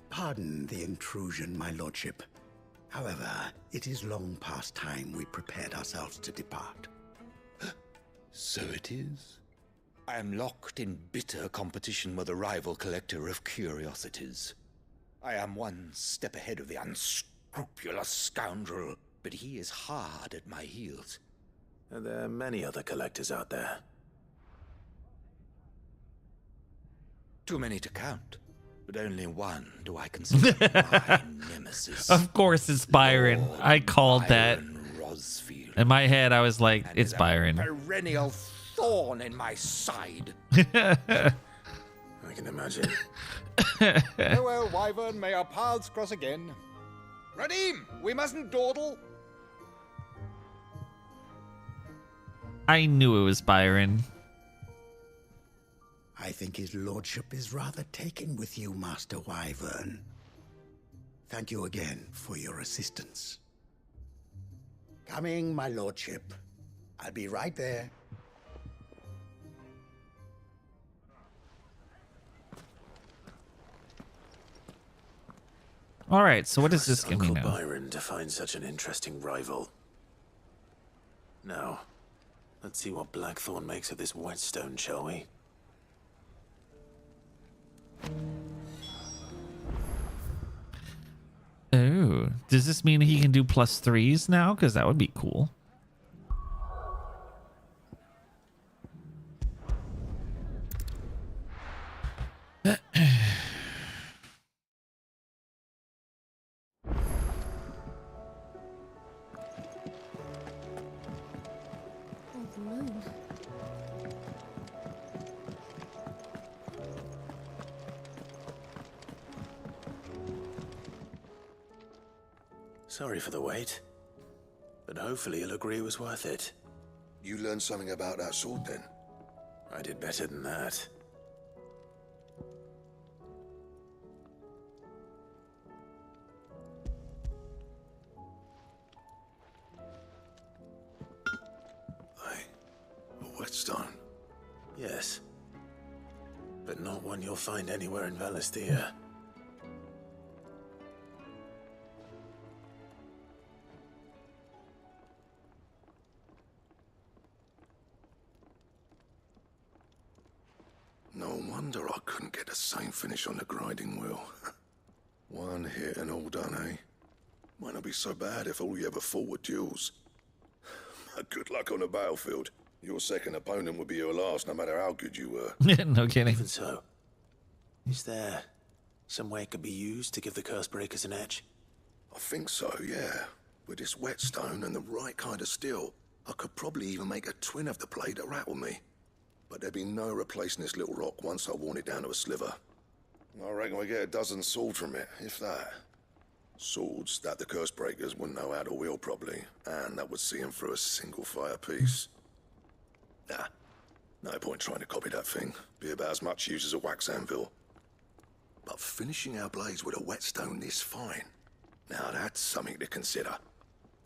Pardon the intrusion, my lordship. However, it is long past time we prepared ourselves to depart. So it is. I am locked in bitter competition with a rival collector of curiosities. I am one step ahead of the unscrupulous scoundrel, but he is hard at my heels. Are there many other collectors out there? Too many to count, but only one do I consider my nemesis. Of course it's Byron. I called that. Rosfield. In my head, I was like, it's Byron. Perennial thorn in my side. I can imagine. Farewell, Wyvern. May our paths cross again. Radim, we mustn't dawdle. I knew it was Byron. I think his lordship is rather taken with you, Master Wyvern. Thank you again for your assistance. Coming, my lordship. I'll be right there. All right, so what does this give me Uncle now? Byron to find such an interesting rival. Now, let's see what Blackthorn makes of this whetstone, shall we? Oh, does this mean he can do +3s now? Because that would be cool. Oh, the moon. Sorry for the wait, but hopefully you'll agree it was worth it. You learned something about that sword then? I did better than that. A whetstone? Yes, but not one you'll find anywhere in Valisthea. No wonder I couldn't get the same finish on the grinding wheel. One hit and all done, eh? Might not be so bad if all you ever fought were duels. Good luck on the battlefield. Your second opponent would be your last, no matter how good you were. No kidding. Even so, is there some way it could be used to give the curse breakers an edge? I think so, yeah. With this whetstone and the right kind of steel, I could probably even make a twin of the blade that rattled me. But there'd be no replacing this little rock once I worn it down to a sliver. I reckon we get a dozen swords from it, if that. Swords that the curse breakers wouldn't know how to wield properly, and that would see them through a single fire piece. Nah, no point trying to copy that thing. Be about as much use as a wax anvil. But finishing our blades with a whetstone this fine, now that's something to consider.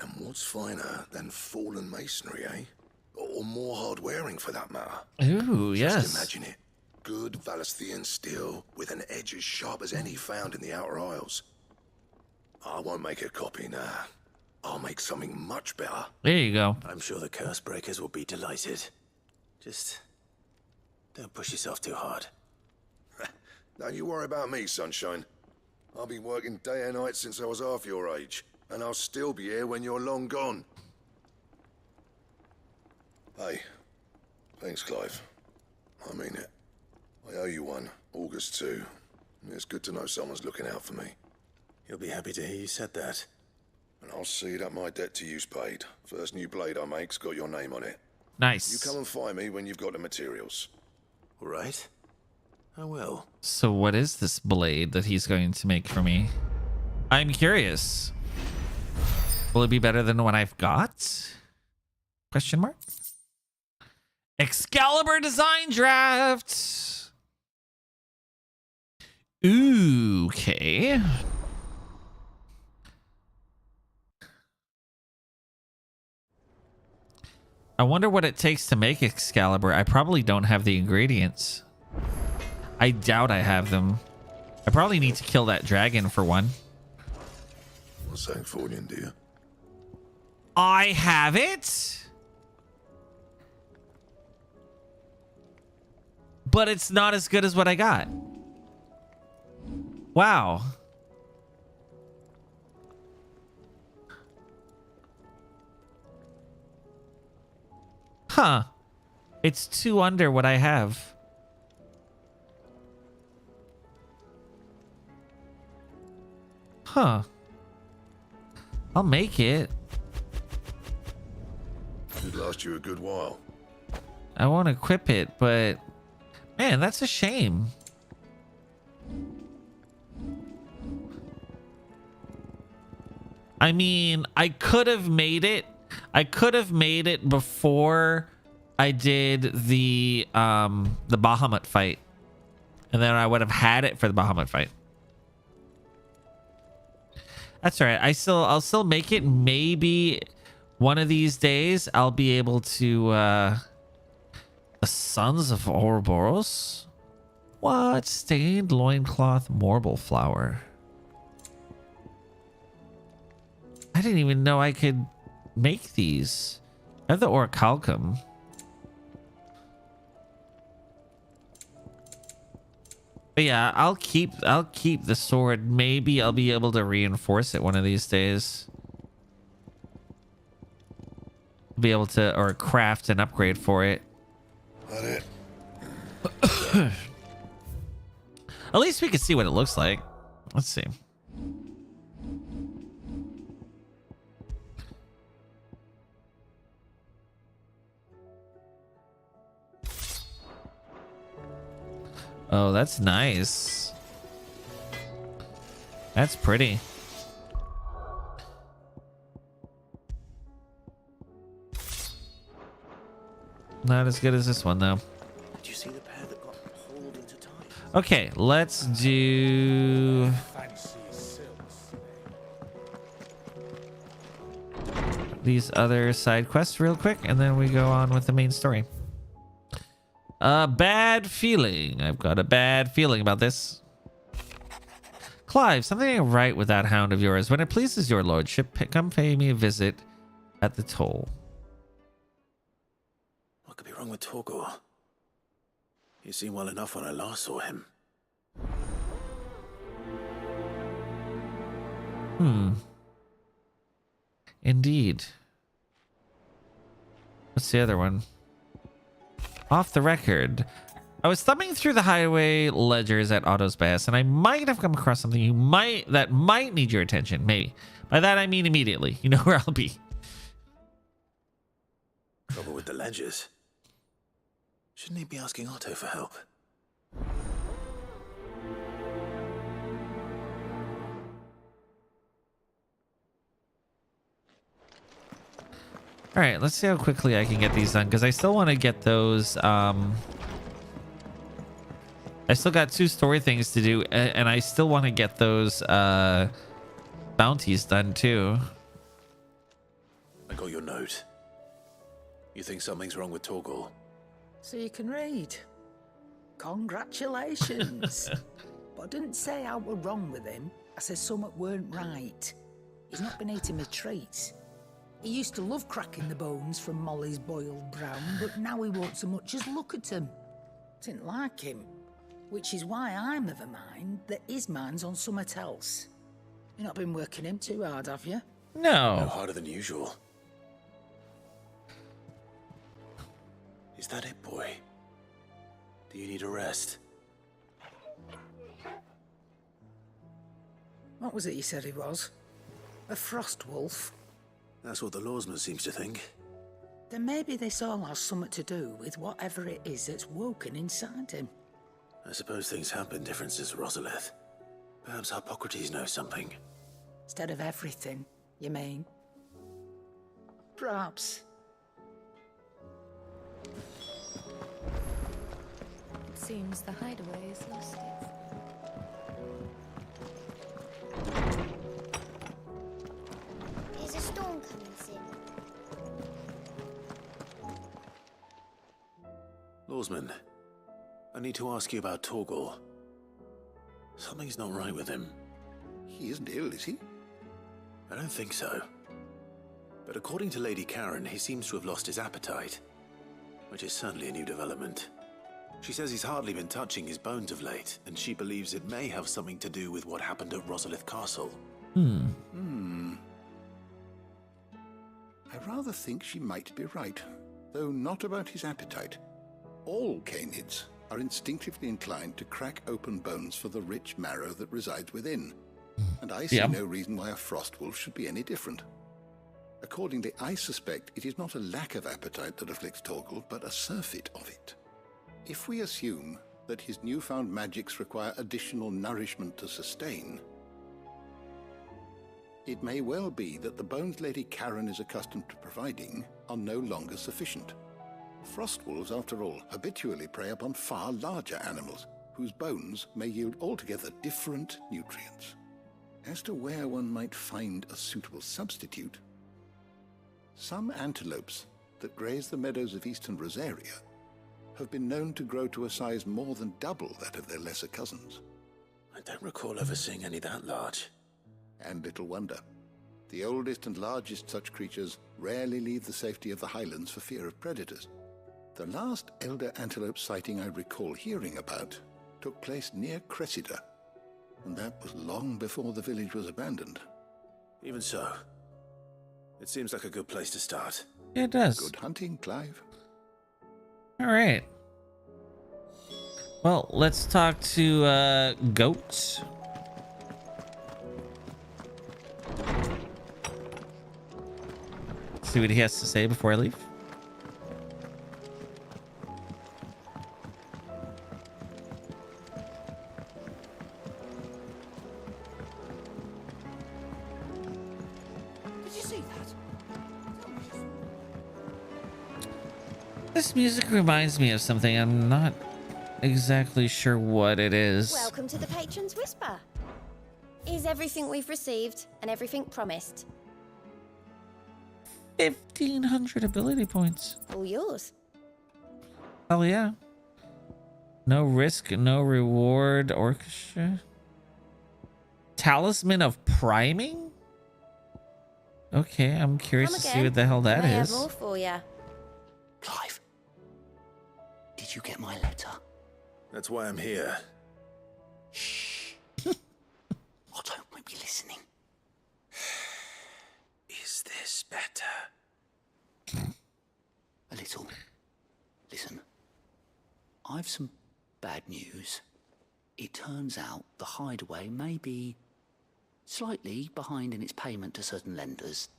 And what's finer than fallen masonry, eh? Or more hard-wearing, for that matter. Ooh, yes. Just imagine it. Good Valisthean steel with an edge as sharp as any found in the Outer Isles. I won't make a copy, nah. I'll make something much better. There you go. I'm sure the curse breakers will be delighted. Just don't push yourself too hard. Don't you worry about me, sunshine. I've been working day and night since I was half your age, and I'll still be here when you're long gone. Hey, thanks, Clive. I mean it. I owe you one, August 2. It's good to know someone's looking out for me. You'll be happy to hear you said that. And I'll see that my debt to you's paid. First new blade I make's got your name on it. Nice. You come and find me when you've got the materials. All right. I will. So what is this blade that he's going to make for me? I'm curious. Will it be better than the one I've got? Question mark? Excalibur design draft. Ooh, okay. I wonder what it takes to make Excalibur. I probably don't have the ingredients. I doubt I have them. I probably need to kill that dragon for one. What's that for you, dear? I have it, but it's not as good as what I got. Wow. Huh. It's 2 under what I have. Huh. I'll make it. Should last you a good while. I won't equip it, but man, that's a shame. I mean, I could have made it. I could have made it before I did the Bahamut fight. And then I would have had it for the Bahamut fight. That's all right. I'll still make it. Maybe one of these days I'll be able to the Sons of Ouroboros. What? Stained loincloth marble flower. I didn't even know I could make these. I have the orichalcum. But yeah, I'll keep the sword. Maybe I'll be able to reinforce it one of these days. Be able to, or craft an upgrade for it. At least we can see what it looks like. Let's see. Oh, that's nice. That's pretty. Not as good as this one, though. Did you see the pair that got hauled into time? Okay, let's do... these other side quests real quick, and then we go on with the main story. A bad feeling. I've got a bad feeling about this. Clive, something ain't right with that hound of yours. When it pleases your lordship, come pay me a visit at the toll. What could be wrong with Torgor? He seemed well enough when I last saw him. Indeed. What's the other one? Off the record. I was thumbing through the highway ledgers at Otto's Bass, and I might have come across something that might need your attention. Maybe. By that I mean immediately. You know where I'll be. Trouble with the ledgers. Shouldn't he be asking Otto for help? All right, let's see how quickly I can get these done, because I still want to get those. I still got 2 story things to do, and I still want to get those bounties done too. I got your note. You think something's wrong with Torgor? So you can read. Congratulations. But I didn't say I were wrong with him. I said something weren't right. He's not been eating my treats. He used to love cracking the bones from Molly's boiled brown, but now he won't so much as look at him. Didn't like him. Which is why I'm of a mind that his mind's on something else. You've not been working him too hard, have you? No. No harder than usual. Is that it, boy? Do you need a rest? What was it you said he was? A frost wolf? That's what the lawsman seems to think. Then maybe this all has something to do with whatever it is that's woken inside him. I suppose things have been different since Rosalith. Perhaps Hippocrates knows something. Instead of everything, you mean? Perhaps. It seems the hideaway is lost its... There's a storm coming soon. Lawsman, I need to ask you about Torgal. Something's not right with him. He isn't ill, is he? I don't think so. But according to Lady Karen, he seems to have lost his appetite, which is certainly a new development. She says he's hardly been touching his bones of late, and she believes it may have something to do with what happened at Rosalith Castle. I rather think she might be right, though not about his appetite. All canids are instinctively inclined to crack open bones for the rich marrow that resides within, and I see no reason why a frost wolf should be any different. Accordingly, I suspect it is not a lack of appetite that afflicts Torgal, but a surfeit of it. If we assume that his newfound magics require additional nourishment to sustain, it may well be that the bones Lady Karen is accustomed to providing are no longer sufficient. Frost wolves, after all, habitually prey upon far larger animals, whose bones may yield altogether different nutrients. As to where one might find a suitable substitute, some antelopes that graze the meadows of eastern Rosaria have been known to grow to a size more than double that of their lesser cousins. I don't recall ever seeing any that large. And little wonder. The oldest and largest such creatures rarely leave the safety of the highlands for fear of predators. The last elder antelope sighting I recall hearing about took place near Cressida, and that was long before the village was abandoned. Even so, it seems like a good place to start. It does. Good hunting, Clive. All right. Well, let's talk to Goat. See what he has to say before I leave. Did you see that? This music reminds me of something. I'm not exactly sure what it is. Welcome to the Patron's Whisper. Is everything we've received and everything promised? 1,500 ability points. All yours. Hell yeah. No risk, no reward. Orchestra. Talisman of priming? Okay, I'm curious to see what the hell that I have is. more for you. Clive, did you get my letter? That's why I'm here. Shh. Otto might be listening. Is this better? A little. Listen, I've some bad news. It turns out the hideaway may be slightly behind in its payment to certain lenders,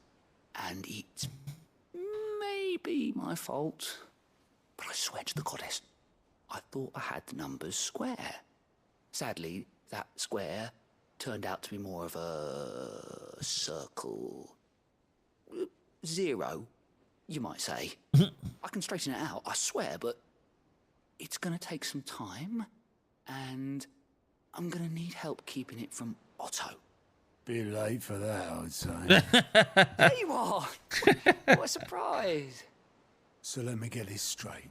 and it's maybe my fault. But I swear to the goddess, I thought I had the numbers square. Sadly, that square turned out to be more of a circle. 0, you might say. I can straighten it out, I swear, but it's gonna take some time, and I'm gonna need help keeping it from Otto. Bit late for that, I'd say. There you are! What a surprise! So let me get this straight.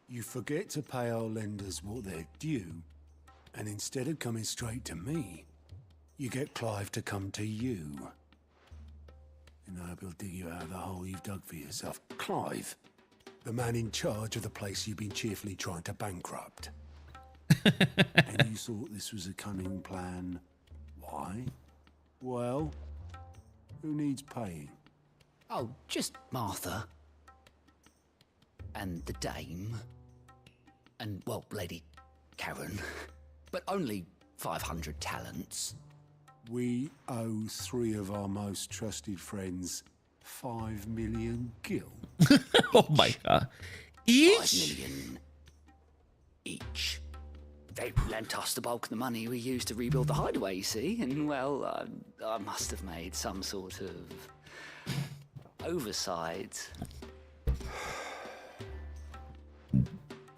You forget to pay our lenders what they're due, and instead of coming straight to me, you get Clive to come to you. And I hope he'll dig you out of the hole you've dug for yourself. Clive, the man in charge of the place you've been cheerfully trying to bankrupt. And you thought this was a cunning plan. Why? Well, who needs paying? Oh, just Martha. And the dame. And, well, Lady Karen. But only 500 talents. We owe 3 of our most trusted friends 5 million gil. Oh my god. Each? 5 million each. They lent us the bulk of the money we used to rebuild the hideaway, you see, and, well, I must have made some sort of oversight.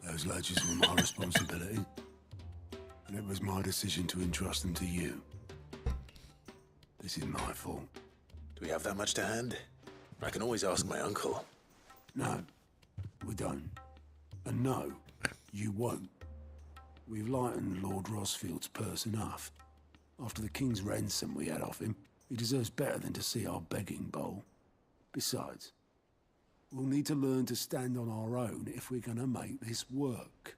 Those ledgers were my responsibility, and it was my decision to entrust them to you. This is my fault. Do we have that much to hand? I can always ask my uncle. No, we don't. And no, you won't. We've lightened Lord Rosfield's purse enough. After the king's ransom we had off him, he deserves better than to see our begging bowl. Besides, we'll need to learn to stand on our own if we're gonna make this work.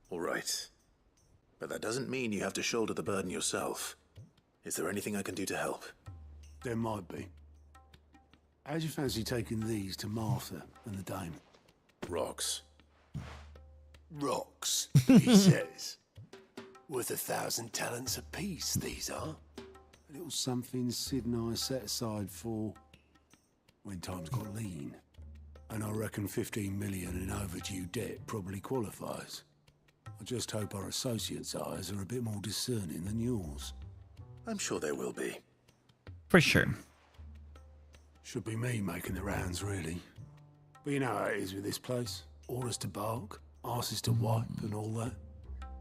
All right. But that doesn't mean you have to shoulder the burden yourself. Is there anything I can do to help? There might be. How'd you fancy taking these to Martha and the dame? Rocks. Rocks, he says. Worth 1,000 talents apiece, these are. A little something Sid and I set aside for when times got lean. And I reckon 15 million in overdue debt probably qualifies. I just hope our associates' eyes are a bit more discerning than yours. I'm sure there will be. For sure. Should be me making the rounds, really. But you know how it is with this place. Orders to bark, arses to wipe, and all that.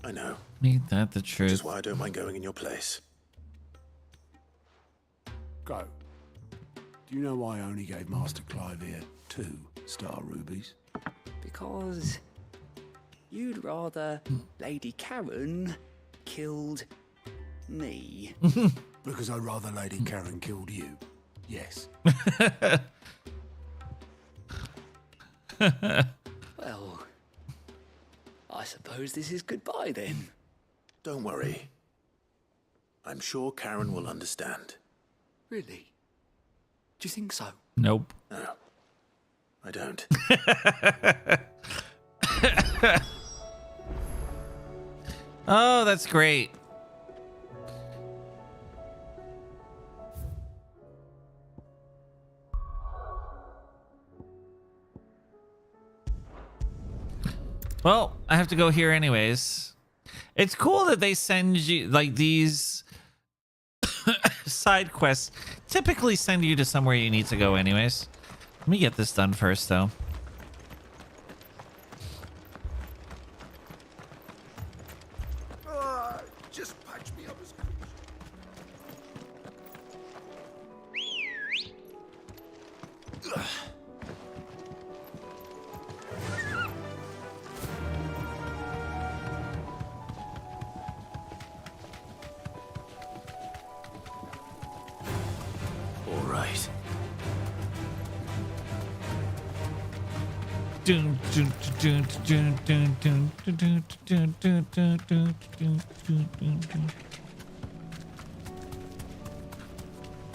I know. Ain't that the truth? Which is why I don't mind going in your place. Go. Do you know why I only gave Master Clive here 2 star rubies? Because you'd rather Lady Karen killed me. Because I'd rather Lady Karen killed you. Yes. Well, I suppose this is goodbye then. Don't worry. I'm sure Karen will understand. Really? Do you think so? Nope. No, I don't. Oh, that's great. Well, I have to go here anyways. It's cool that they send you like these side quests typically send you to somewhere you need to go anyways. Let me get this done first though. Just patch me up as All right.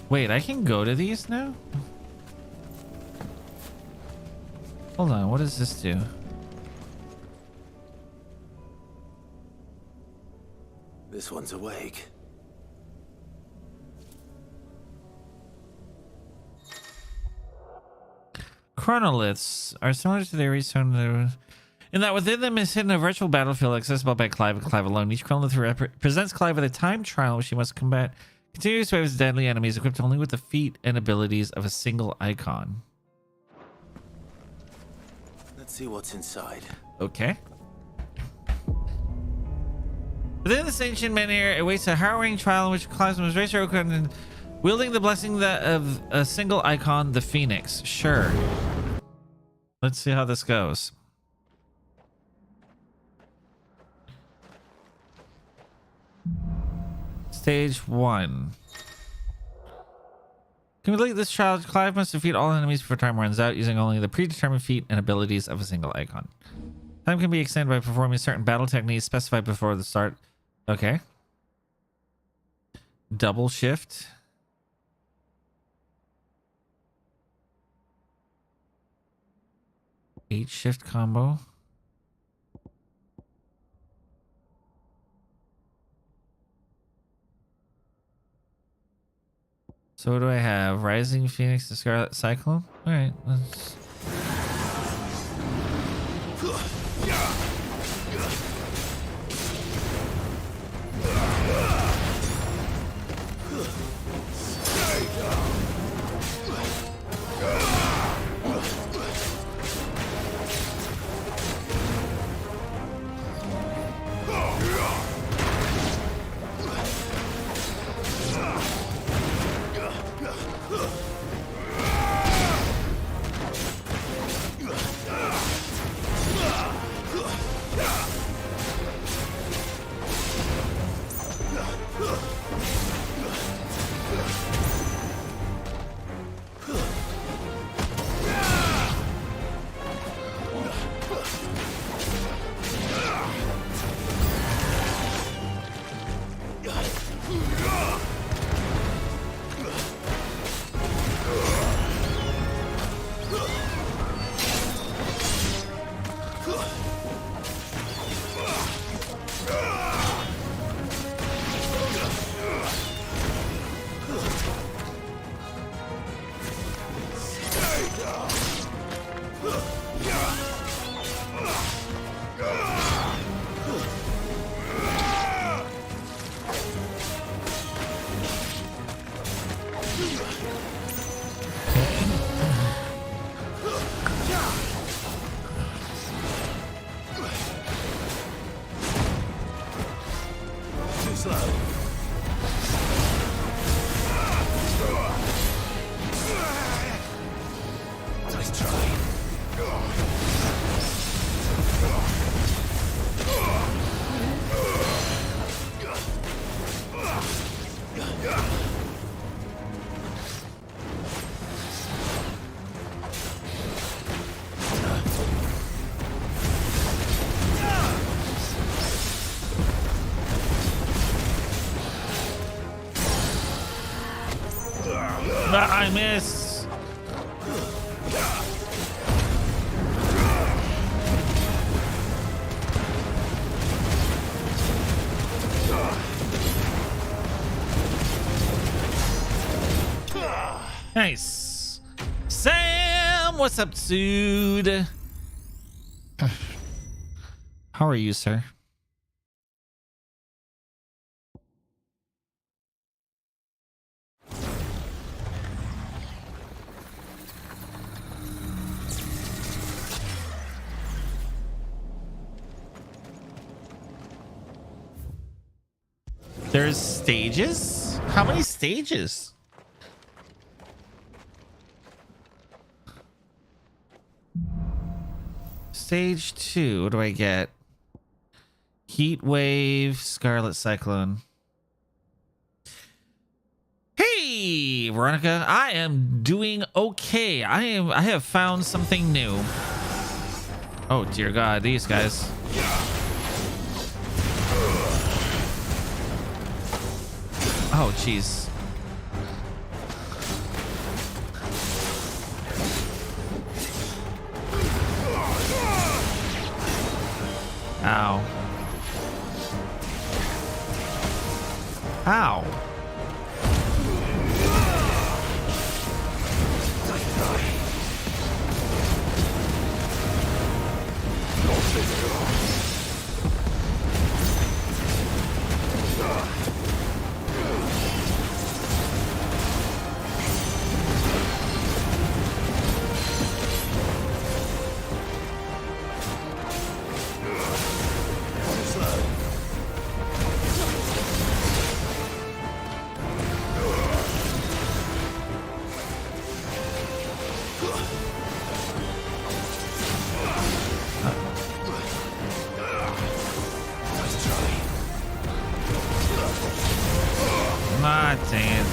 Wait, I can go to these now? Hold on, what does this do? This one's awake. Chronoliths are similar to the redstone in that within them is hidden a virtual battlefield accessible by Clive and Clive alone. Each chronolith presents Clive with a time trial which he must combat continuous waves of deadly enemies equipped only with the feat and abilities of a single icon. Let's see what's inside. Okay. Within this ancient menhir awaits a harrowing trial in which Clive must raise her and wielding the blessing of a single icon, the Phoenix. Sure. Let's see how this goes. Stage 1. To complete this trial, Clive must defeat all enemies before time runs out using only the predetermined feat and abilities of a single icon. Time can be extended by performing certain battle techniques specified before the start. Okay. Double shift. Eight shift combo. So what do I have? Rising Phoenix, the Scarlet Cyclone? Alright, let's... Too slow. Nice try. I miss. Nice. Sam, what's up, dude? How are you, sir? There's stages? How many stages? Stage 2. What do I get? Heat wave, Scarlet Cyclone. Hey, Veronica. I am doing okay. I have found something new. Oh dear God, these guys. Oh, jeez. Ow. Ow. Ah, dang it.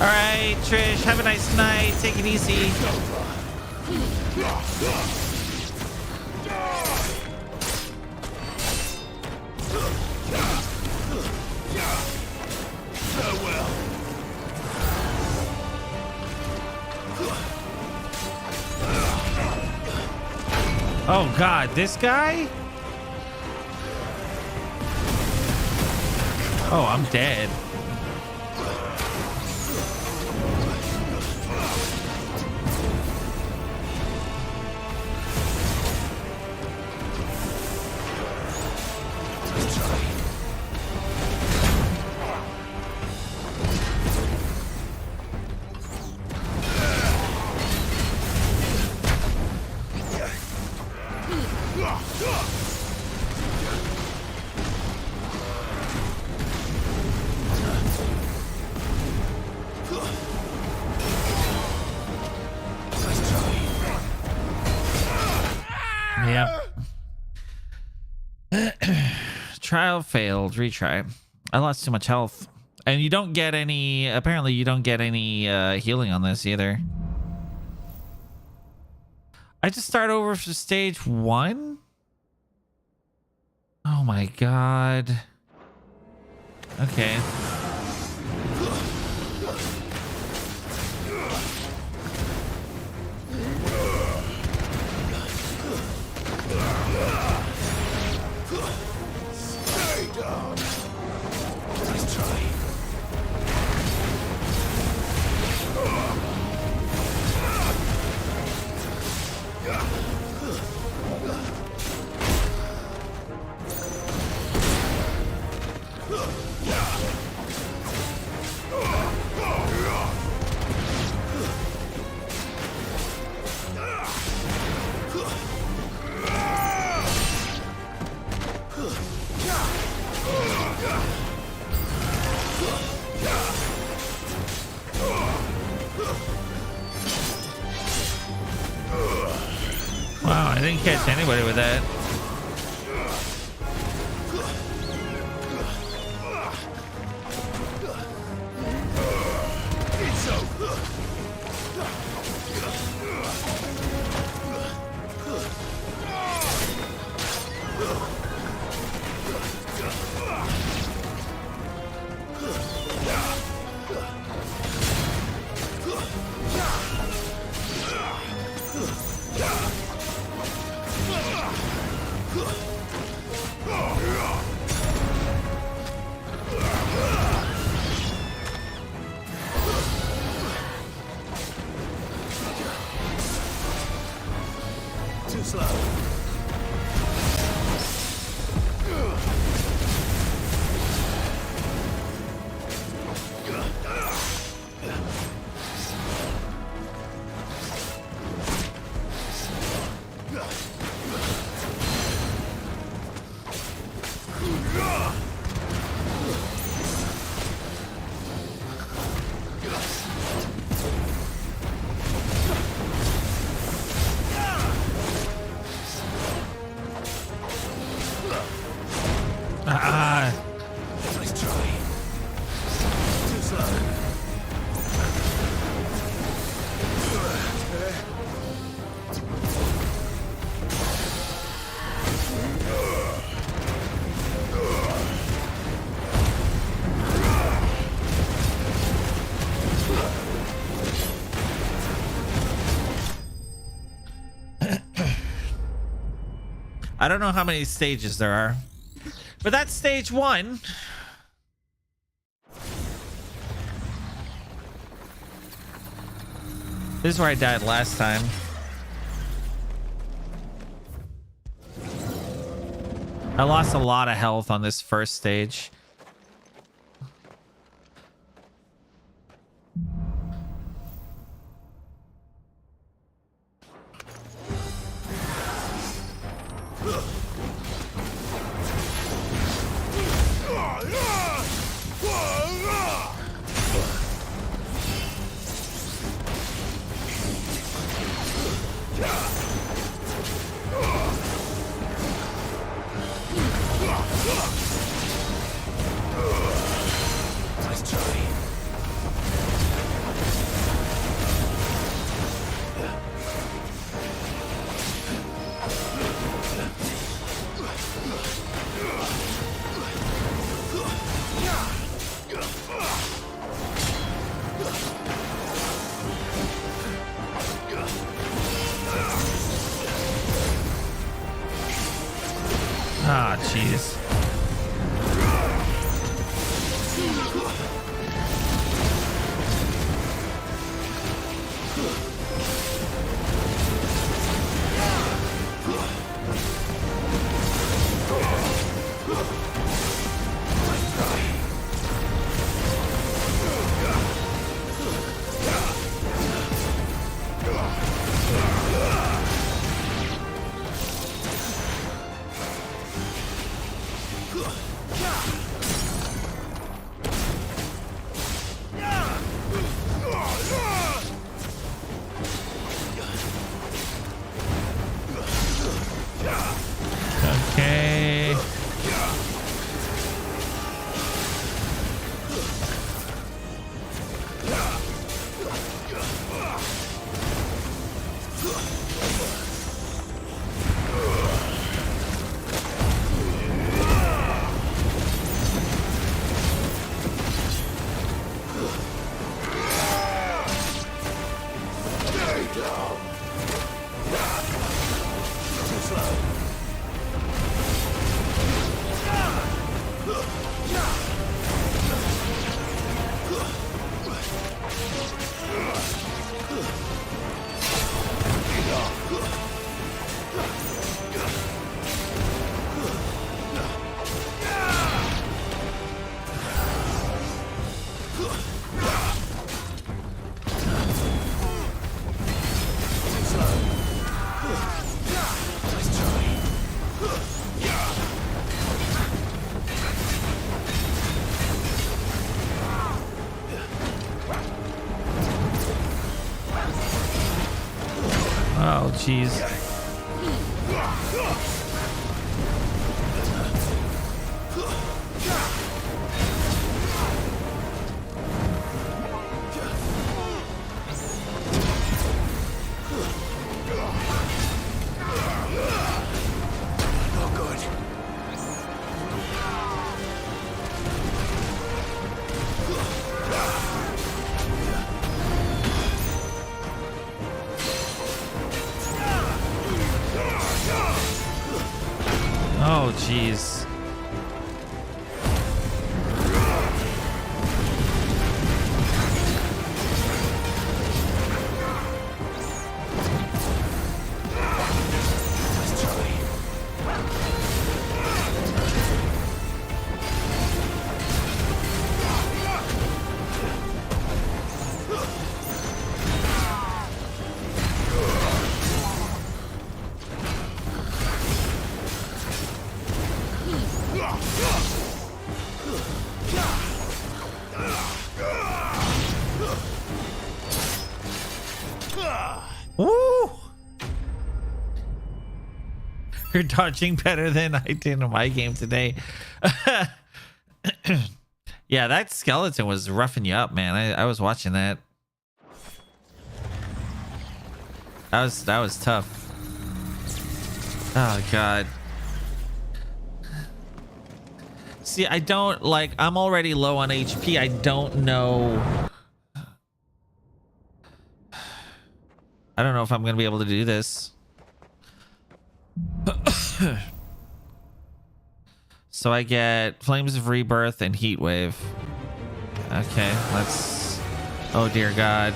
All right, Trish, have a nice night. Take it easy. Oh God, this guy? Oh, I'm dead. Trial failed. Retry. I lost too much health. And you don't get any... Apparently you don't get any healing on this either. I just start over for stage 1? Oh my god. Okay. Stay down. Nice try. Wow, I didn't catch anybody with that. Too slow. Nice try. Too slow. I don't know how many stages there are, but that's stage 1. This is where I died last time. I lost a lot of health on this first stage. Nice try. Ah, jeez. jeez. Oh, jeez. Woo! You're dodging better than I did in my game today. Yeah, that skeleton was roughing you up, man. I was watching that. That was tough. Oh god. See, I don't like, I'm already low on HP. I don't know. I don't know if I'm going to be able to do this. So I get Flames of Rebirth and Heat Wave. Okay, let's... Oh dear god.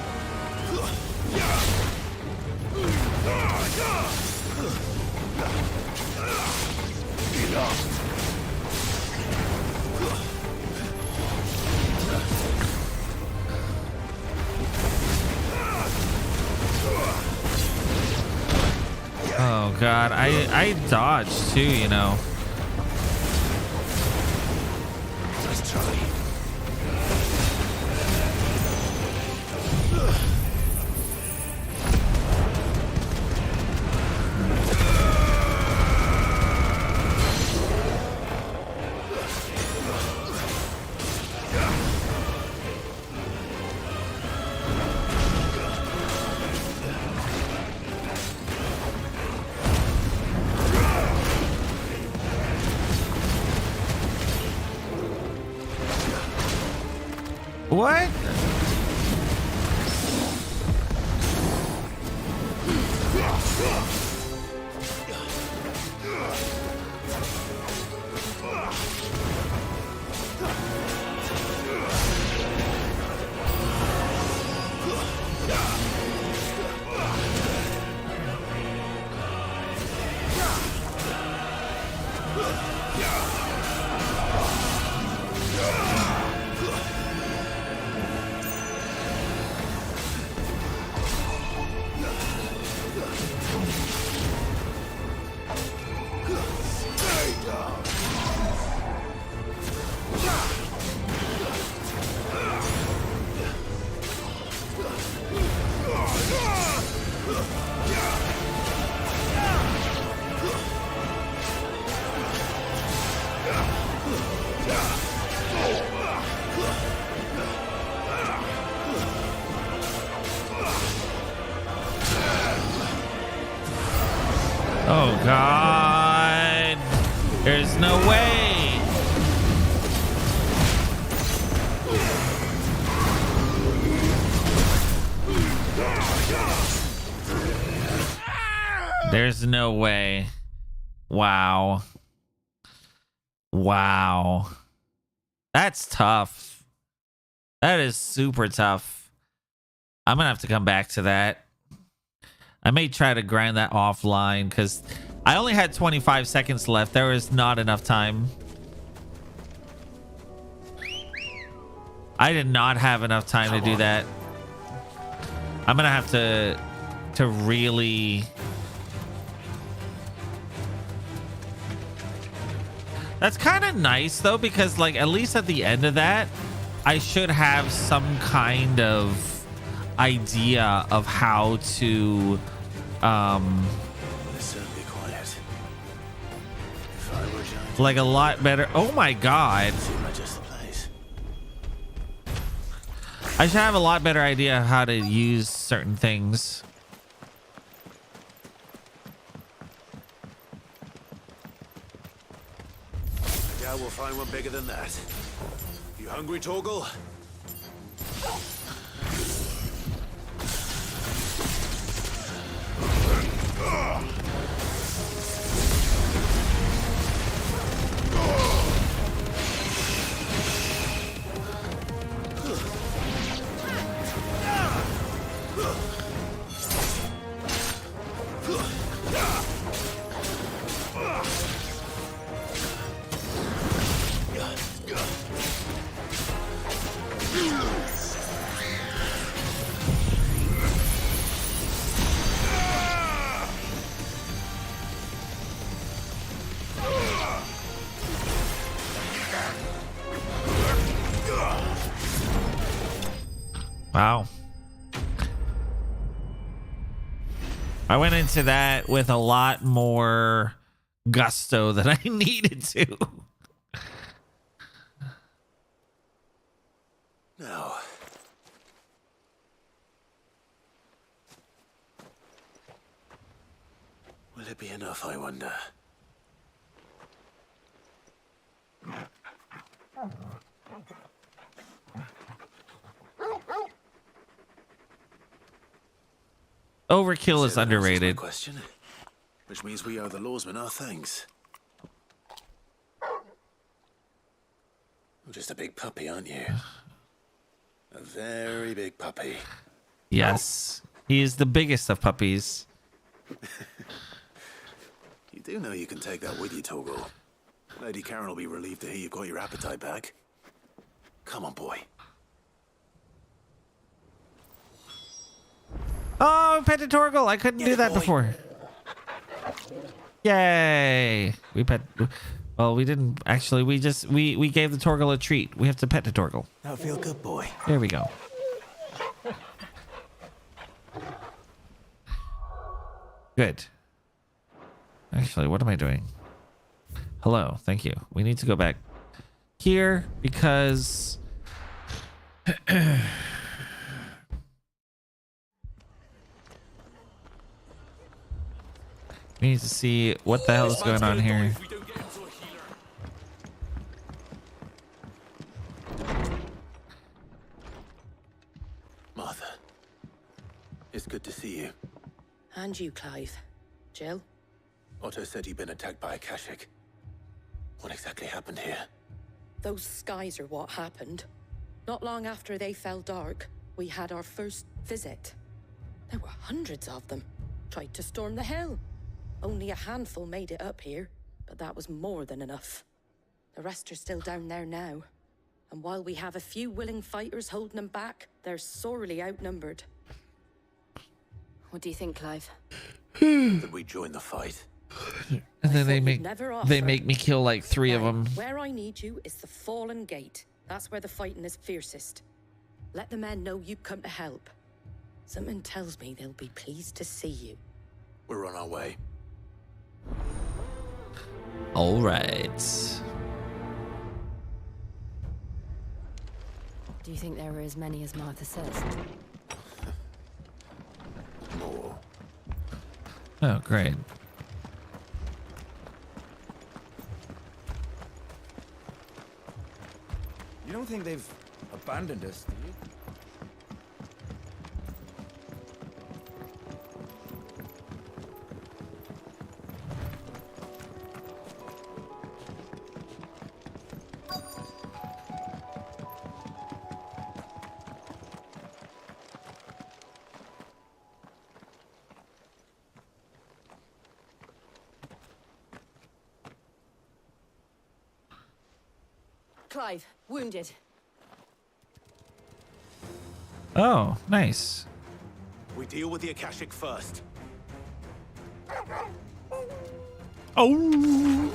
Oh god, I dodged too, you know. Let's try. What? Oh god, there's no way. There's no way. Wow. Wow. That's tough. That is super tough. I'm gonna have to come back to that. I may try to grind that offline because I only had 25 seconds left. There was not enough time. I did not have enough time to do that. I'm gonna have to really... That's kind of nice though, because like at least at the end of that, I should have some kind of idea of how to It's certainly quiet. If I were giant, like a lot better. Oh my god. seem like just the place. I should have a lot better idea how to use certain things. Yeah, we'll find one bigger than that. You hungry, Torgal? Wow. I went into that with a lot more gusto than I needed to. No. Will it be enough, I wonder? Overkill is underrated. Question, which means we owe the lawsmen our thanks. You're just a big puppy, aren't you? A very big puppy. Yes, he is the biggest of puppies. You do know you can take that with you, Torgal. Lady Karen will be relieved to hear you got your appetite back. Come on, boy. Oh, petted Torgal. I couldn't do that before. Yay. We pet. Well, we didn't actually. We gave the Torgal a treat. We have to pet the Torgal. That'll feel good, boy. There we go. Good. Actually, what am I doing? Hello. Thank you. We need to go back here because we need to see what the hell is going on here. Martha, it's good to see you. And you, Clive. Jill? Otto said you'd been attacked by a Kashik. What exactly happened here? Those skies are what happened. Not long after they fell dark, we had our first visit. There were hundreds of them. Tried to storm the hill. Only a handful made it up here, but that was more than enough. The rest are still down there now. And while we have a few willing fighters holding them back, they're sorely outnumbered. What do you think, Clive? That we join the fight. And then they make me kill like 3 of them. Where I need you is the Fallen Gate. That's where the fighting is fiercest. Let the men know you've come to help. Something tells me they'll be pleased to see you. We're on our way. All right. Do you think there were as many as Martha says? More. Oh, great. You don't think they've abandoned us, do you? Clive, wounded. Oh, nice. We deal with the Akashic first. Oh.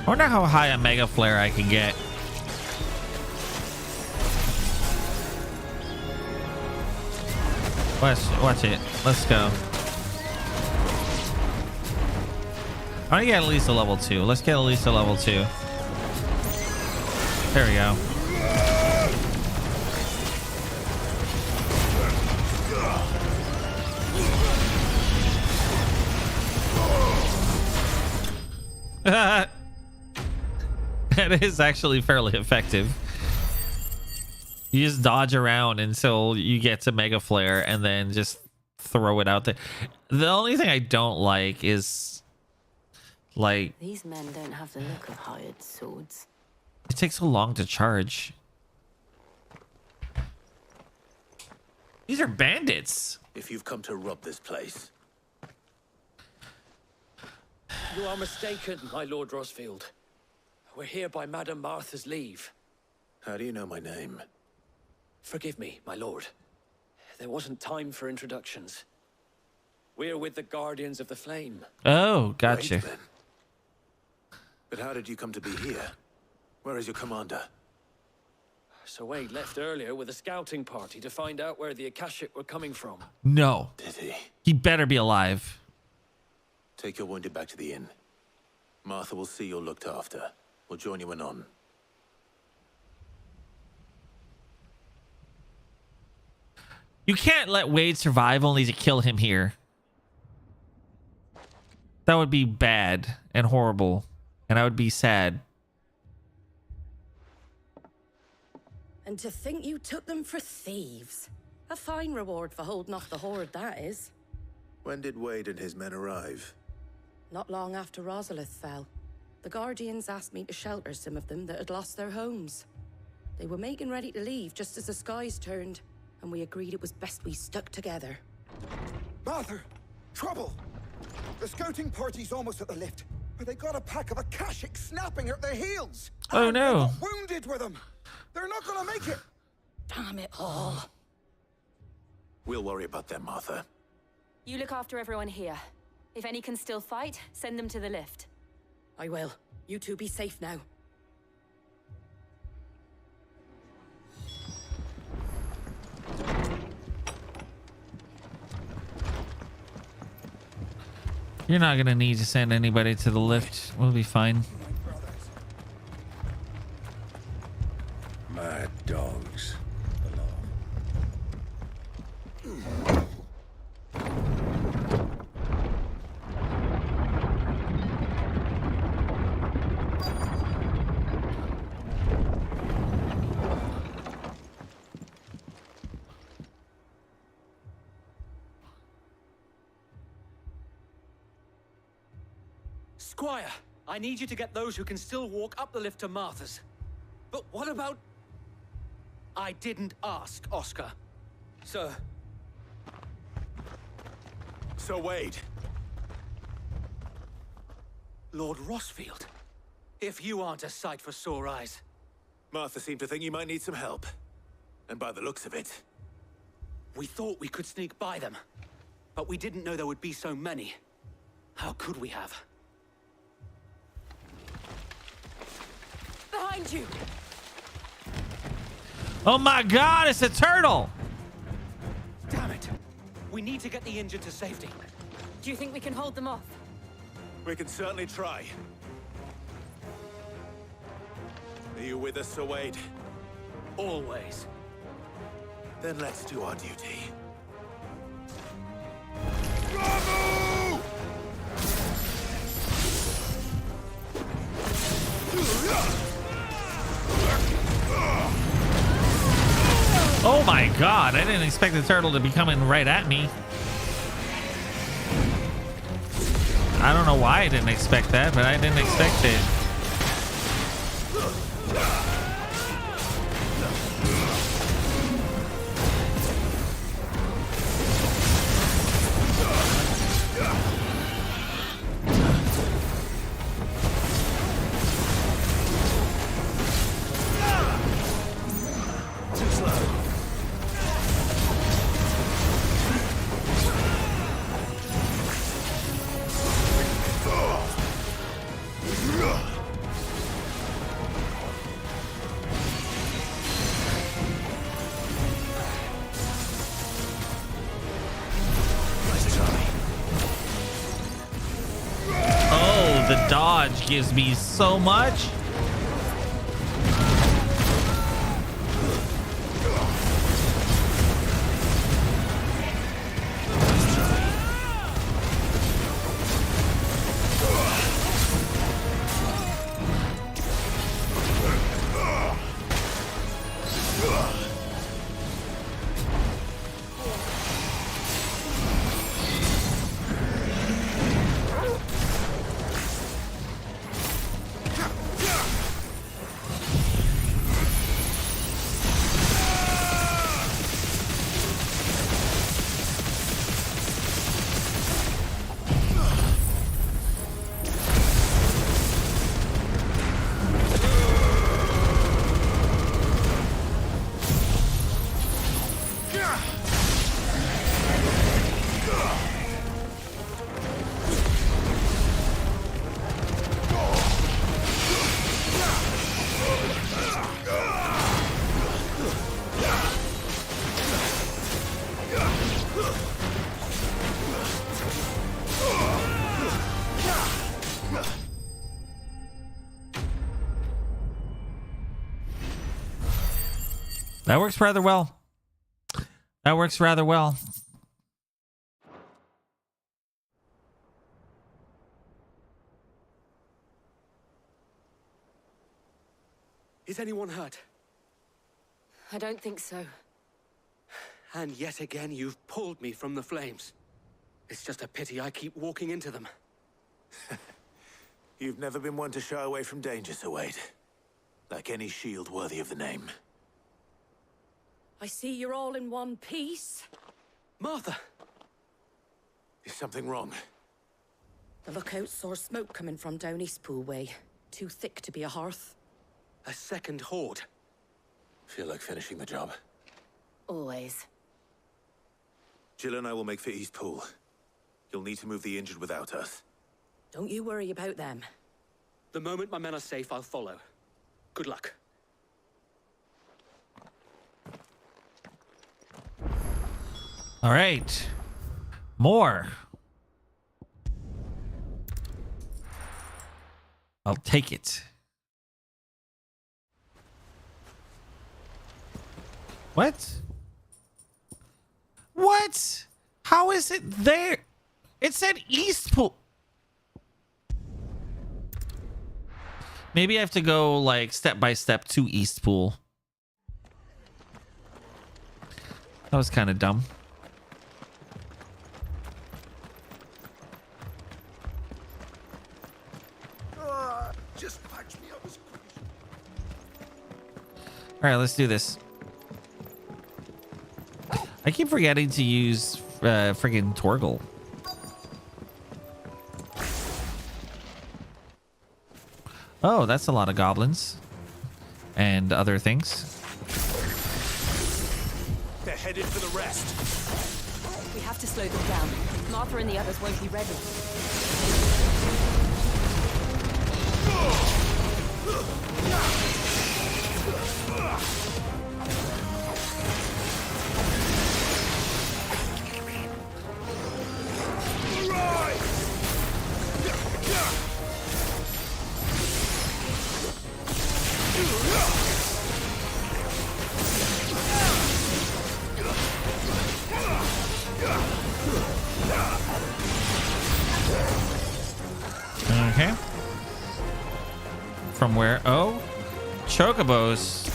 I wonder how high a Mega Flare I can get. Watch it. Let's go. I want to get at least a level 2. Let's get at least a level 2. There we go. That is actually fairly effective. You just dodge around until you get to Mega Flare and then just throw it out there. The only thing I don't like is like These men don't have the look of hired swords. it takes so long to charge. These are bandits. If you've come to rob this place, You are mistaken, my Lord Rosfield. We're here by Madame Martha's leave. how do you know my name? Forgive me, my lord. There wasn't time for introductions. We're with the Guardians of the Flame. Oh, gotcha. Great, then. But how did you come to be here? Where is your commander? Sir Wade left earlier with a scouting party to find out where the Akashic were coming from. No. Did he? He better be alive. Take your wounded back to the inn. Martha will see you're looked after. We'll join you anon. You can't let Wade survive only to kill him here. That would be bad and horrible. And I would be sad. And to think you took them for thieves. A fine reward for holding off the horde, that is. When did Wade and his men arrive? Not long after Rosalith fell. The Guardians asked me to shelter some of them that had lost their homes. They were making ready to leave just as the skies turned, and we agreed it was best we stuck together. Martha! Trouble! The scouting party's almost at the lift, but they got a pack of Akashic snapping at their heels! Oh no! They're wounded with them! They're not gonna make it! Damn it all. We'll worry about them, Martha. You look after everyone here. If any can still fight, send them to the lift. I will. You two be safe now. You're not gonna need to send anybody to the lift. We'll be fine. Mad dogs. Squire, I need you to get those who can still walk up the lift to Martha's. But what about... I didn't ask, Oscar. Sir. Sir Wade. Lord Rosfield. If you aren't a sight for sore eyes. Martha seemed to think you might need some help. And by the looks of it... We thought we could sneak by them. But we didn't know there would be so many. How could we have? Behind you! Oh my god, it's a turtle! Damn it! We need to get the injured to safety. Do you think we can hold them off? We can certainly try. Are you with us, Sir Wade? Always. Then let's do our duty. Oh my god, I didn't expect the turtle to be coming right at me. I don't know why I didn't expect that, but I didn't expect it. Too slow. gives me so much. That works rather well. That works rather well. Is anyone hurt? I don't think so. And yet again, you've pulled me from the flames. It's just a pity I keep walking into them. You've never been one to shy away from danger, Sir Wade. Like any shield worthy of the name. I see you're all in one piece. Martha! Is something wrong? The lookout saw smoke coming from down Eastpool way. Too thick to be a hearth. A second horde. Feel like finishing the job? Always. Jill and I will make for Eastpool. You'll need to move the injured without us. Don't you worry about them. The moment my men are safe, I'll follow. Good luck. All right. More. I'll take it. What? What? How is it there? It said Eastpool. Maybe I have to go like step by step to Eastpool. That was kind of dumb. Just patch me up as quick as All right, let's do this. I keep forgetting to use friggin' Torgal. Oh, that's a lot of goblins and other things. They're headed for the rest. We have to slow them down. Martha and the others won't be ready. Okay. From where? Oh, chocobos.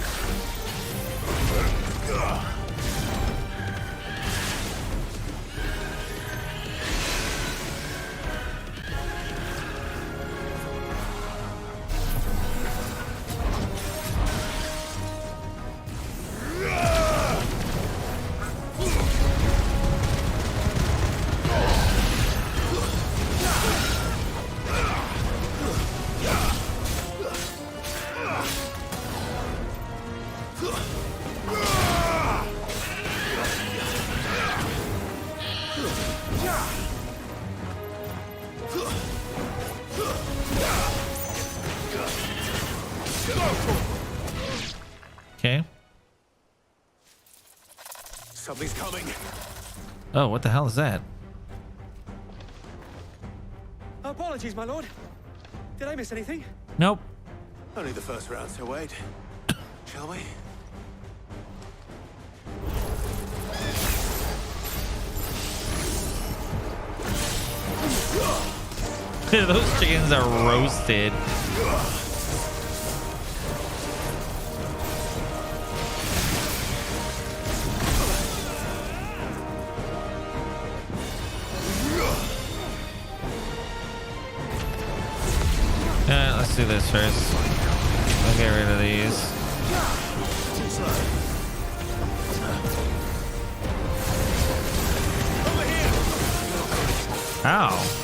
Okay. Something's coming. Oh, what the hell is that? Apologies, my lord. Did I miss anything? Nope. Only the first round, so wait. Shall we? Those chickens are roasted. Let's do this first. I'll get rid of these. Ow.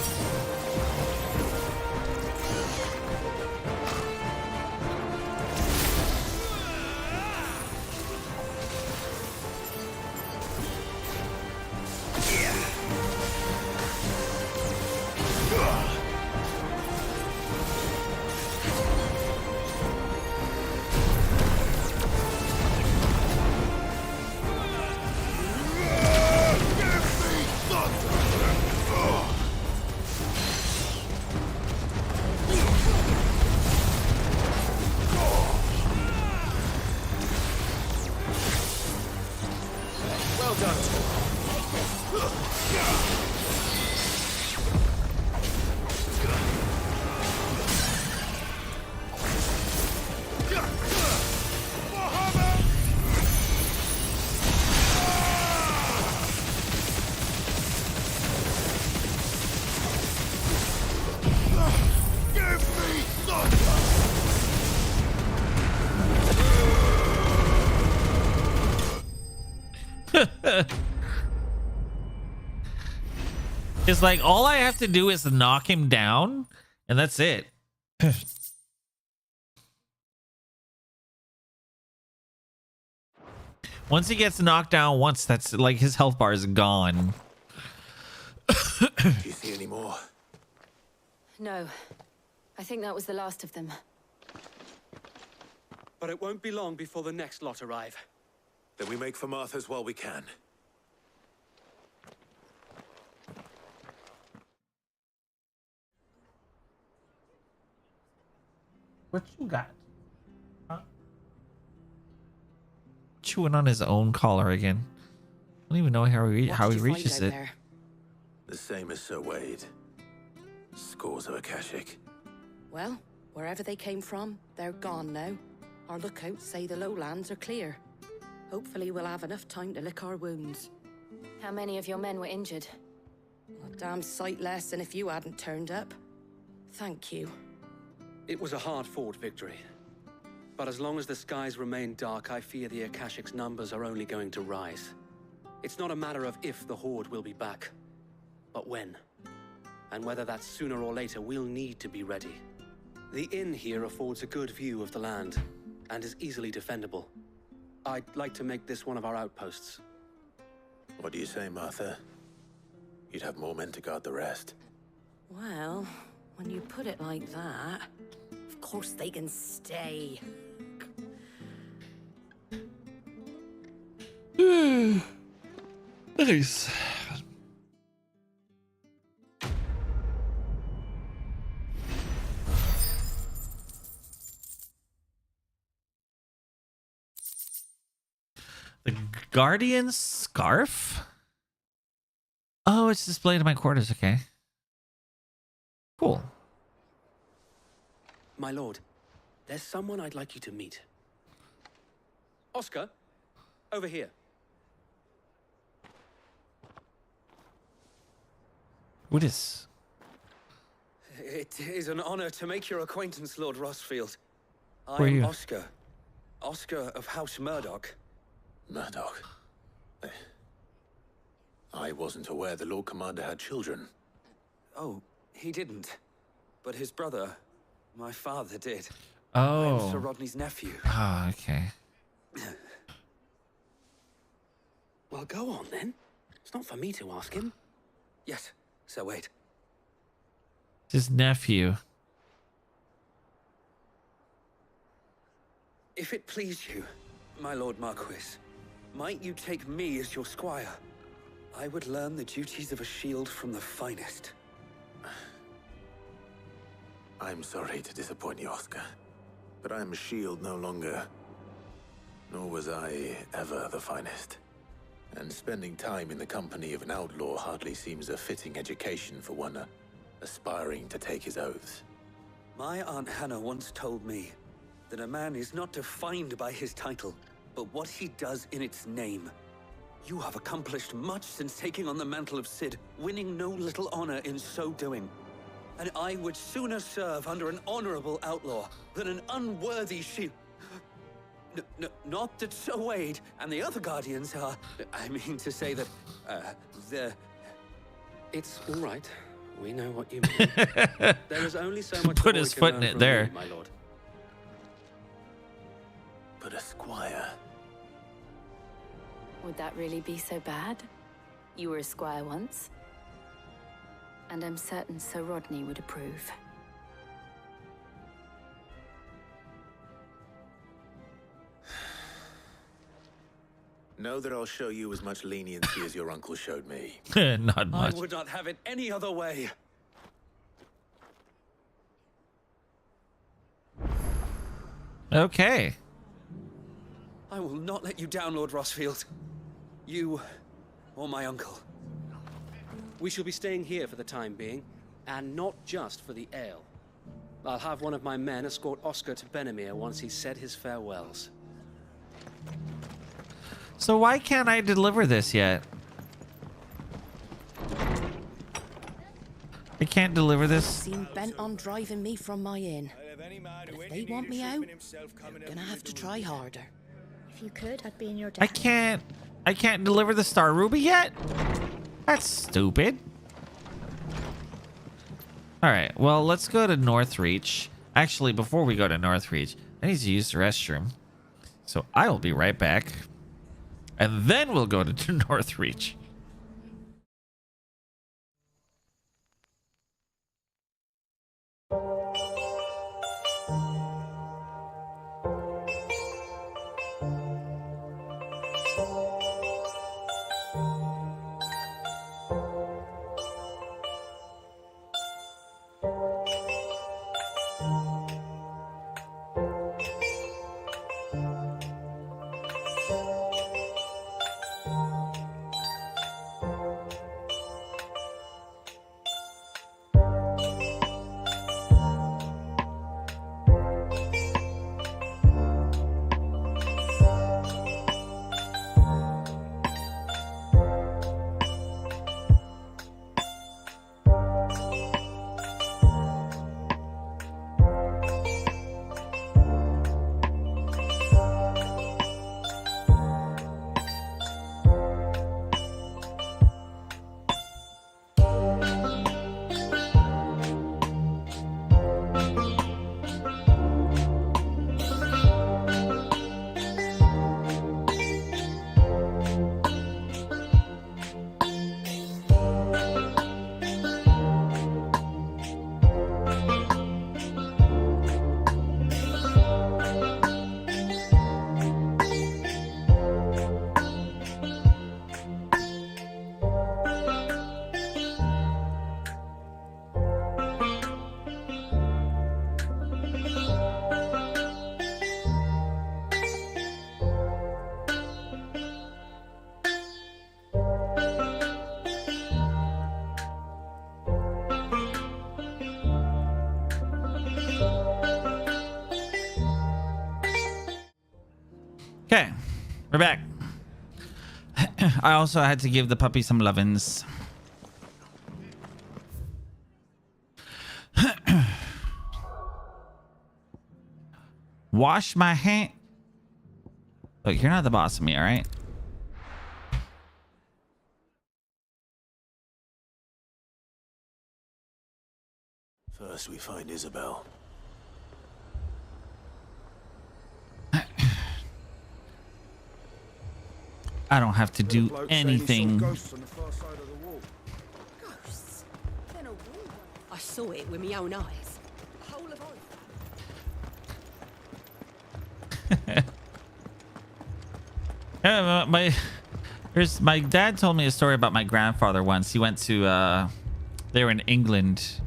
It's like all I have to do is knock him down, and that's it. Once he gets knocked down once, that's like his health bar is gone. Do you see any more? No. I think that was the last of them. But it won't be long before the next lot arrive. Then we make for Martha's while we can. What you got? Huh? Chewing on his own collar again. I don't even know how he reaches it. There? The same as Sir Wade. Scores of Akashic. Well, wherever they came from, they're gone now. Our lookouts say the lowlands are clear. Hopefully we'll have enough time to lick our wounds. How many of your men were injured? A damn sight less than if you hadn't turned up. Thank you. It was a hard-fought victory. But as long as the skies remain dark, I fear the Akashic's numbers are only going to rise. It's not a matter of if the Horde will be back, but when. And whether that's sooner or later, we'll need to be ready. The inn here affords a good view of the land, and is easily defendable. I'd like to make this one of our outposts. What do you say, Martha? You'd have more men to guard the rest. Well, when you put it like that, of course they can stay. Nice. The Guardian Scarf? Oh, it's displayed in my quarters. Okay. Cool. My lord, there's someone I'd like you to meet. Oscar, over here. What is? It is an honor to make your acquaintance, Lord Rossfield. Who are I'm you? Oscar. Oscar of House Murdoch. Murdoch? I wasn't aware the Lord Commander had children. Oh, he didn't. But his brother, my father, did. Oh. I'm Sir Rodney's nephew. Oh, okay. Well, go on then. It's not for me to ask him. Yes, Sir Wade. His nephew. If it please you, my Lord Marquis, might you take me as your squire? I would learn the duties of a shield from the finest. I'm sorry to disappoint you, Oscar, but I'm a shield no longer. Nor was I ever the finest. And spending time in the company of an outlaw hardly seems a fitting education for one aspiring to take his oaths. My Aunt Hannah once told me that a man is not defined by his title, but what he does in its name. You have accomplished much since taking on the mantle of Cid, winning no little honor in so doing. And I would sooner serve under an honorable outlaw than an unworthy shield. Not that Sir Wade and the other Guardians are... I mean to say that, they're... It's all right. We know what you mean. There is only so much Put his foot in it there. Me, my lord. But a squire... Would that really be so bad? You were a squire once. And I'm certain Sir Rodney would approve. Know that I'll show you as much leniency as your uncle showed me. Not much. I would not have it any other way. Okay. I will not let you down, Lord Rossfield. You or my uncle. We shall be staying here for the time being, and not just for the ale. I'll have one of my men escort Oscar to Benimir once he's said his farewells. So why can't I deliver this yet? I can't deliver this. Seem bent on driving me from my inn. But if they want me out, they're gonna have to try harder. If you could, I'd be in your debt. I can't deliver the Star Ruby yet? That's stupid. All right, well, let's go to Northreach. Actually, before we go to Northreach, I need to use the restroom. So I will be right back. And then we'll go to Northreach. Okay, we're back. I also had to give the puppy some lovin's. Wash my hand. Look, you're not the boss of me, all right? First we find Isabel. I don't have to do anything. Ghosts? I saw it with my own eyes. The whole of my dad told me a story about my grandfather once. He went to they were in England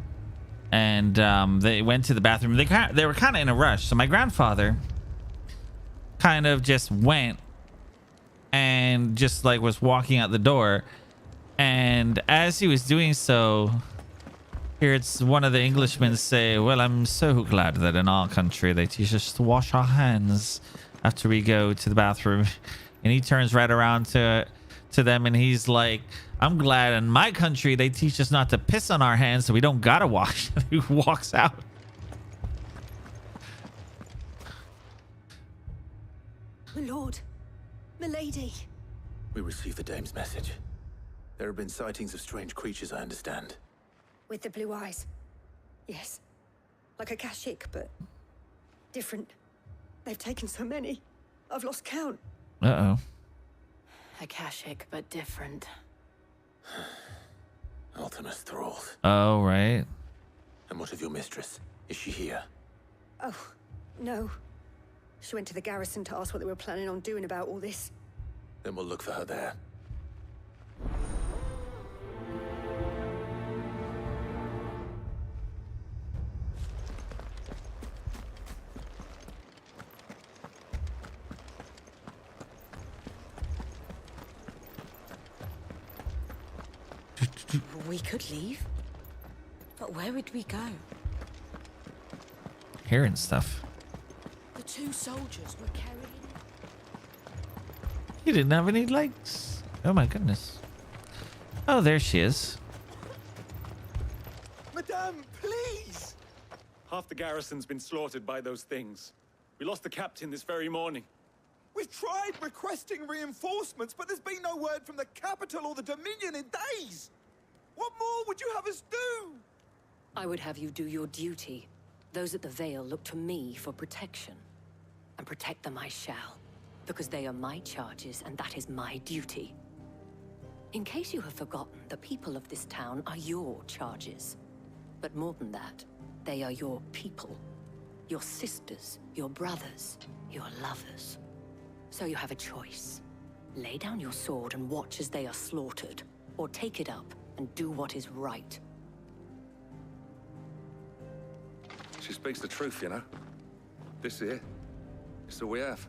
and they went to the bathroom. They were kind of in a rush, so my grandfather kind of just went and just like was walking out the door, and as he was doing so, here's one of the Englishmen say, "Well, I'm so glad that in our country they teach us to wash our hands after we go to the bathroom." And he turns right around to them and he's like, "I'm glad in my country they teach us not to piss on our hands so we don't gotta wash." He walks out. My lord, milady. We received the dame's message. There have been sightings of strange creatures, I understand. With the blue eyes. Yes. Like a Kashik, but different. They've taken so many. I've lost count. Uh-oh. Akashic, but different. Ultimus thralls. Oh, right. And what of your mistress? Is she here? Oh, no. She went to the garrison to ask what they were planning on doing about all this. Then we'll look for her there. We could leave. But where would we go? Hearing stuff. The two soldiers were carrying... He didn't have any legs. Oh my goodness. Oh, there she is. Madame, please! Half the garrison's been slaughtered by those things. We lost the captain this very morning. We've tried requesting reinforcements, but there's been no word from the capital or the Dominion in days. What more would you have us do? I would have you do your duty. Those at the Vale look to me for protection. And protect them I shall. Because they are my charges, and that is my duty. In case you have forgotten, the people of this town are your charges. But more than that, they are your people. Your sisters, your brothers, your lovers. So you have a choice. Lay down your sword and watch as they are slaughtered, or take it up and do what is right. She speaks the truth, you know. This here, it's all we have.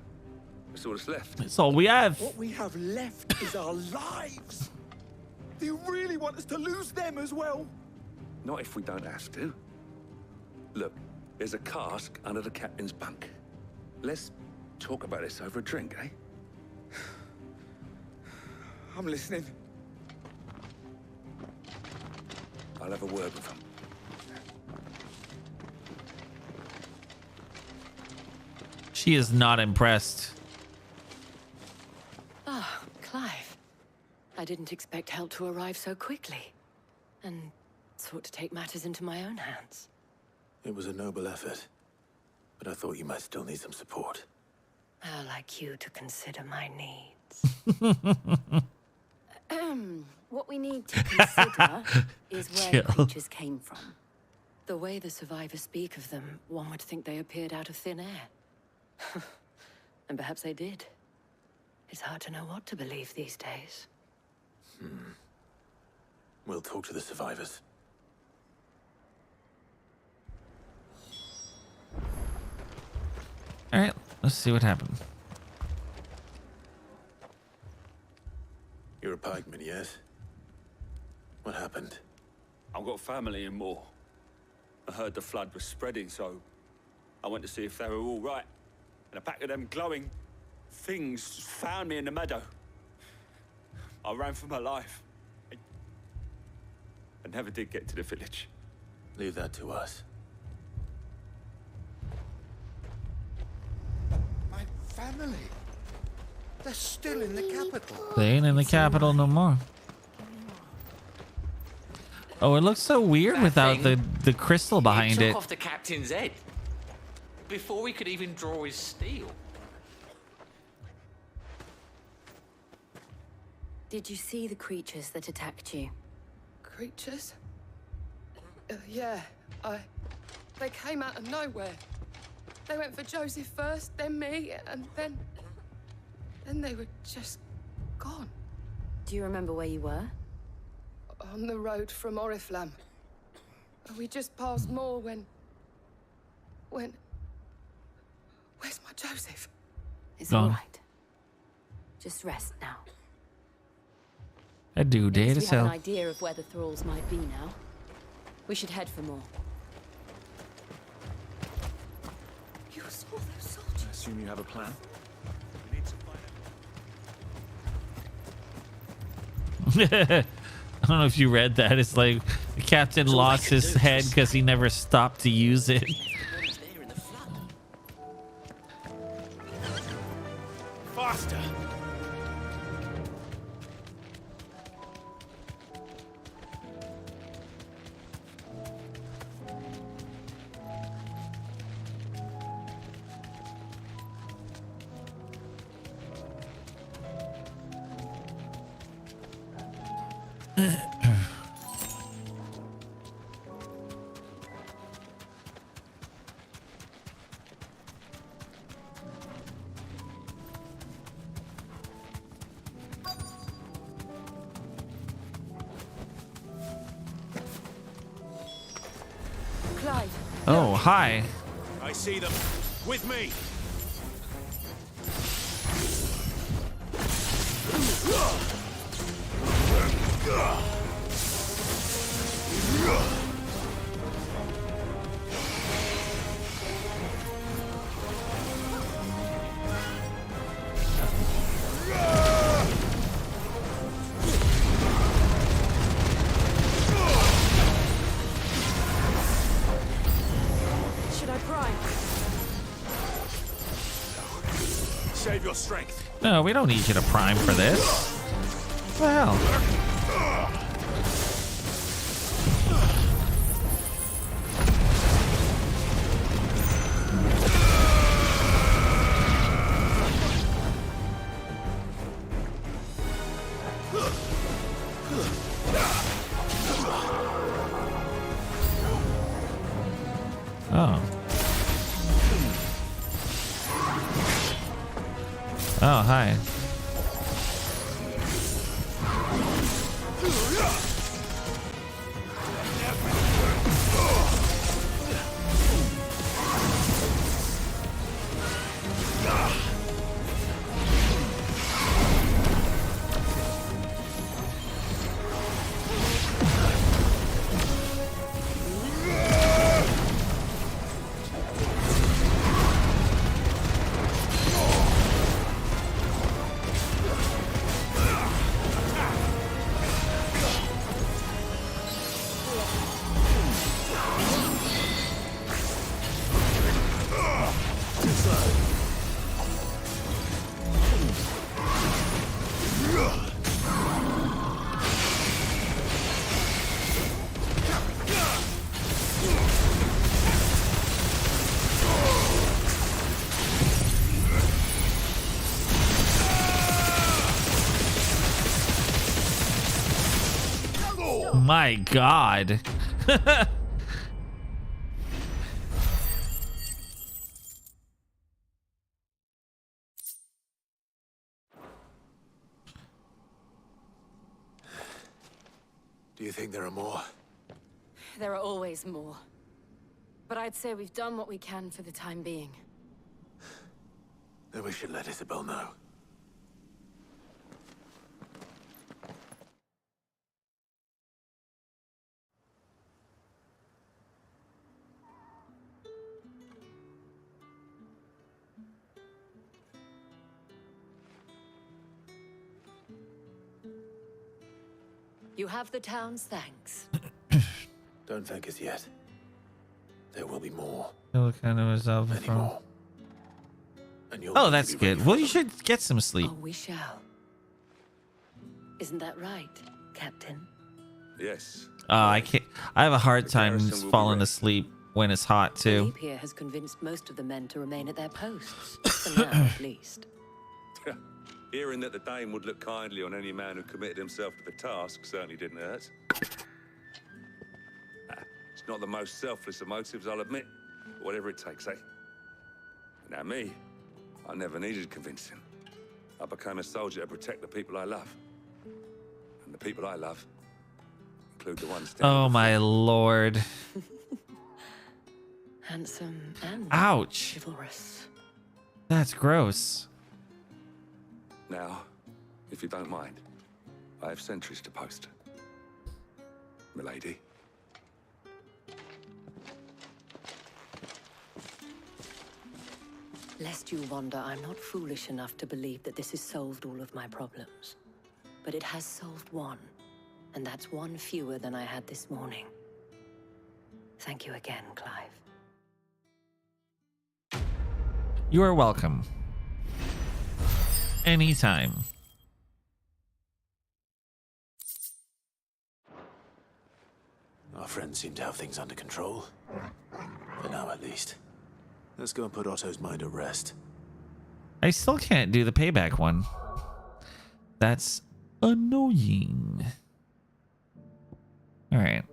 It's all that's left. It's all we have. What we have left is our lives. Do you really want us to lose them as well? Not if we don't have to. Look, there's a cask under the captain's bunk. Let's talk about this over a drink, eh? I'm listening. I'll have a word with him. She is not impressed. Ah, Clive. I didn't expect help to arrive so quickly. And sought to take matters into my own hands. It was a noble effort. But I thought you might still need some support. I'd like you to consider my needs. What we need to consider is where the creatures came from. The way the survivors speak of them, one would think they appeared out of thin air. And perhaps they did. It's hard to know what to believe these days. We'll talk to the survivors. All right, let's see what happened. You're a pikeman, yes? What happened? I've got family in Moor. I heard the flood was spreading, so I went to see if they were all right. And a pack of them glowing things found me in the meadow. I ran for my life. I never did get to the village. Leave that to us. My family. They're still in the capital. They ain't in the capital no more. Oh, it looks so weird without the crystal behind He it. took off the captain's head before we could even draw his steel. Did you see the creatures that attacked you? Creatures? Yeah, they came out of nowhere. They went for Joseph first, then me, and then they were just gone. Do you remember where you were? On the road from Oriflamme. We just passed more when... Where's my Joseph? It's Gone. all right. Just rest now. I do At data least we have an cell. idea of where the thralls might be now. We should head for more. You saw those soldiers? I assume you have a plan? I don't know if you read that. It's like the captain lost his head because he never stopped to use it. Faster! Clive. Oh, hi. I see them. With me! Should I prime? Save your strength. No, we don't need you to prime for this. Well. Oh. Oh, hi. My God. Do you think there are more? There are always more. But I'd say we've done what we can for the time being. Then we should let Isabel know. You have the town's thanks. Don't thank us yet. There will be more. What kind of resolve Many from? more. And you'll Oh, need to that's be ready good. for Well, you them. should get some sleep. Oh, we shall. Isn't that right, Captain? Yes. I can't. I have a hard time garrison will be falling ready. asleep when it's hot The too. leap here has convinced most of the men to remain at their posts. For now, at least. Hearing that the Dame would look kindly on any man who committed himself to the task certainly didn't hurt. It's not the most selfless of motives, I'll admit. But whatever it takes, eh? Now me, I never needed convincing. I became a soldier to protect the people I love. And the people I love include the ones. Oh my lord. Handsome and Ouch. chivalrous. That's gross. Now, if you don't mind, I have sentries to post. Milady. Lest you wonder, I'm not foolish enough to believe that this has solved all of my problems. But it has solved one, and that's one fewer than I had this morning. Thank you again, Clive. You are welcome. Anytime. Our friends seem to have things under control. For now, at least. Let's go and put Otto's mind at rest. I still can't do the payback one. That's annoying. All right.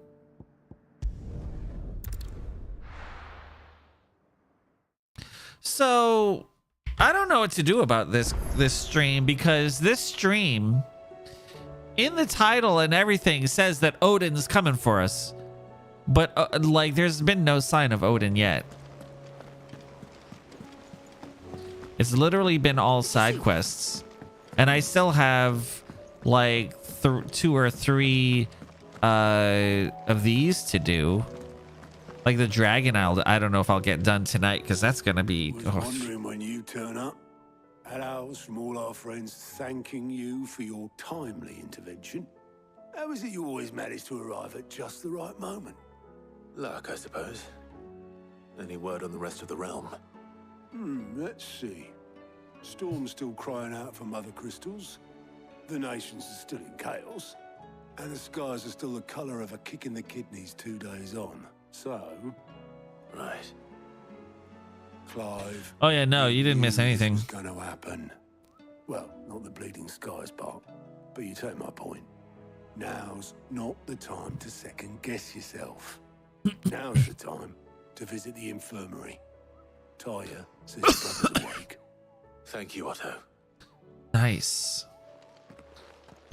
So I don't know what to do about this stream, because this stream in the title and everything says that Odin's coming for us, but like there's been no sign of Odin yet. It's literally been all side quests, and I still have like 2 or 3 of these to do. Like the dragon, I don't know if I'll get done tonight, because that's gonna be. Was wondering when you turn up. Had owls from all our friends thanking you for your timely intervention. How is it you always manage to arrive at just the right moment? Luck, I suppose. Any word on the rest of the realm? Let's see. Storm's still crying out for mother crystals. The nations are still in chaos. And the skies are still the colour of a kick in the kidneys 2 days on. So... Right. Clive... Oh yeah, no, you didn't miss anything. What's going to happen? Well, not the bleeding skies part, but you take my point. Now's not the time to second guess yourself. Now's the time to visit the infirmary. Taya says your brother's awake. Thank you, Otto. Nice.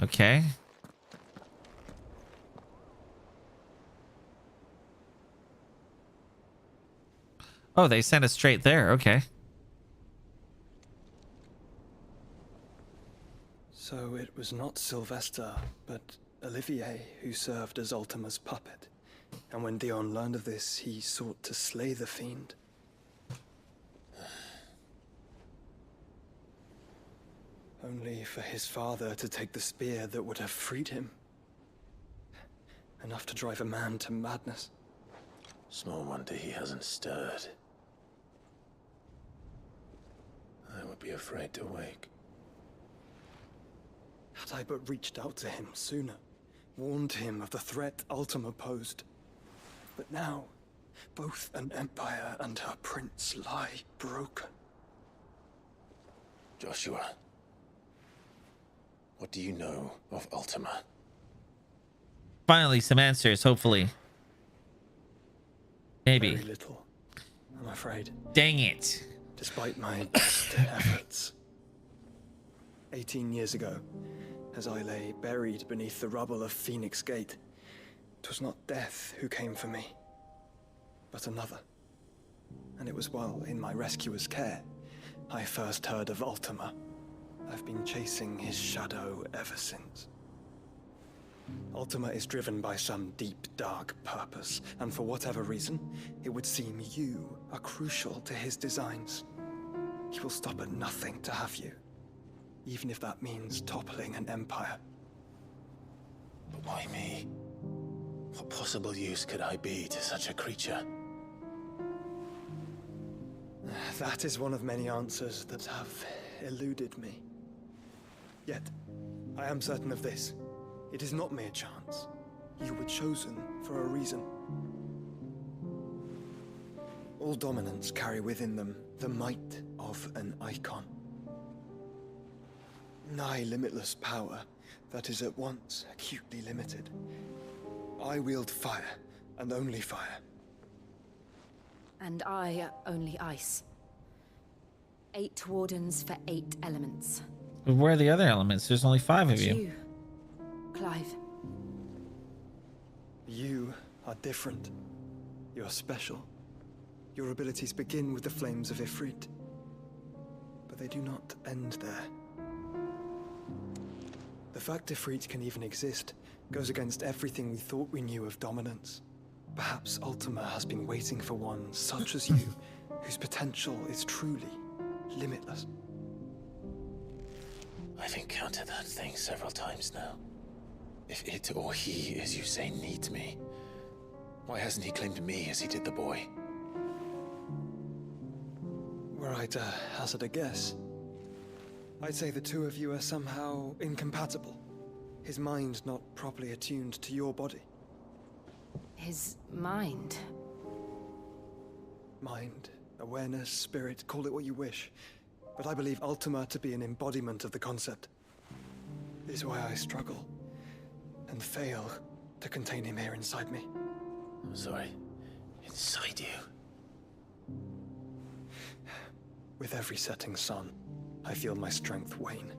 Okay. Oh, they sent us straight there. Okay. So it was not Sylvester, but Olivier who served as Ultima's puppet. And when Dion learned of this, he sought to slay the fiend. Only for his father to take the spear that would have freed him. Enough to drive a man to madness. Small wonder he hasn't stirred. I would be afraid to wake. Had I but reached out to him sooner, warned him of the threat Ultima posed. But now, both an empire and her prince lie broken. Joshua, what do you know of Ultima? Finally, some answers, hopefully. Maybe. Very little, I'm afraid. Dang it. Despite my best efforts. 18 years ago, as I lay buried beneath the rubble of Phoenix Gate, 'twas not death who came for me, but another. And it was while in my rescuer's care, I first heard of Ultima. I've been chasing his shadow ever since. Ultima is driven by some deep, dark purpose, and for whatever reason, it would seem you are crucial to his designs. He will stop at nothing to have you, even if that means toppling an empire. But why me? What possible use could I be to such a creature? That is one of many answers that have eluded me. Yet, I am certain of this. It is not mere chance. You were chosen for a reason. All dominants carry within them the might of an icon. Nigh limitless power that is at once acutely limited. I wield fire, and only fire. And I only ice. 8 wardens for 8 elements. Where are the other elements? There's only 5 of It's you. Clive. You are different. You're special. Your abilities begin with the flames of Ifrit. But they do not end there. The fact Ifrit can even exist goes against everything we thought we knew of dominance. Perhaps Ultima has been waiting for one such as you, whose potential is truly limitless. I've encountered that thing several times now. If it or he, as you say, needs me, why hasn't he claimed me as he did the boy? Were I to hazard a guess, I'd say the two of you are somehow incompatible. His mind not properly attuned to your body. His mind? Mind, awareness, spirit, call it what you wish. But I believe Ultima to be an embodiment of the concept. It is why I struggle and fail to contain him here inside me. I'm sorry. Inside you? With every setting sun, I feel my strength wane.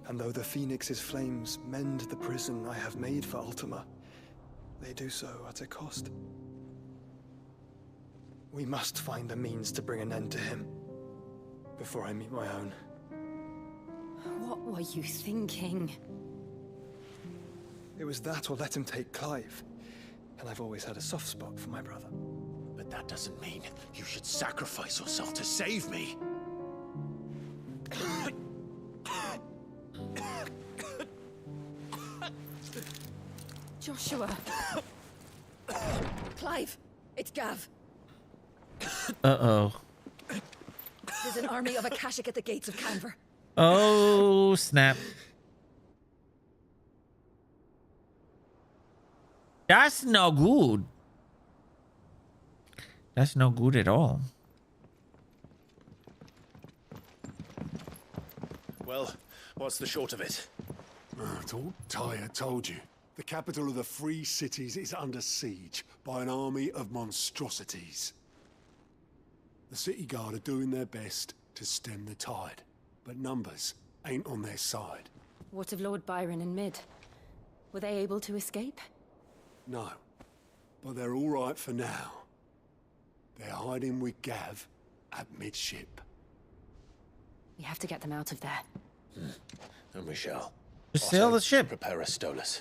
And though the Phoenix's flames mend the prison I have made for Ultima, they do so at a cost. We must find a means to bring an end to him before I meet my own. What were you thinking? It was that or let him take Clive. And I've always had a soft spot for my brother. But that doesn't mean you should sacrifice yourself to save me. Joshua. Clive, it's Gav. Uh-oh. There's an army of Akashic at the gates of Canver. Oh, snap. That's no good. That's no good at all. Well, what's the short of it? Tyre told you. The capital of the Free Cities is under siege by an army of monstrosities. The city guard are doing their best to stem the tide, but numbers ain't on their side. What of Lord Byron and Mid? Were they able to escape? No, but they're all right for now. They're hiding with Gav at midship. We have to get them out of there. And we shall. Just sail the ship. Prepare a Stolas.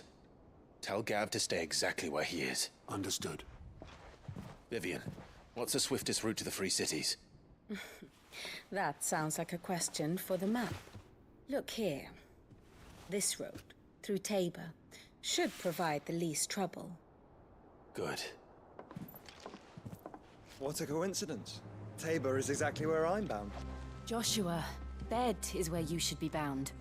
Tell Gav to stay exactly where he is. Understood. Vivian, what's the swiftest route to the Free Cities? That sounds like a question for the map. Look here. This road, through Tabor, should provide the least trouble. Good. What a coincidence. Tabor is exactly where I'm bound. Joshua, Bed is where you should be bound.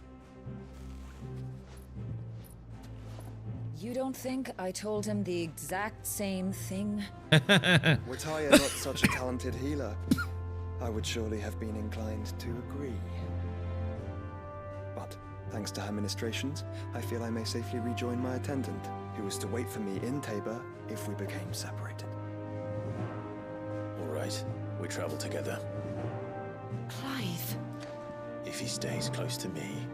You don't think I told him the exact same thing? Were Tyre not such a talented healer, I would surely have been inclined to agree. But, thanks to her ministrations, I feel I may safely rejoin my attendant, who was to wait for me in Tabor if we became separated. All right, we travel together. Clive. If he stays close to me,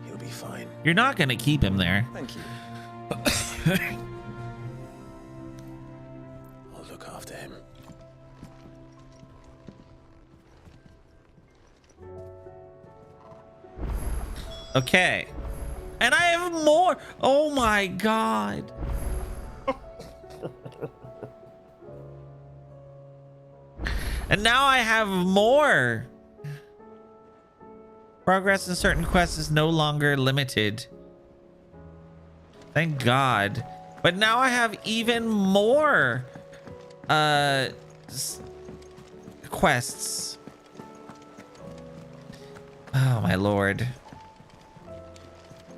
he'll be fine. You're not gonna keep him there. Thank you. I'll look after him. Okay. And I have more. Oh my god. And now I have more. Progress in certain quests is no longer limited. Thank God. But now I have even more quests. Oh my lord.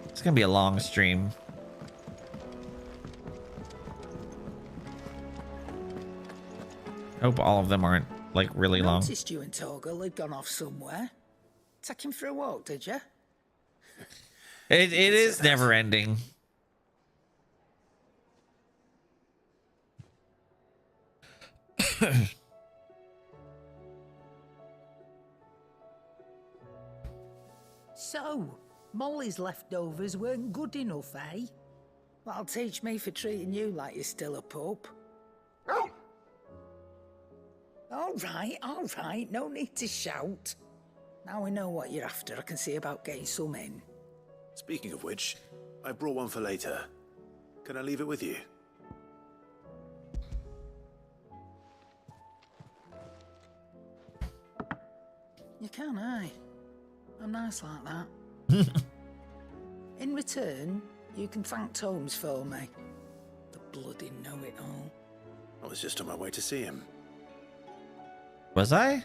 It's gonna be a long stream. Hope all of them aren't like really long. Noticed you and Torgal had gone off somewhere. Take him for a walk, did you? It is never ending. So, Molly's leftovers weren't good enough, eh? That'll teach me for treating you like you're still a pope. All right, no need to shout. Now we know what you're after, I can see about getting some in. Speaking of which, I brought one for later. Can I leave it with you? You can, aye. I'm nice like that. In return, you can thank Tomes for me. The bloody know-it-all. I was just on my way to see him. Was I?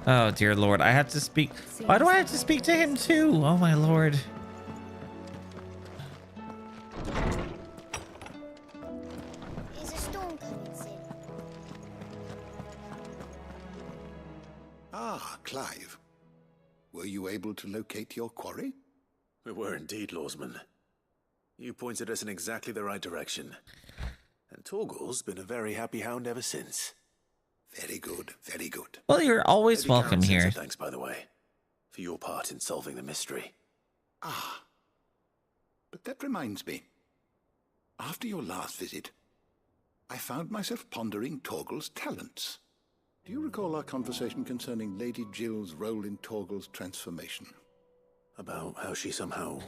Oh dear Lord, I have to speak. Why do I have to speak to him too? Oh my Lord. Is a storm coming soon? Ah, Clive. Were you able to locate your quarry? We were indeed, Lawsman. You pointed us in exactly the right direction. And Torgal's been a very happy hound ever since. Very good, very good. Well, you're always Lady welcome Karen sends here. her thanks, by the way, for your part in solving the mystery. Ah. But that reminds me. After your last visit, I found myself pondering Torgal's talents. Do you recall our conversation concerning Lady Jill's role in Torgal's transformation? About how she somehow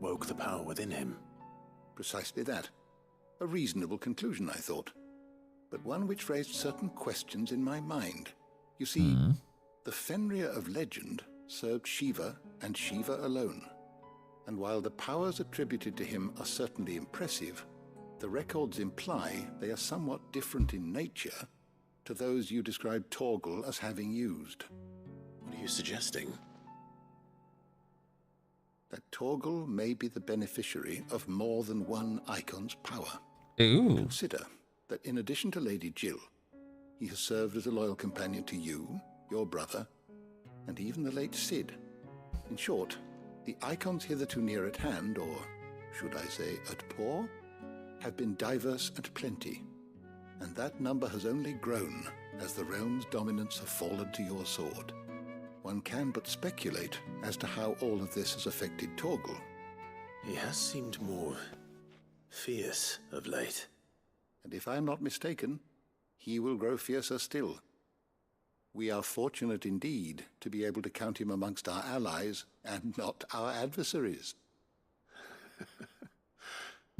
woke the power within him. Precisely that. A reasonable conclusion, I thought. But one which raised certain questions in my mind. You see, the Fenrir of legend served Shiva and Shiva alone. And while the powers attributed to him are certainly impressive, the records imply they are somewhat different in nature to those you described Torgal as having used. What are you suggesting? That Torgal may be the beneficiary of more than one icon's power. Ooh. Consider that in addition to Lady Jill, he has served as a loyal companion to you, your brother, and even the late Cid. In short, the icons hitherto near at hand, or should I say at paw, have been diverse and plenty, and that number has only grown as the realm's dominance have fallen to your sword. One can but speculate as to how all of this has affected Torgal. He has seemed more fierce of late. And if I am not mistaken, he will grow fiercer still. We are fortunate indeed to be able to count him amongst our allies and not our adversaries.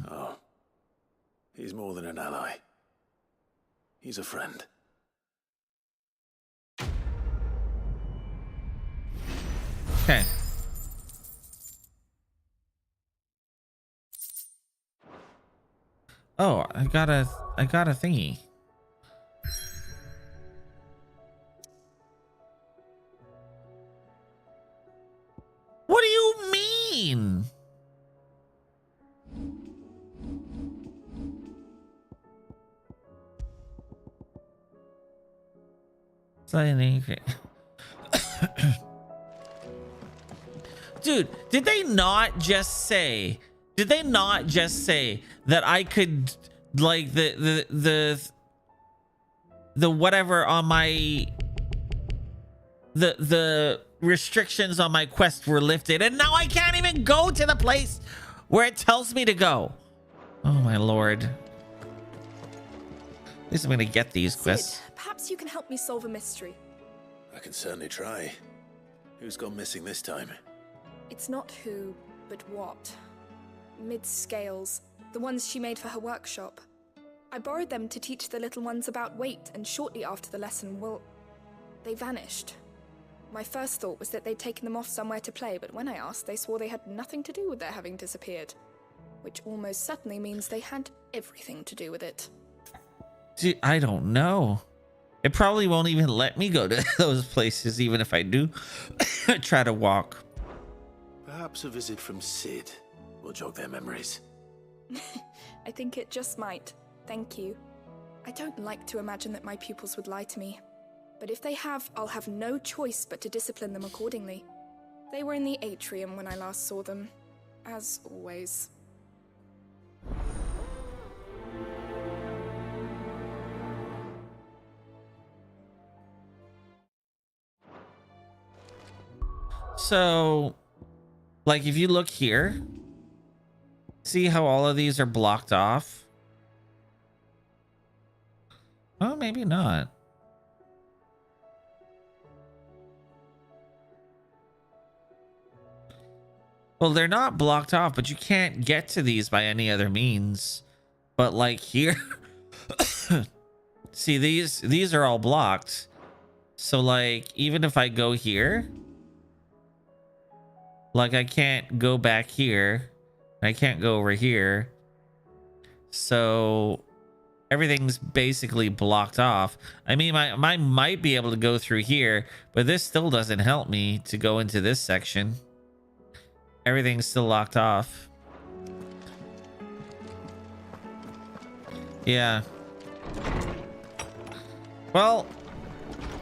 Oh, he's more than an ally. He's a friend. Okay. Oh, I got a thingy. What do you mean? Dude, did they not just say that I could, like, the whatever on my the restrictions on my quest were lifted, and now I can't even go to the place where it tells me to go? Oh my Lord. At least I'm gonna get these quests. Perhaps you can help me solve a mystery. I can certainly try. Who's gone missing this time? It's not who, but what. Mid-scales, the ones she made for her workshop. I borrowed them to teach the little ones about weight, and shortly after the lesson, well, they vanished. My first thought was that they'd taken them off somewhere to play, but when I asked, they swore they had nothing to do with their having disappeared. Which almost certainly means they had everything to do with it. Dude, I don't know. It probably won't even let me go to those places, even if I do try to walk. Perhaps a visit from Cid will jog their memories. I think it just might. Thank you. I don't like to imagine that my pupils would lie to me. But if they have, I'll have no choice but to discipline them accordingly. They were in the atrium when I last saw them, as always. So, like, if you look here, See how all of these are blocked off? Oh, maybe not. Well, they're not blocked off, but you can't get to these by any other means. But like here, see, these are all blocked. So like, even if I go here, like I can't go back here. I can't go over here. So everything's basically blocked off. I mean, I might be able to go through here, but this still doesn't help me to go into this section. Everything's still locked off. Yeah. Well,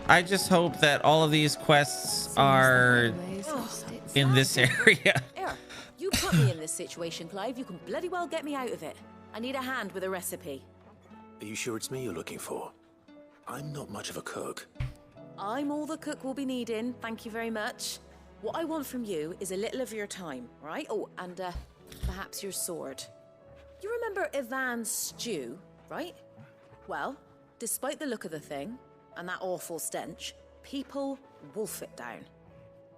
I just hope that all of these quests are in this area. Here, you put me in this situation, Clive. You can bloody well get me out of it. I need a hand with a recipe. Are you sure it's me you're looking for? I'm not much of a cook. I'm all the cook will be needing, thank you very much. What I want from you is a little of your time, right? Oh, and perhaps your sword. You remember Ivan's stew, right? Well, despite the look of the thing, and that awful stench, people wolf it down.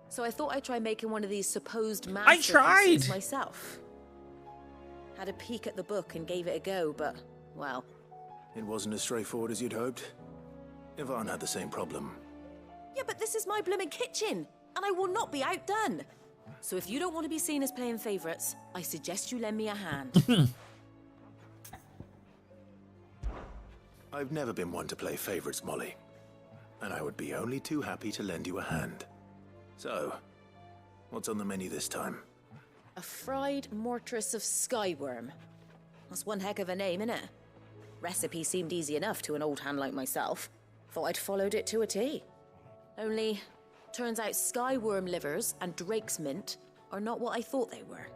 So I thought I'd try making one of these supposed masterpieces myself. Had a peek at the book and gave it a go, but, well... It wasn't as straightforward as you'd hoped. Ivan had the same problem. Yeah, but this is my blooming kitchen, and I will not be outdone. So if you don't want to be seen as playing favourites, I suggest you lend me a hand. I've never been one to play favorites, Molly. And I would be only too happy to lend you a hand. So, what's on the menu this time? A fried mortress of skyworm. That's one heck of a name, innit? Recipe seemed easy enough to an old hand like myself. Thought I'd followed it to a T. Only, turns out skyworm livers and drake's mint are not what I thought they were.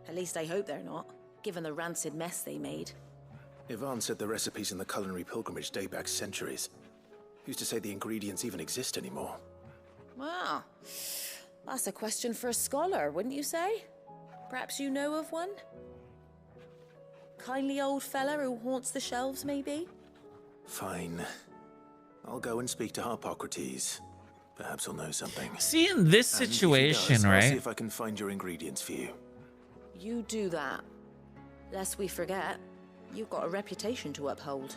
At least I hope they're not, given the rancid mess they made. Ivan said the recipes in the culinary pilgrimage date back centuries. Who's to say the ingredients even exist anymore? Wow. That's a question for a scholar, wouldn't you say? Perhaps you know of one? Kindly old fella who haunts the shelves, maybe? Fine. I'll go and speak to Harpocrates. Perhaps he'll know something. See, in this situation, right? I'll see if I can find your ingredients for you. You do that. Lest we forget, you've got a reputation to uphold.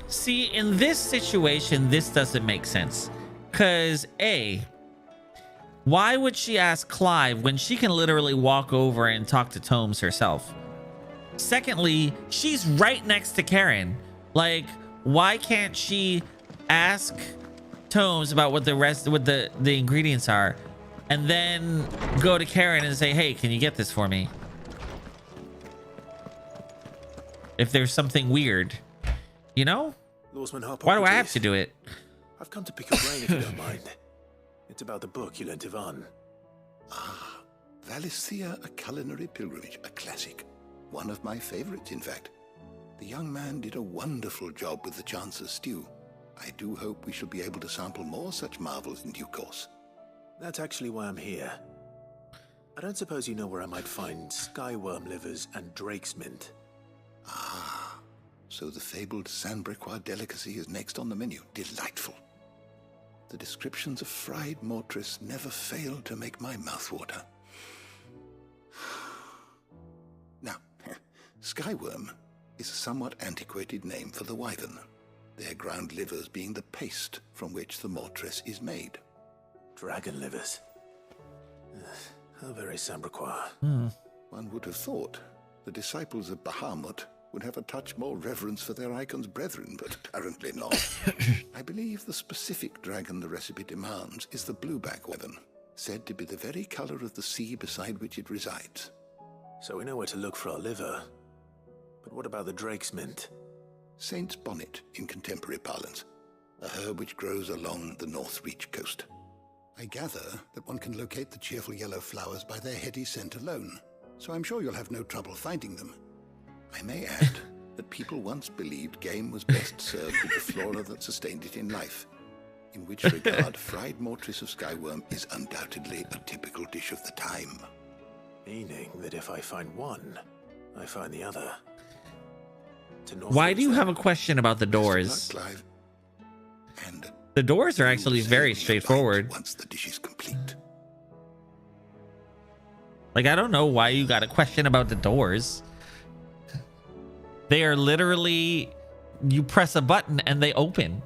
See, in this situation, this doesn't make sense. Because, A, why would she ask Clive when she can literally walk over and talk to Tomes herself? Secondly, she's right next to Karen. Like, why can't she ask Tomes about what the ingredients are, and then go to Karen and say, hey, can you get this for me? If there's something weird, you know? Why do I have to do it? I've come to pick your brain if you don't mind. It's about the book you lent Ivan. Ah, Valisthea, a culinary pilgrimage, a classic. One of my favorites, in fact. The young man did a wonderful job with the Chance's stew. I do hope we shall be able to sample more such marvels in due course. That's actually why I'm here. I don't suppose you know where I might find skyworm livers and drake's mint. Ah, so the fabled Sandbrequois delicacy is next on the menu. Delightful. The descriptions of fried mortress never failed to make my mouth water. Now, skyworm is a somewhat antiquated name for the wyvern, their ground livers being the paste from which the mortress is made. Dragon livers. How very Sandbrequois. One would have thought the disciples of Bahamut would have a touch more reverence for their icon's brethren, but apparently not. I believe the specific dragon the recipe demands is the blueback wyvern, said to be the very color of the sea beside which it resides. So we know where to look for our liver. But what about the drake's mint? Saint's bonnet in contemporary parlance, a herb which grows along the North Reach coast. I gather that one can locate the cheerful yellow flowers by their heady scent alone, so I'm sure you'll have no trouble finding them. I may add that people once believed game was best served with the flora that sustained it in life, in which regard fried mortress of skyworm is undoubtedly a typical dish of the time. Meaning that if I find one, I find the other. Why do you have a question about the doors? Clive. And the doors are actually very straightforward. Once the dish is complete. Like, I don't know why you got a question about the doors. They are literally, you press a button and they open.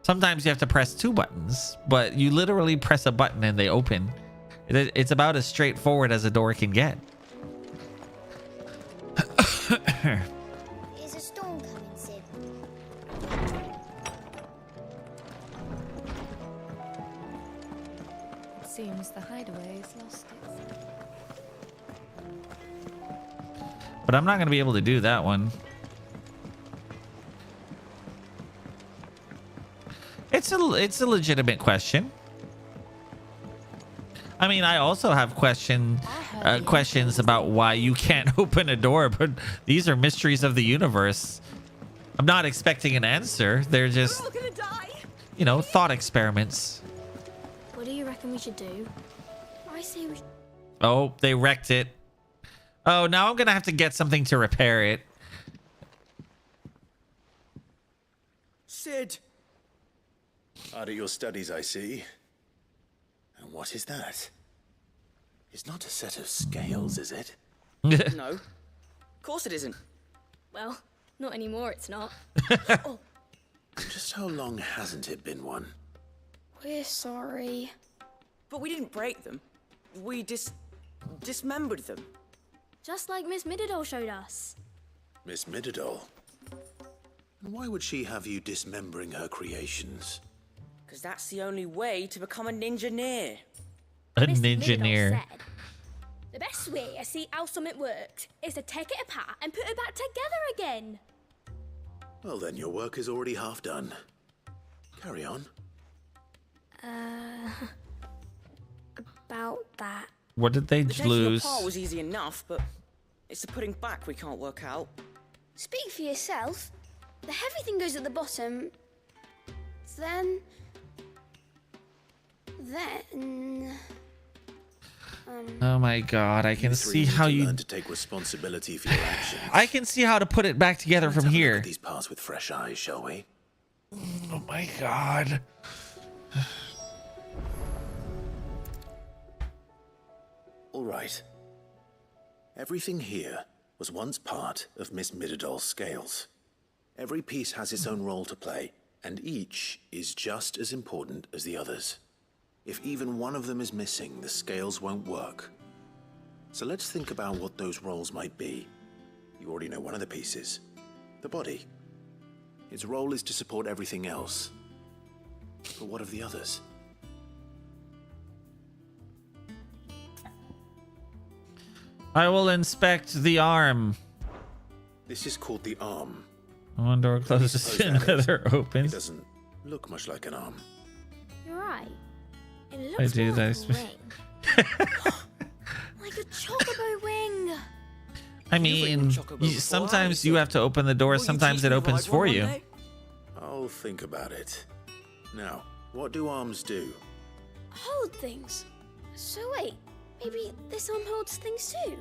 Sometimes you have to press 2 buttons, but you literally press a button and they open. It's about as straightforward as a door can get. Is a storm coming, Sid? It seems the hideaway has lost its... But I'm not going to be able to do that one. It's a legitimate question. I mean, I also have questions about why you can't open a door, but these are mysteries of the universe. I'm not expecting an answer. They're just, you know, thought experiments. What do you reckon we should do? I say we... Oh, they wrecked it. Oh, now I'm going to have to get something to repair it. Sid! Hard at your studies, I see. And what is that? It's not a set of scales, is it? No. Of course it isn't. Well, not anymore, it's not. Oh. Just how long hasn't it been one? We're sorry. But we didn't break them. We dismembered them. Just like Miss Mididol showed us. Miss Mididol? And why would she have you dismembering her creations? Because that's the only way to become a ninja-neer. A ninja-neer. The best way to see how something works is to take it apart and put it back together again. Well, then your work is already half done. Carry on. About that. What did they the taking lose? apart was easy enough, but it's the putting back we can't work out. Speak for yourself. The heavy thing goes at the bottom. Then... Oh my god, I can see how you learn to take responsibility for your actions. I can see how to put it back together from here. These parts with fresh eyes, shall we? Oh my god. All right. Everything here was once part of Miss Mididol's scales. Every piece has its own role to play, and each is just as important as the others. If even one of them is missing, the scales won't work. So let's think about what those roles might be. You already know one of the pieces, the body. Its role is to support everything else. But what of the others? I will inspect the arm. This is called the arm. One door closes and another opens. It doesn't look much like an arm. You're right. It I looks do more like that. a ring. Like a chocobo wing. I mean, sometimes you have to open the door, sometimes it opens for you. I'll think about it. Now, what do arms do? Hold things. So wait, maybe this arm holds things too?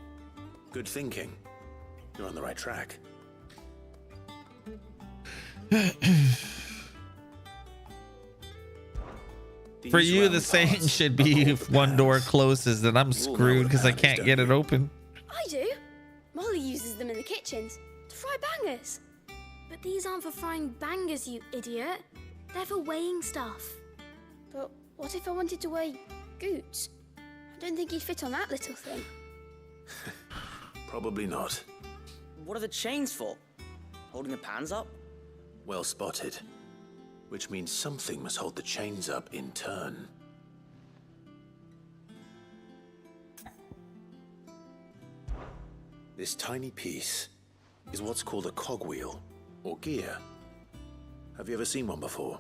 Good thinking. You're on the right track. For you, the saying should be if one door closes, then I'm screwed because I can't get it open. I do. Molly uses them in the kitchens to fry bangers. But these aren't for frying bangers, you idiot. They're for weighing stuff. But what if I wanted to weigh Goots? I don't think he'd fit on that little thing. Probably not. What are the chains for? Holding the pans up? Well spotted. Which means something must hold the chains up in turn. This tiny piece is what's called a cogwheel, or gear. Have you ever seen one before?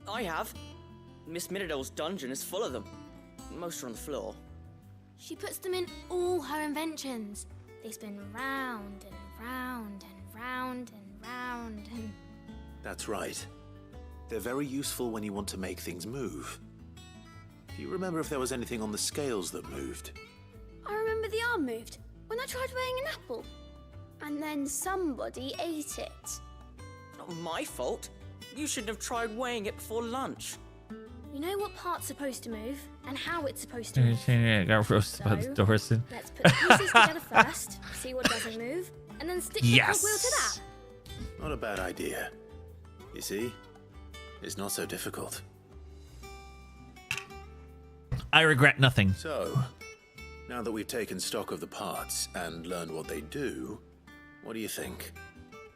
I have. Miss Mididol's dungeon is full of them. Most are on the floor. She puts them in all her inventions. They spin round and round and round and round and... That's right. They're very useful when you want to make things move. Do you remember if there was anything on the scales that moved? remember the arm moved when I tried weighing an apple? And then somebody ate it. Not my fault. You shouldn't have tried weighing it before lunch. You know what part's supposed to move and how it's supposed to move. I got roasted by the Dorson. Let's put the pieces together first, see what doesn't move, and then stick the cogwheel to that. Not a bad idea. You see? It's not so difficult. I regret nothing. So, now that we've taken stock of the parts and learned what they do, what do you think?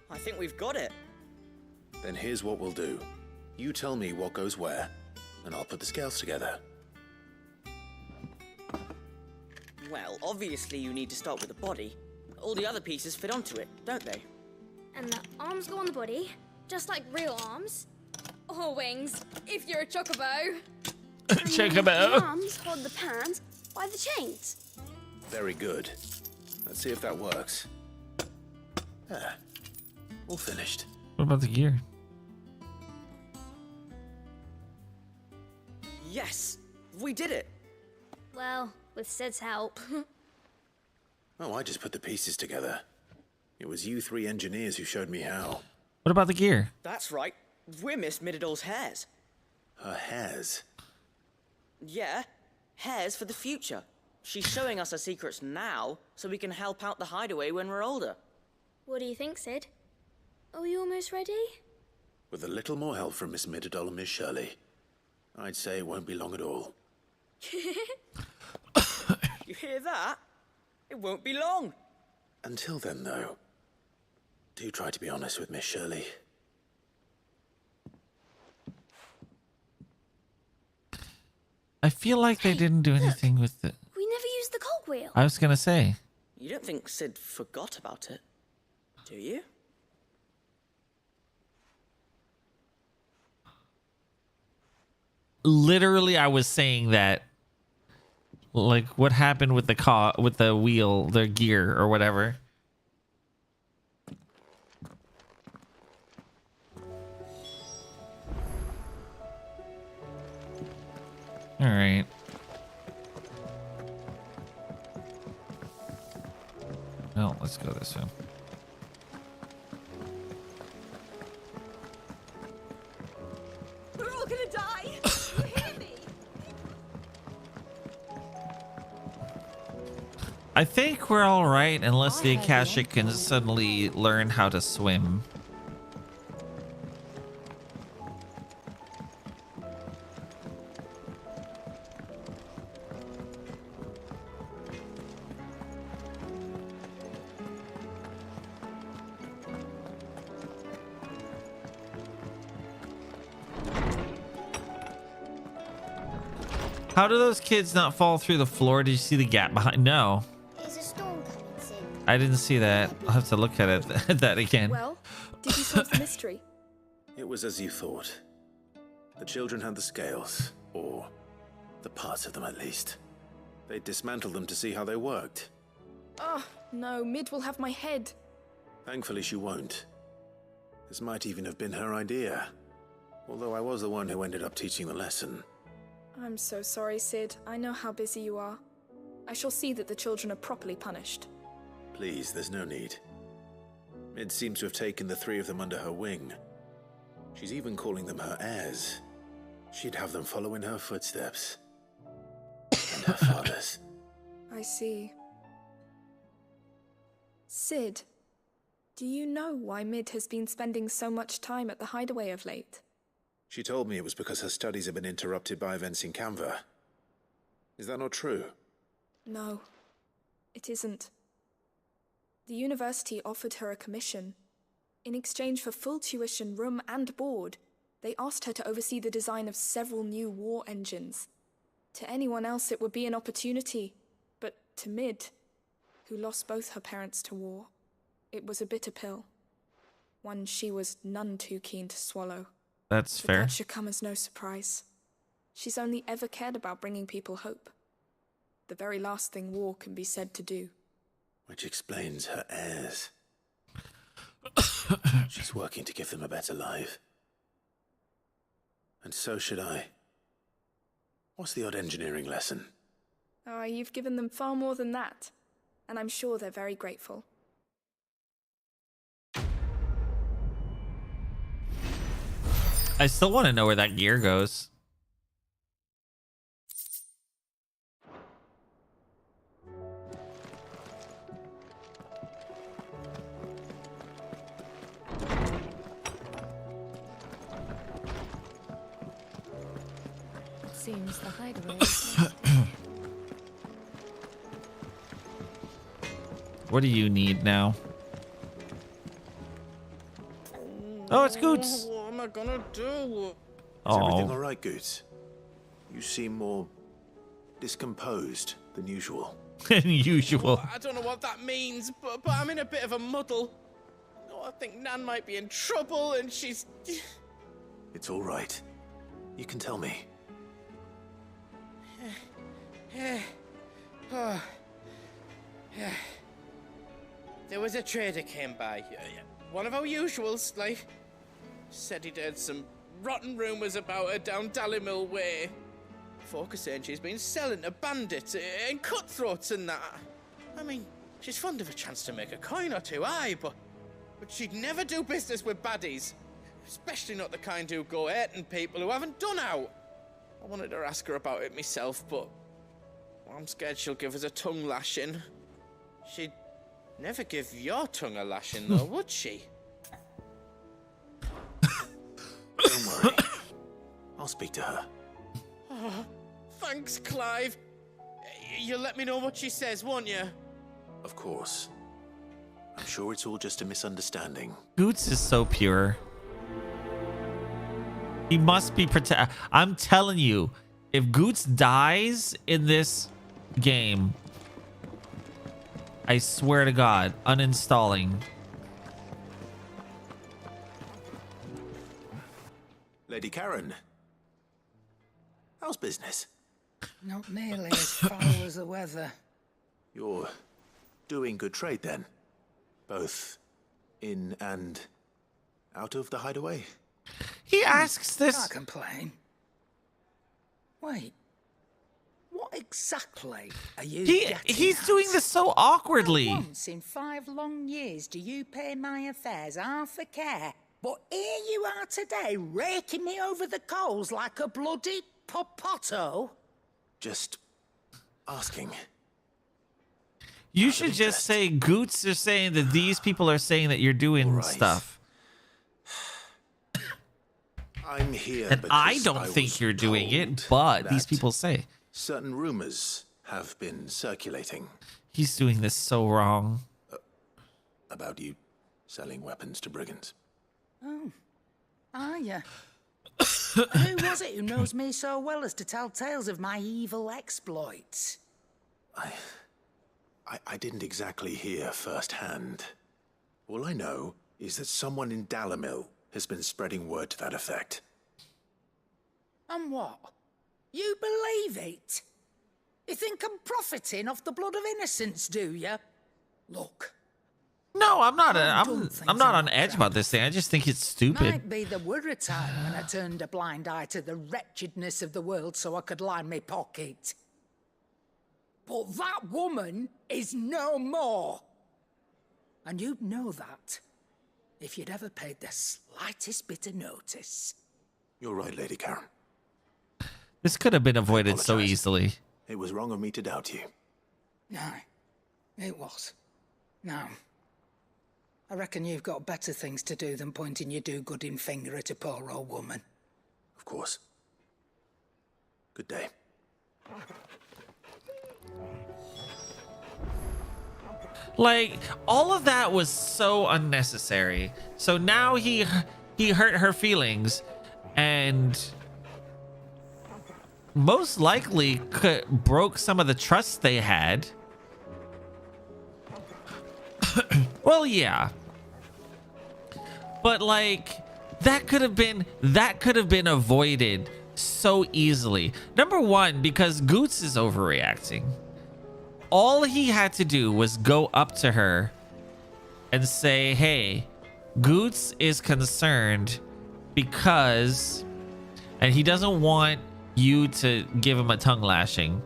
I think we've got it. Then here's what we'll do. You tell me what goes where, and I'll put the scales together. Well, obviously you need to start with the body. All the other pieces fit onto it, don't they? And the arms go on the body, just like real arms. Or wings, if you're a chocobo. Chocobo. The arms hold the pans by the chains. Very good. Let's see if that works. Ah, all finished. What about the gear? Yes! We did it! Well, with Sid's help. Oh, I just put the pieces together. It was you three engineers who showed me how. What about the gear? That's right. We're Miss Mididol's hairs. Her hairs? Yeah, hairs for the future. She's showing us her secrets now, so we can help out the hideaway when we're older. What do you think, Sid? Are we almost ready? With a little more help from Miss Mididol and Miss Shirley, I'd say it won't be long at all. You hear that? It won't be long. Until then, though, do try to be honest with Miss Shirley. I feel like they didn't do anything with it. We never used the cogwheel. I was gonna say. You don't think Sid forgot about it, do you? Literally, I was saying that. Like, what happened with the wheel, the gear, or whatever. All right. Well, let's go this way. We're all gonna die. You hear me? I think we're all right unless the Akashic can suddenly learn how to swim. How do those kids not fall through the floor? Did you see the gap behind? No. Is a storm coming, Sid? I didn't see that. I'll have to look at it that again. Well, did you solve the mystery? It was as you thought. The children had the scales, or the parts of them at least. They dismantled them to see how they worked. Oh, no, Mid will have my head. Thankfully, she won't. This might even have been her idea. Although I was the one who ended up teaching the lesson. I'm so sorry, Sid. I know how busy you are. I shall see that the children are properly punished. Please, there's no need. Mid seems to have taken the three of them under her wing. She's even calling them her heirs. She'd have them follow in her footsteps. And her father's. I see. Sid, do you know why Mid has been spending so much time at the hideaway of late? She told me it was because her studies have been interrupted by events in Canva. Is that not true? No, it isn't. The university offered her a commission. In exchange for full tuition, room and board, they asked her to oversee the design of several new war engines. To anyone else it would be an opportunity, but to Mid, who lost both her parents to war, it was a bitter pill. One she was none too keen to swallow. That's But fair. that should come as no surprise. She's only ever cared about bringing people hope. The very last thing war can be said to do. Which explains her heirs. She's working to give them a better life. And so should I. What's the odd engineering lesson? Ah, you've given them far more than that. and I'm sure they're very grateful. I still want to know where that gear goes. It seems the hideaway is What do you need now? Oh, it's Goots. What am I gonna do? Is Oh. everything all right, Goots? You seem more discomposed than usual. Usual. I don't know what that means, but I'm in a bit of a muddle. Oh, I think Nan might be in trouble, and she's... It's all right. You can tell me. Oh. There was a trader came by. One of our usuals, like, said he'd heard some rotten rumours about her down Dallimil Way. Folk are saying she's been selling to bandits and cutthroats and that. I mean, she's fond of a chance to make a coin or two, aye, but she'd never do business with baddies. Especially not the kind who go hurting people who haven't done out. I wanted to ask her about it myself, but I'm scared she'll give us a tongue lashing. She'd never give your tongue a lashing, though, would she? Don't worry. I'll speak to her. Oh, thanks, Clive. You'll let me know what she says, won't you? Of course. I'm sure it's all just a misunderstanding. Goots is so pure. He must be protect. I'm telling you, if Goots dies in this game, I swear to God, uninstalling. Lady Karen, how's business? Not nearly as foul as the weather. You're doing good trade then? Both in and out of the hideaway? He asks this. Can't complain. Wait. What exactly are you He's at? doing this so awkwardly. Not once in 5 long years do you pay my affairs half a care. But here you are today, raking me over the coals like a bloody popoto. Just asking. You should just say Goots are saying that these people are saying that you're doing stuff. I'm here And I because don't think you're doing it, but these people say. Certain rumors have been circulating. He's doing this so wrong. About you selling weapons to brigands. Oh, are you? Who was it who knows me so well as to tell tales of my evil exploits? I didn't exactly hear firsthand. All I know is that someone in Dallimil has been spreading word to that effect. And what? You believe it? You think I'm profiting off the blood of innocents, do you? Look. No, I'm not. I'm not on edge about this thing. I just think it's stupid. Might be there were a time when I turned a blind eye to the wretchedness of the world so I could line me pocket. But that woman is no more. And you'd know that if you'd ever paid the slightest bit of notice. You're right, Lady Karen. This could have been avoided so easily. It was wrong of me to doubt you. No, it was. Now, I reckon you've got better things to do than pointing your do-gooding finger at a poor old woman. Of course. Good day. Like, all of that was so unnecessary. So now he hurt her feelings and most likely broke some of the trust they had. Well, yeah. But like that could have been avoided so easily. Number one, because Goots is overreacting. All he had to do was go up to her and say, hey, Goots is concerned because, and he doesn't want you to give him a tongue lashing.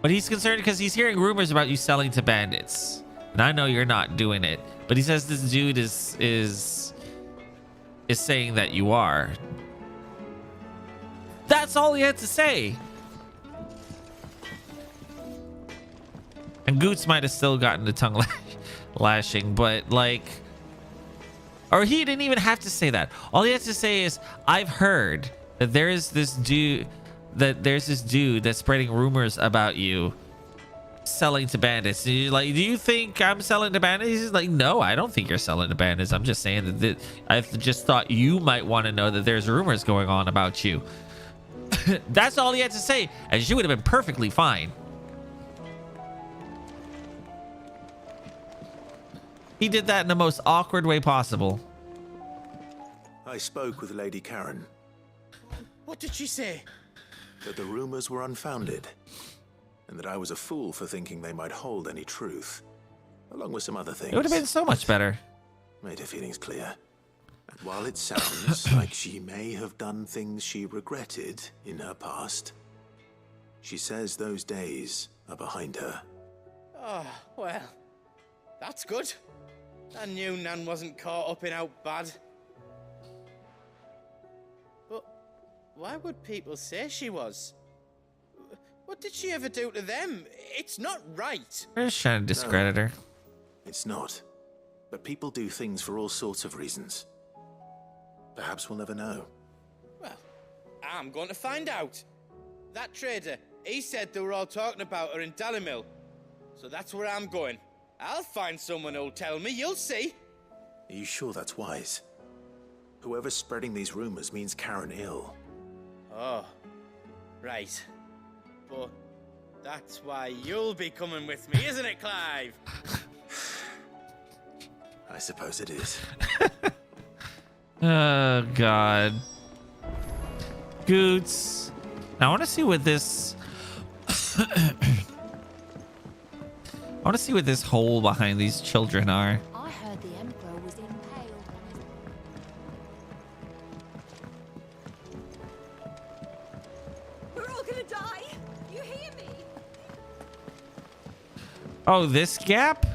But he's concerned because he's hearing rumors about you selling to bandits. And I know you're not doing it. But he says this dude is saying that you are. That's all he had to say. And Goots might have still gotten the tongue lashing, but like, or he didn't even have to say that. All he had to say is, I've heard that there's this dude that's spreading rumors about you selling to bandits. And you're like, do you think I'm selling to bandits? He's like, no, I don't think you're selling to bandits. I'm just saying that I just thought you might want to know that there's rumors going on about you. That's all he had to say, and she would have been perfectly fine. He did that in the most awkward way possible. I spoke with Lady Karen. What did she say? That the rumors were unfounded, and that I was a fool for thinking they might hold any truth, along with some other things. It would have been so much better. Made her feelings clear. And while it sounds like she may have done things she regretted in her past, she says those days are behind her. Oh, well, that's good. I knew Nan wasn't caught up in out bad. But why would people say she was? What did she ever do to them? It's not right. We're just trying to discredit her. It's not. But people do things for all sorts of reasons. Perhaps we'll never know. Well, I'm going to find out. That trader, he said they were all talking about her in Dalimil. So that's where I'm going. I'll find someone who'll tell me, you'll see. Are you sure that's wise? Whoever's spreading these rumors means Karen ill. Oh, right. But that's why you'll be coming with me, isn't it, Clive? I suppose it is. Oh, God. Goots. I want to see what this... I want to see what this hole behind these children are. I heard the Emperor was impaled. We're all gonna die. You hear me? Oh, this gap?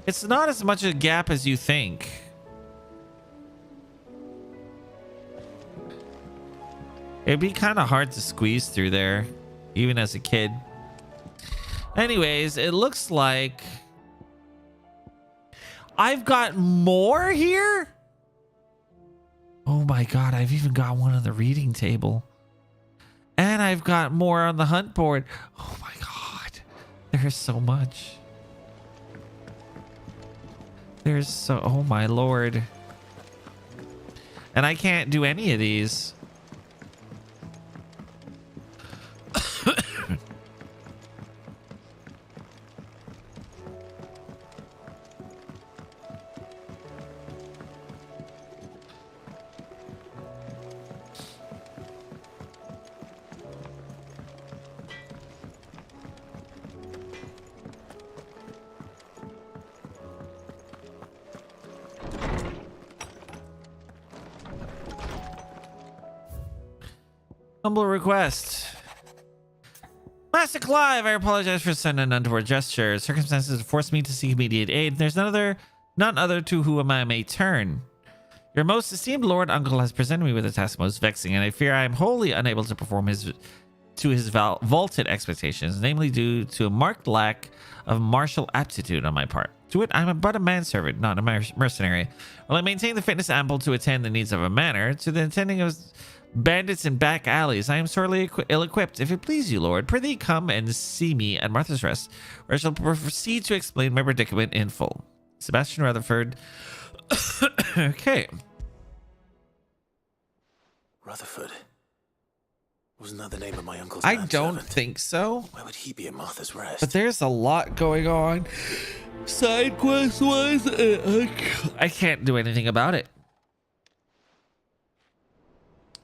It's not as much a gap as you think. It'd be kind of hard to squeeze through there, even as a kid. Anyways, it looks like I've got more here. Oh my God, I've even got one on the reading table. And I've got more on the hunt board. Oh my God, there's so much. There's so, oh my Lord. And I can't do any of these. Humble request. Master Clive, I apologize for sending an untoward gesture. Circumstances have forced me to seek immediate aid. There's none other to whom I may turn. Your most esteemed Lord Uncle has presented me with a task most vexing, and I fear I am wholly unable to perform his vaulted expectations, namely due to a marked lack of martial aptitude on my part. To it, I'm but a manservant, not a mercenary. While I maintain the fitness ample to attend the needs of a manor, to the attending of bandits in back alleys, I am sorely ill-equipped. If it please you, Lord, prithee come and see me at Martha's Rest, where I shall proceed to explain my predicament in full. Sebastian Rutherford. Okay. Rutherford. Wasn't that the name of my uncle's I manservant? don't think so. Why would he be at Martha's Rest? But there's a lot going on. Side quest wise, I can't do anything about it.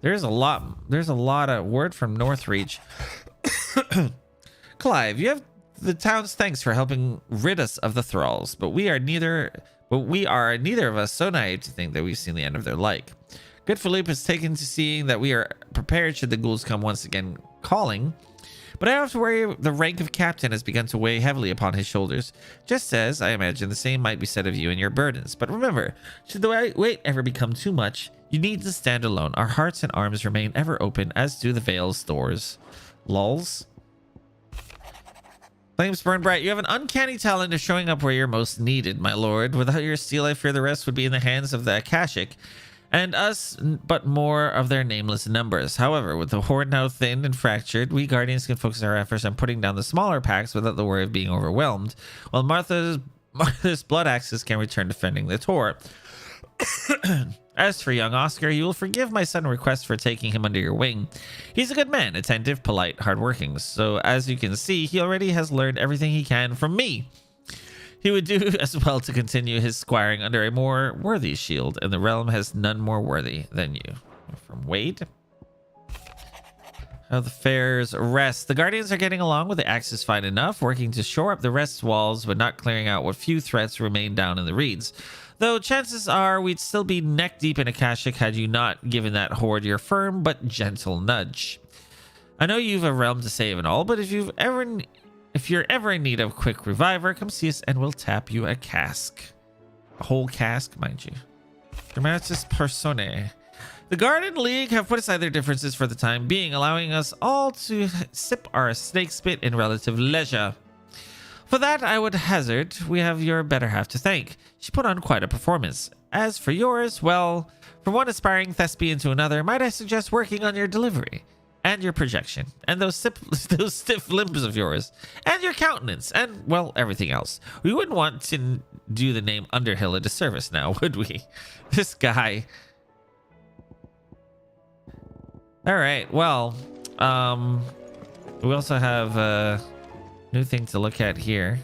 There's a lot of word from Northreach. Clive, you have the town's thanks for helping rid us of the thralls, but we are neither of us so naive to think that we've seen the end of their like. Good Philippe has taken to seeing that we are prepared should the ghouls come once again calling, but I have to worry the rank of captain has begun to weigh heavily upon his shoulders, just as I imagine the same might be said of you and your burdens. But remember, should the weight ever become too much, you need to stand alone. Our hearts and arms remain ever open, as do the Vale's doors. Lulz. Flames burn bright. You have an uncanny talent of showing up where you're most needed, my lord. Without your steel, I fear the rest would be in the hands of the Akashic, and us but more of their nameless numbers. However, with the horde now thinned and fractured, we Guardians can focus our efforts on putting down the smaller packs without the worry of being overwhelmed, while Martha's blood axes can return to fending the Tor. As for young Oscar, you will forgive my sudden request for taking him under your wing. He's a good man, attentive, polite, hardworking. So as you can see, he already has learned everything he can from me. He would do as well to continue his squiring under a more worthy shield, and the realm has none more worthy than you. From Wade. How the fares rest. The Guardians are getting along with the axes fine enough, working to shore up the rest's walls, but not clearing out what few threats remain down in the reeds. Though chances are we'd still be neck deep in Akashic had you not given that horde your firm but gentle nudge. I know you've a realm to save and all, but if you're ever in need of a quick reviver, come see us and we'll tap you a cask. A whole cask, mind you. Dramatis Personae. The Garden League have put aside their differences for the time being, allowing us all to sip our snake spit in relative leisure. For that, I would hazard we have your better half to thank. She put on quite a performance. As for yours, well, from one aspiring thespian to another, might I suggest working on your delivery and your projection and those stiff limbs of yours and your countenance and, well, everything else. We wouldn't want to do the name Underhill a disservice now, would we? This guy. All right, well, we also have a new thing to look at here.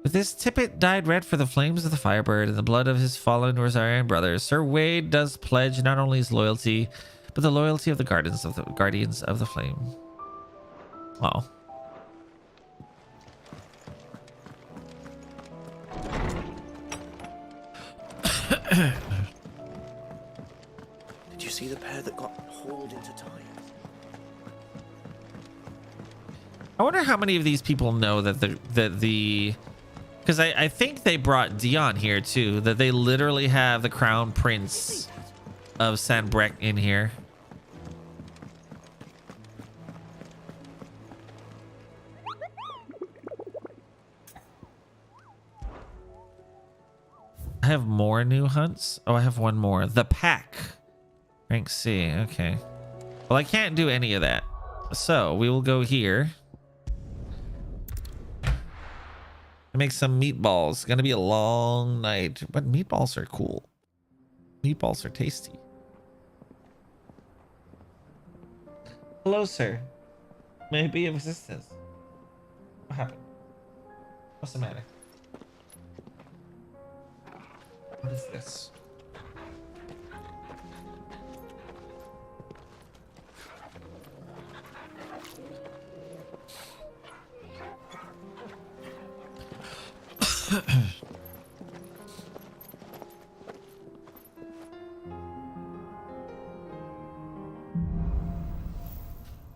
But this tippet dyed red for the flames of the Firebird and the blood of his fallen Rosarian brothers, Sir Wade does pledge not only his loyalty, but the loyalty of the Guardians of the Flame. Wow. Did you see the pair that got hauled into time? I wonder how many of these people know that the because I think they brought Dion here too, that they literally have the Crown Prince of Sanbreque in here. I have more new hunts. Oh, I have one more. The Pack. Rank C. Okay. Well, I can't do any of that. So we will go here. Make some meatballs. Gonna be a long night, but meatballs are cool. Meatballs are tasty. Hello, sir. May I be of assistance? What happened? What's the matter? What is this?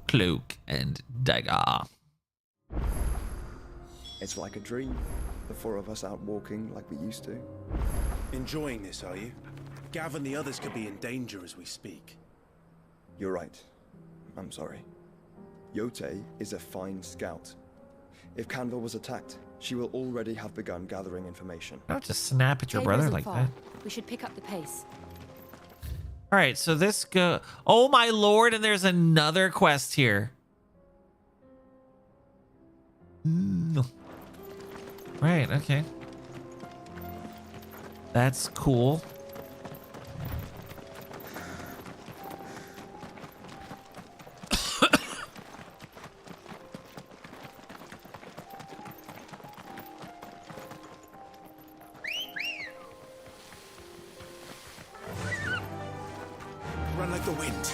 Cloak and dagger. It's like a dream. The four of us out walking like we used to. Enjoying this, are you? Gav and the others could be in danger as we speak. You're right. I'm sorry. Yote is a fine scout. If Candle was attacked, she will already have begun gathering information. Don't just snap at your brother like that. We should pick up the pace. All right, so this go. Oh my lord! And there's another quest here. Right. Okay. That's cool. Run like the wind.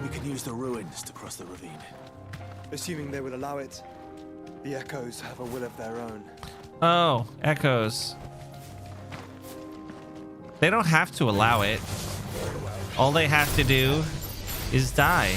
We can use the ruins to cross the ravine. Assuming they will allow it. The Echoes have a will of their own. Oh, Echoes. They don't have to allow it. All they have to do is die.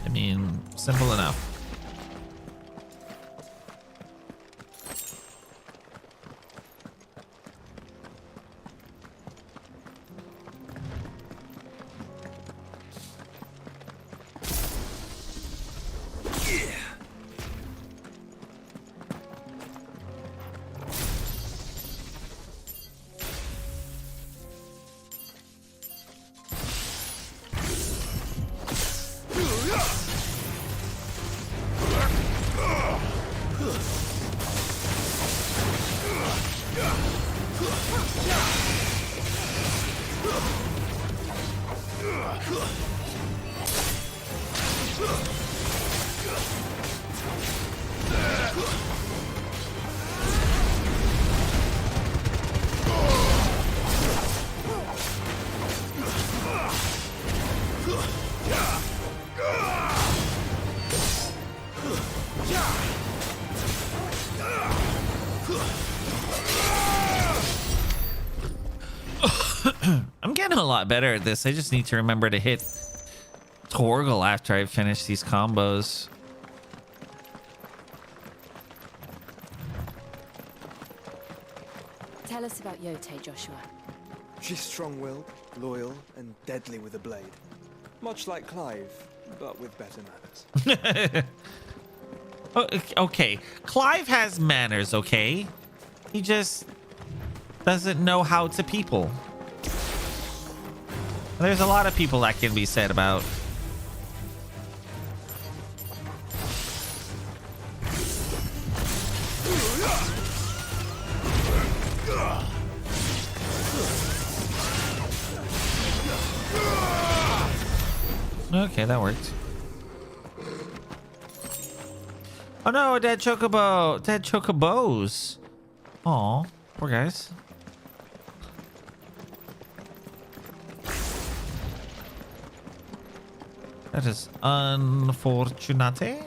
I mean, simple enough. I'm getting a lot better at this. I just need to remember to hit Torgal after I finish these combos. Tell us about Yote, Joshua. She's strong-willed, loyal, and deadly with a blade. Much like Clive, but with better manners. Okay, Clive has manners, okay? He just doesn't know how to people. There's a lot of people that can be said about. Okay, that worked. Oh no, a dead chocobo. Dead chocobos. Aw, poor guys. That is unfortunate.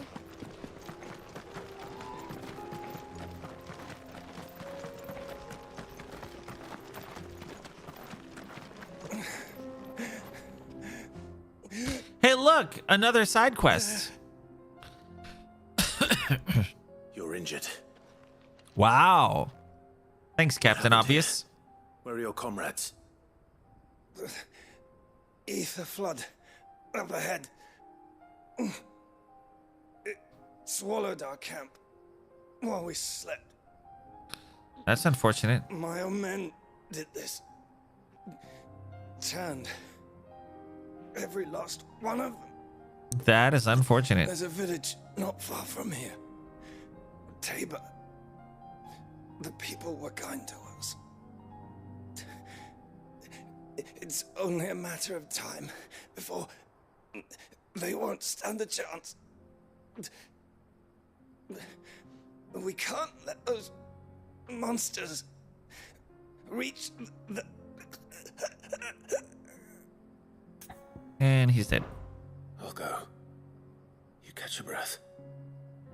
Hey, look, another side quest. You're injured. Wow. Thanks, Captain Obvious. Where are your comrades? Ether flood. Up ahead. It swallowed our camp while we slept. That's unfortunate. My own men did this. Turned every last one of them. That is unfortunate. There's a village not far from here. Tabor. The people were kind to us. It's only a matter of time before they won't stand a chance. We can't let those monsters reach the... And he's dead. I'll go. You catch your breath.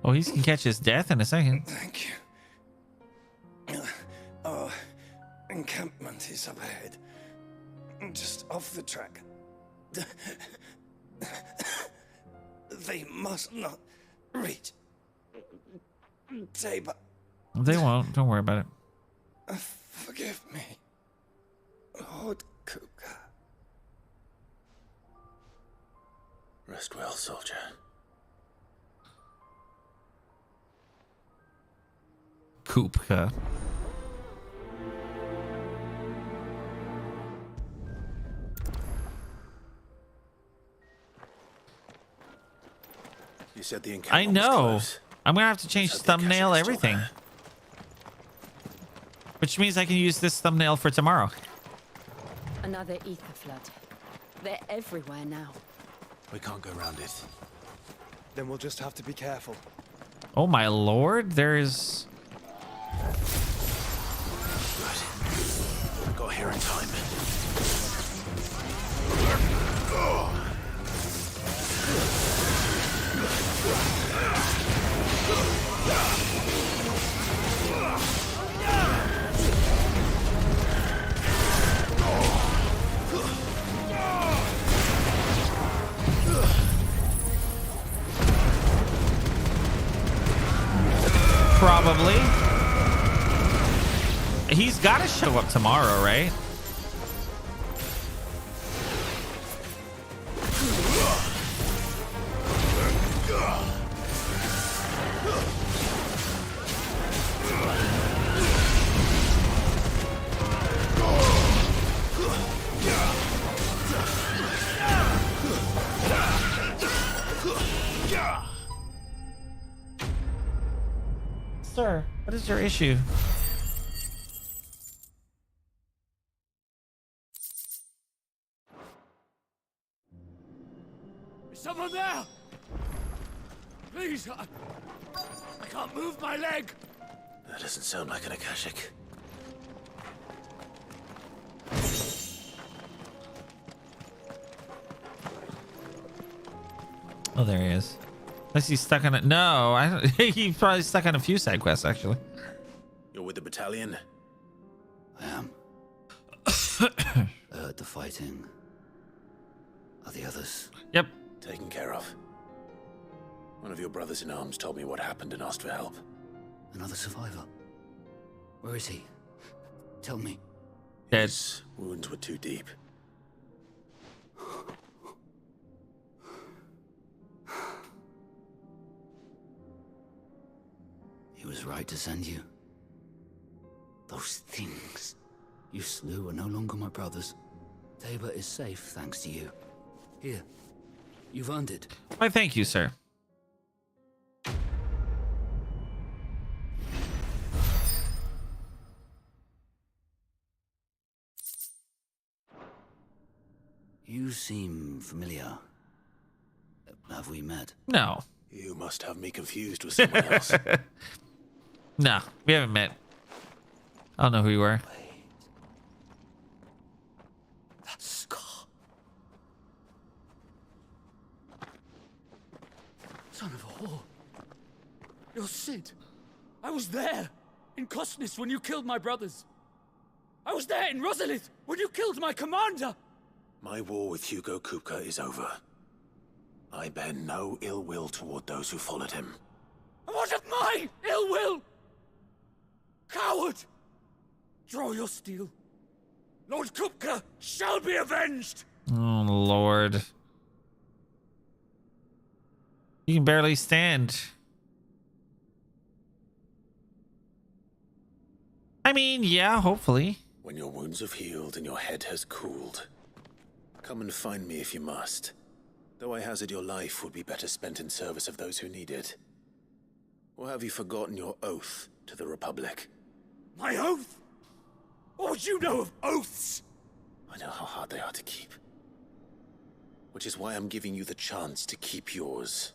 Oh, he can catch his death in a second. Thank you. Our encampment is up ahead. Just off the track. They must not reach Tabor. They won't. Don't worry about it. Forgive me, Lord Kuka. Rest well, soldier. Kupka. You said the I encampment know. was close. I'm gonna have to change thumbnail everything. Which means I can use this thumbnail for tomorrow. Another ether flood. They're everywhere now. We can't go around it. Then we'll just have to be careful. Oh my lord, there's... Good. Got here in time. He's got to show up tomorrow, right? Sir, what is your issue? Is someone there? Please, I can't move my leg. That doesn't sound like an Akashic. Oh, there he is. Unless he's stuck on it. No, I don't. He's probably stuck on a few side quests, actually. You're with the battalion? I am. The fighting. Are the others? Yep. Taken care of. One of your brothers in arms told me what happened and asked for help. Another survivor? Where is he? Tell me. Dead. His wounds were too deep. He was right to send you. Those things you slew are no longer my brothers. Tabor is safe thanks to you. Here, you've earned it. Why, thank you, sir. You seem familiar. Have we met? No. You must have me confused with someone else. No, we haven't met. I don't know who you are. That scar. Son of a whore. You're Sid. I was there in Cosnes when you killed my brothers. I was there in Rosalith when you killed my commander. My war with Hugo Kupka is over. I bear no ill will toward those who followed him. And what of my ill will? Coward! Draw your steel. Lord Kupka shall be avenged! Oh, Lord. You can barely stand. I mean, yeah, hopefully. When your wounds have healed and your head has cooled, come and find me if you must. Though I hazard your life would be better spent in service of those who need it. Or have you forgotten your oath to the Republic? My oath? What would you know of oaths? I know how hard they are to keep. Which is why I'm giving you the chance to keep yours.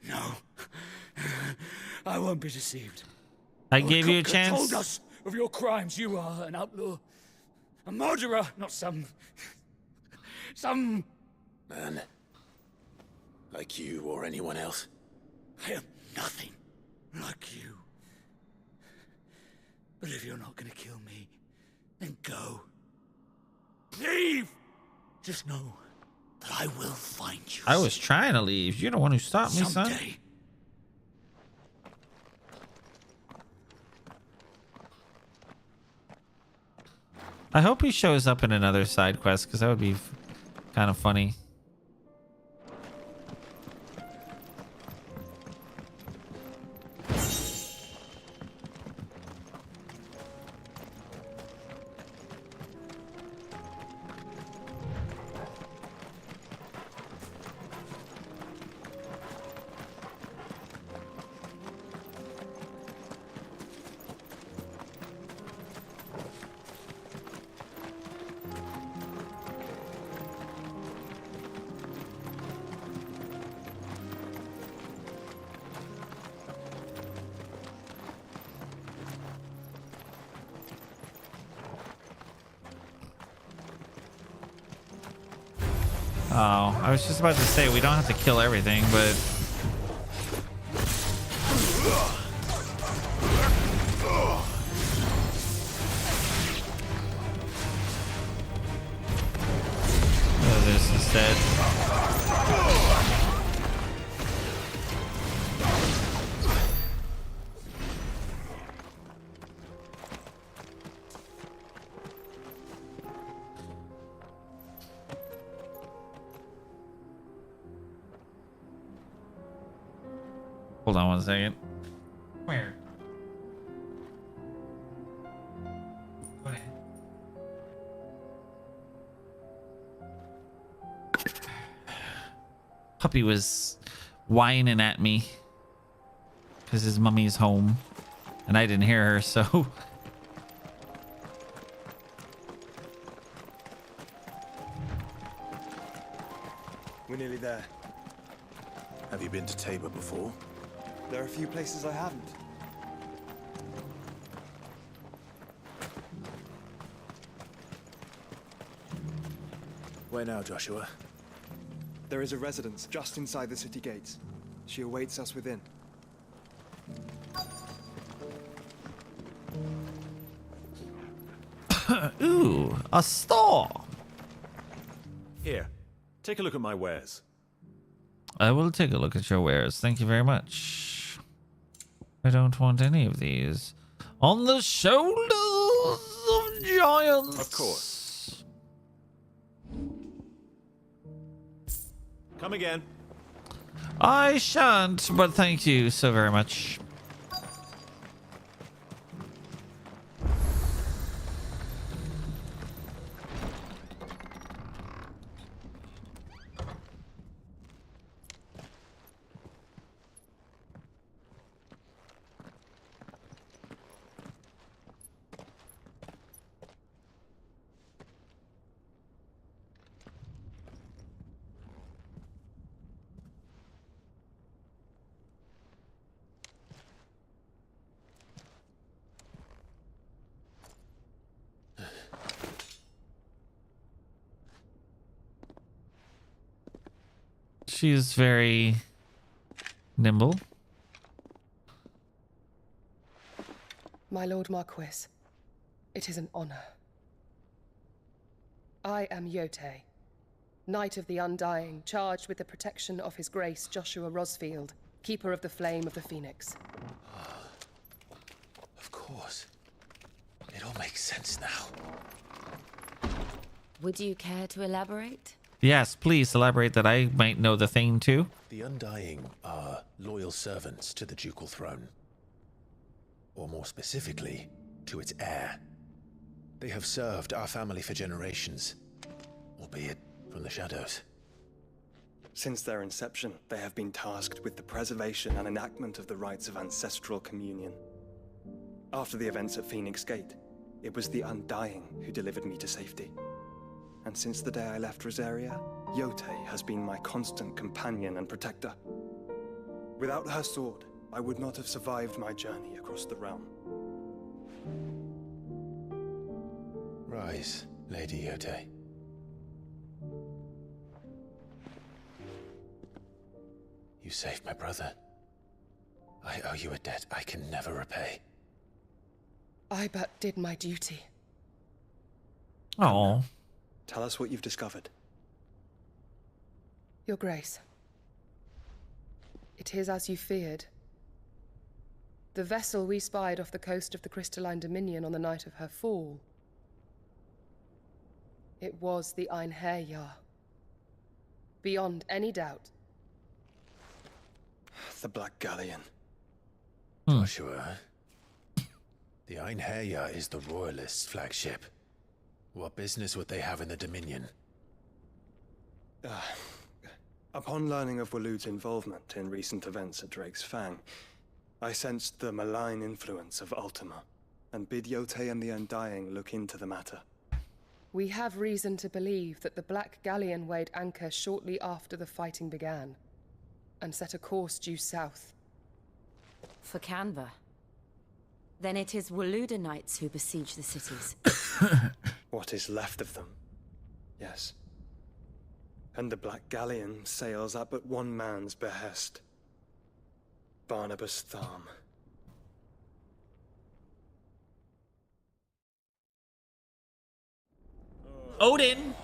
No. I won't be deceived. I gave you a Kupka chance. told us of your crimes. You are an outlaw. A murderer, not some man. Like you or anyone else. I am nothing like you. But if you're not gonna kill me, then go. Leave! Just know that I will find you. I was trying to leave. You're the one who stopped me, son. Someday. I hope he shows up in another side quest, because that would be kind of funny. Oh, I was just about to say we don't have to kill everything, but do this instead. hold on one second. Where? Puppy was whining at me because his mummy's home and I didn't hear her, so we're nearly there. Have you been to Tabor before? There are a few places I haven't. Where now, Joshua? There is a residence just inside the city gates. She awaits us within. Ooh, a store. Here, take a look at my wares. I will take a look at your wares. Thank you very much. I don't want any of these. On the shoulders of giants. Of course. Come again. I shan't, but thank you so very much. She's very nimble. My Lord Marquis, it is an honor. I am Yote, Knight of the Undying, charged with the protection of His Grace Joshua Rosfield, Keeper of the Flame of the Phoenix. Of course. It all makes sense now. Would you care to elaborate? Yes, please elaborate that I might know the thing too. The Undying are loyal servants to the ducal throne. Or more specifically, to its heir. They have served our family for generations, albeit from the shadows. Since their inception, they have been tasked with the preservation and enactment of the rites of ancestral communion. After the events at Phoenix Gate, it was the Undying who delivered me to safety. And since the day I left Rosaria, Yote has been my constant companion and protector. Without her sword, I would not have survived my journey across the realm. Rise, Lady Yote. You saved my brother. I owe you a debt I can never repay. I but did my duty. Oh. Tell us what you've discovered. Your Grace. It is as you feared. The vessel we spied off the coast of the Crystalline Dominion on the night of her fall. It was the Einherjar. Beyond any doubt. The Black Galleon. Joshua. The Einherjar is the Royalists' flagship. What business would they have in the Dominion? Upon learning of Waloed's involvement in recent events at Drake's Fang, I sensed the malign influence of Ultima, and bid Yote and the Undying look into the matter. We have reason to believe that the Black Galleon weighed anchor shortly after the fighting began, and set a course due south. For Canva. Then it is Waloed knights who besiege the cities. What is left of them, yes. And the Black Galleon sails at but one man's behest. Barnabas Tharm. Odin!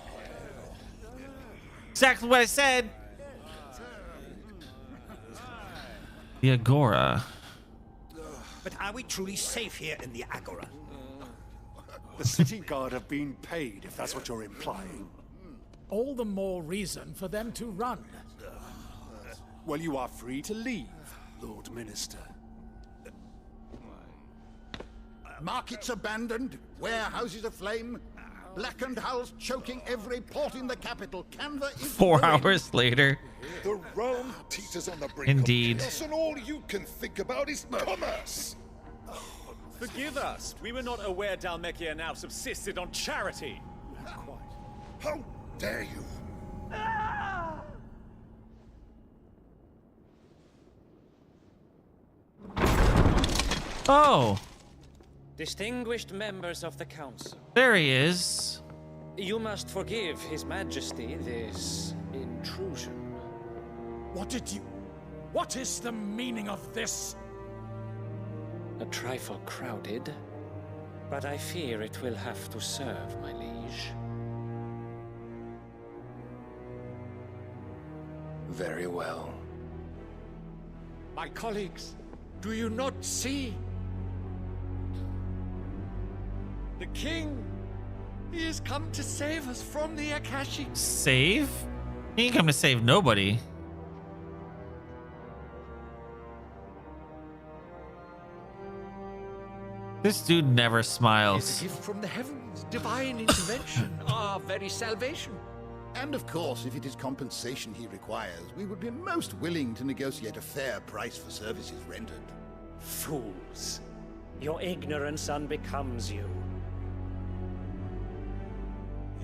Exactly what I said! The Agora. But are we truly safe here in the Agora? The city guard have been paid, if that's what you're implying. All the more reason for them to run. Well, you are free to leave. Lord Minister. Markets abandoned, warehouses aflame, blackened hulls choking every port in the capital. Canva is 4 ruined. hours later. The realm teeters on the brink Indeed. of chaos, and all you can think about is commerce. Forgive us. We were not aware Dhalmekia now subsisted on charity. How dare you? Oh, Distinguished members of the council, there he is. you must forgive His Majesty this intrusion. What is the meaning of this? A trifle crowded, but I fear it will have to serve, my liege. Very well. My colleagues, do you not see? The king, he has come to save us from the Akashi. Save? He ain't come to save nobody. This dude never It's smiles. a gift from the heavens, divine intervention, our very salvation. And of course, if it is compensation he requires, we would be most willing to negotiate a fair price for services rendered. Fools. Your ignorance unbecomes you.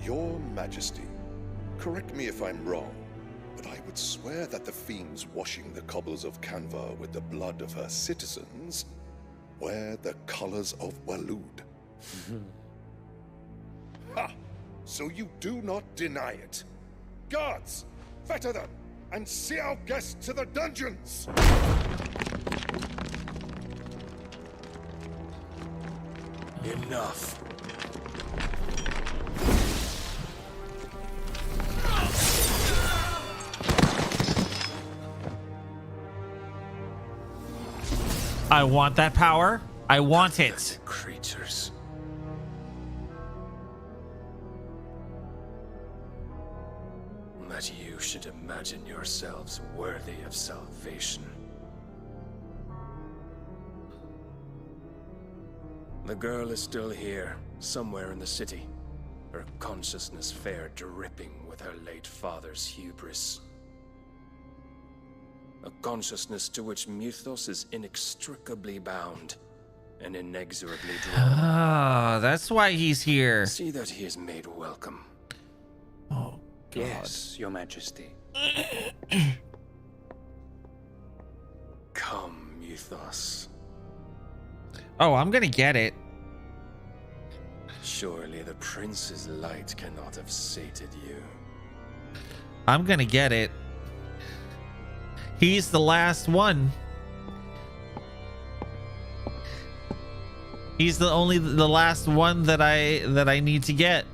Your Majesty, correct me if I'm wrong, but I would swear that the fiends washing the cobbles of Canva with the blood of her citizens wear the colors of Waloed. Ha! So you do not deny it. Guards, fetter them, and see our guests to the dungeons! Enough. I want that power. I want it. Creatures. That you should imagine yourselves worthy of salvation. The girl is still here, somewhere in the city. Her consciousness fair dripping with her late father's hubris. A consciousness to which Mythos is inextricably bound and inexorably drawn. Ah, that's why he's here. See that he is made welcome. Oh, God. Yes, Your Majesty. Come, Mythos. Oh, I'm gonna get it. Surely the prince's light cannot have sated you. I'm gonna get it. He's the last one. He's the last one that I need to get.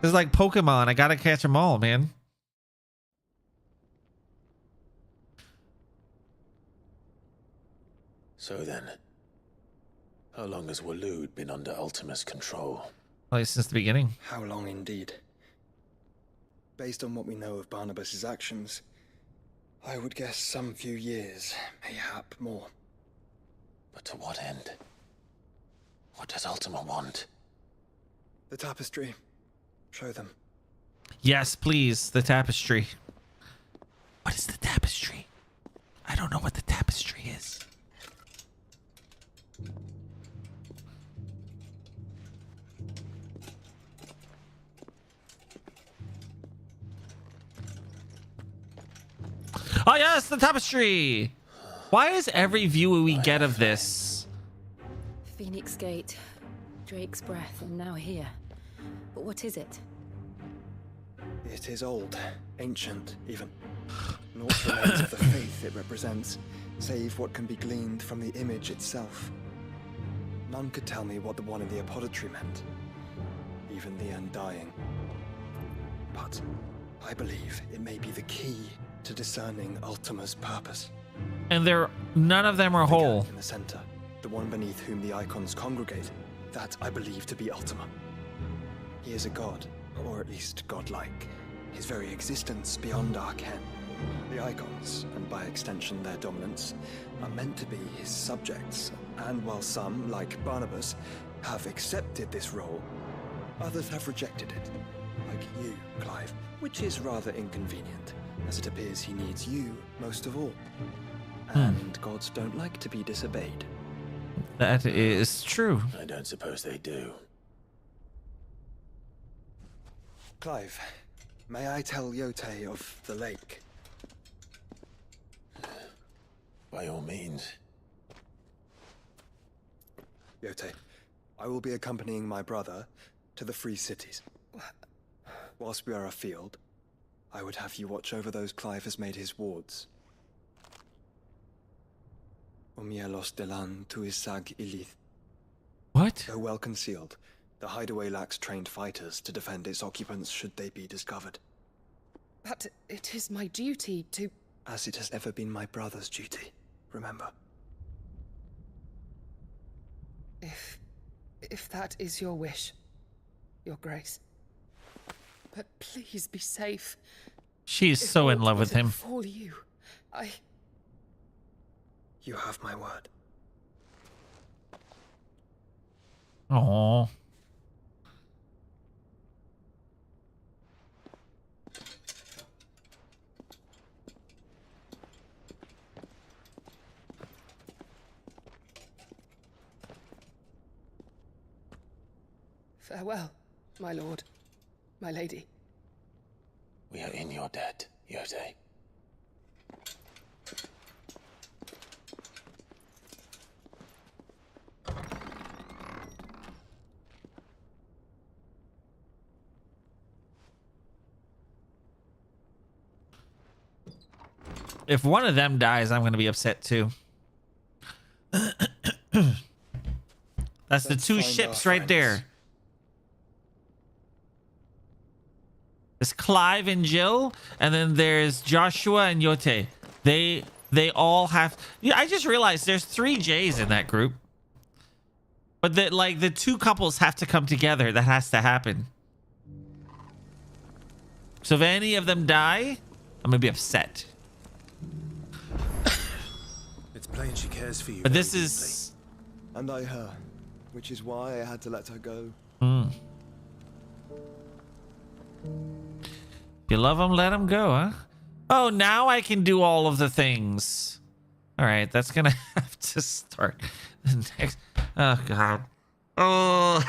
It's like Pokemon. I gotta catch them all, man. So then, how long has Waloed been under Ultima's control? Like since the beginning. How long indeed? Based on what we know of Barnabas's actions, I would guess some few years, mayhap more. But to what end? What does Ultima want? The tapestry. Show them. Yes, please. The tapestry. What is the tapestry? I don't know what the tapestry is. Oh yes, the tapestry. Why is every view we get of this? Phoenix Gate, Drake's Breath, and now here. But what is it? It is old, ancient, even. Naught remains of the faith it represents, save what can be gleaned from the image itself. None could tell me what the one in the apothecary meant, even the Undying. But I believe it may be the key to discerning Ultima's purpose. And none of them are whole. In the center, the one beneath whom the icons congregate, that I believe to be Ultima. He is a god, or at least godlike, his very existence beyond our ken. The icons, and by extension their dominants, are meant to be his subjects, and while some, like Barnabas, have accepted this role, others have rejected it, like you, Clive, which is rather inconvenient, as it appears he needs you most of all. And gods don't like to be disobeyed. That is true. I don't suppose they do. Clive, may I tell Yote of the lake? By all means. Yote, I will be accompanying my brother to the Free Cities. Whilst we are afield, I would have you watch over those Clive has made his wards. Umielos delan tuisag ilith. What? Though well concealed, the hideaway lacks trained fighters to defend its occupants should they be discovered. But it is my duty to... As it has ever been my brother's duty, remember. If that is your wish, Your Grace. But please be safe. She's so in love with him. For you, You have my word. Aww. Farewell, my lord, my lady. We are in your debt, Yote. If one of them dies, I'm going to be upset too. That's the two ships right there. There's Clive and Jill, and then there's Joshua and Yote. They all have... Yeah, I just realized there's 3 J's in that group. But the two couples have to come together. That has to happen. So if any of them die, I'm going to be upset. It's plain she cares for you. But this is... And I her, which is why I had to let her go. If you love them, let them go, huh? Oh, now I can do all of the things. All right, that's gonna have to start the next. Oh God. Oh.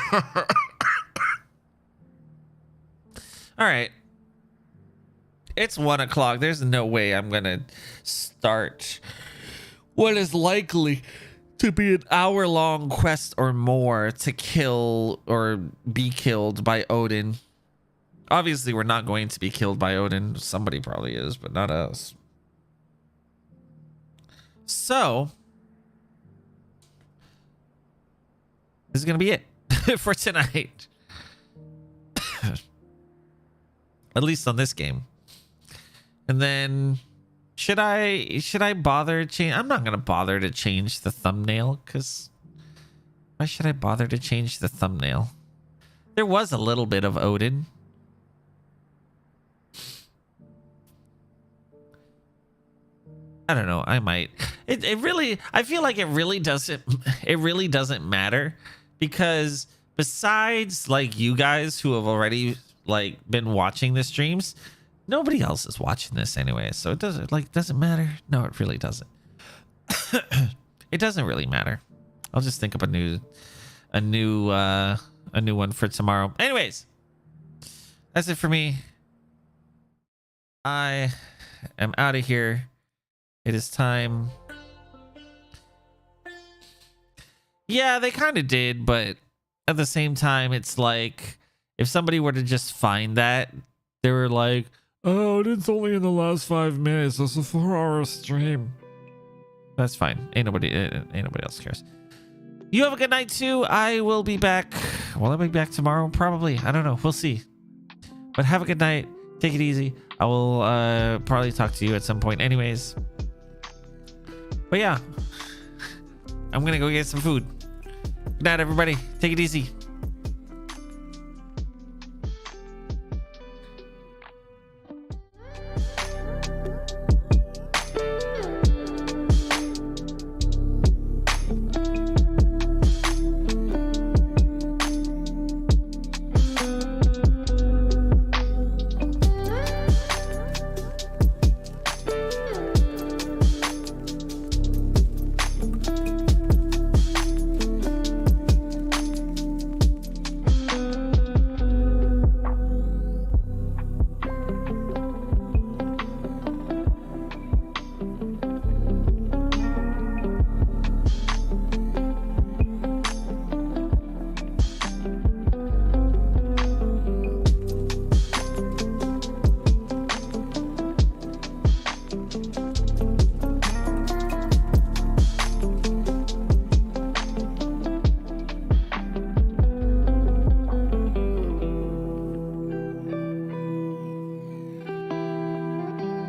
All right. It's 1 o'clock. There's no way I'm gonna start what is likely to be an hour-long quest or more to kill or be killed by Odin. Obviously, we're not going to be killed by Odin. Somebody probably is, but not us. So, this is going to be it for tonight. At least on this game. And then, should I bother change? I'm not going to bother to change the thumbnail, because why should I bother to change the thumbnail? There was a little bit of Odin. I don't know. I might. It really. I feel like it really doesn't matter, because besides like you guys who have already like been watching the streams, nobody else is watching this anyway. So it doesn't matter. No, it really doesn't. It doesn't really matter. I'll just think up a new one for tomorrow. Anyways, that's it for me. I am out of here. It is time. Yeah, they kind of did, but at the same time, it's like if somebody were to just find that, they were like, oh, it's only in the last 5 minutes. It's a 4-hour stream. That's fine. Ain't nobody else cares. You have a good night too. I will be back. Will I be back tomorrow? Probably. I don't know. We'll see. But have a good night. Take it easy. I will probably talk to you at some point anyways. But yeah, I'm gonna go get some food. Good night, everybody. Take it easy.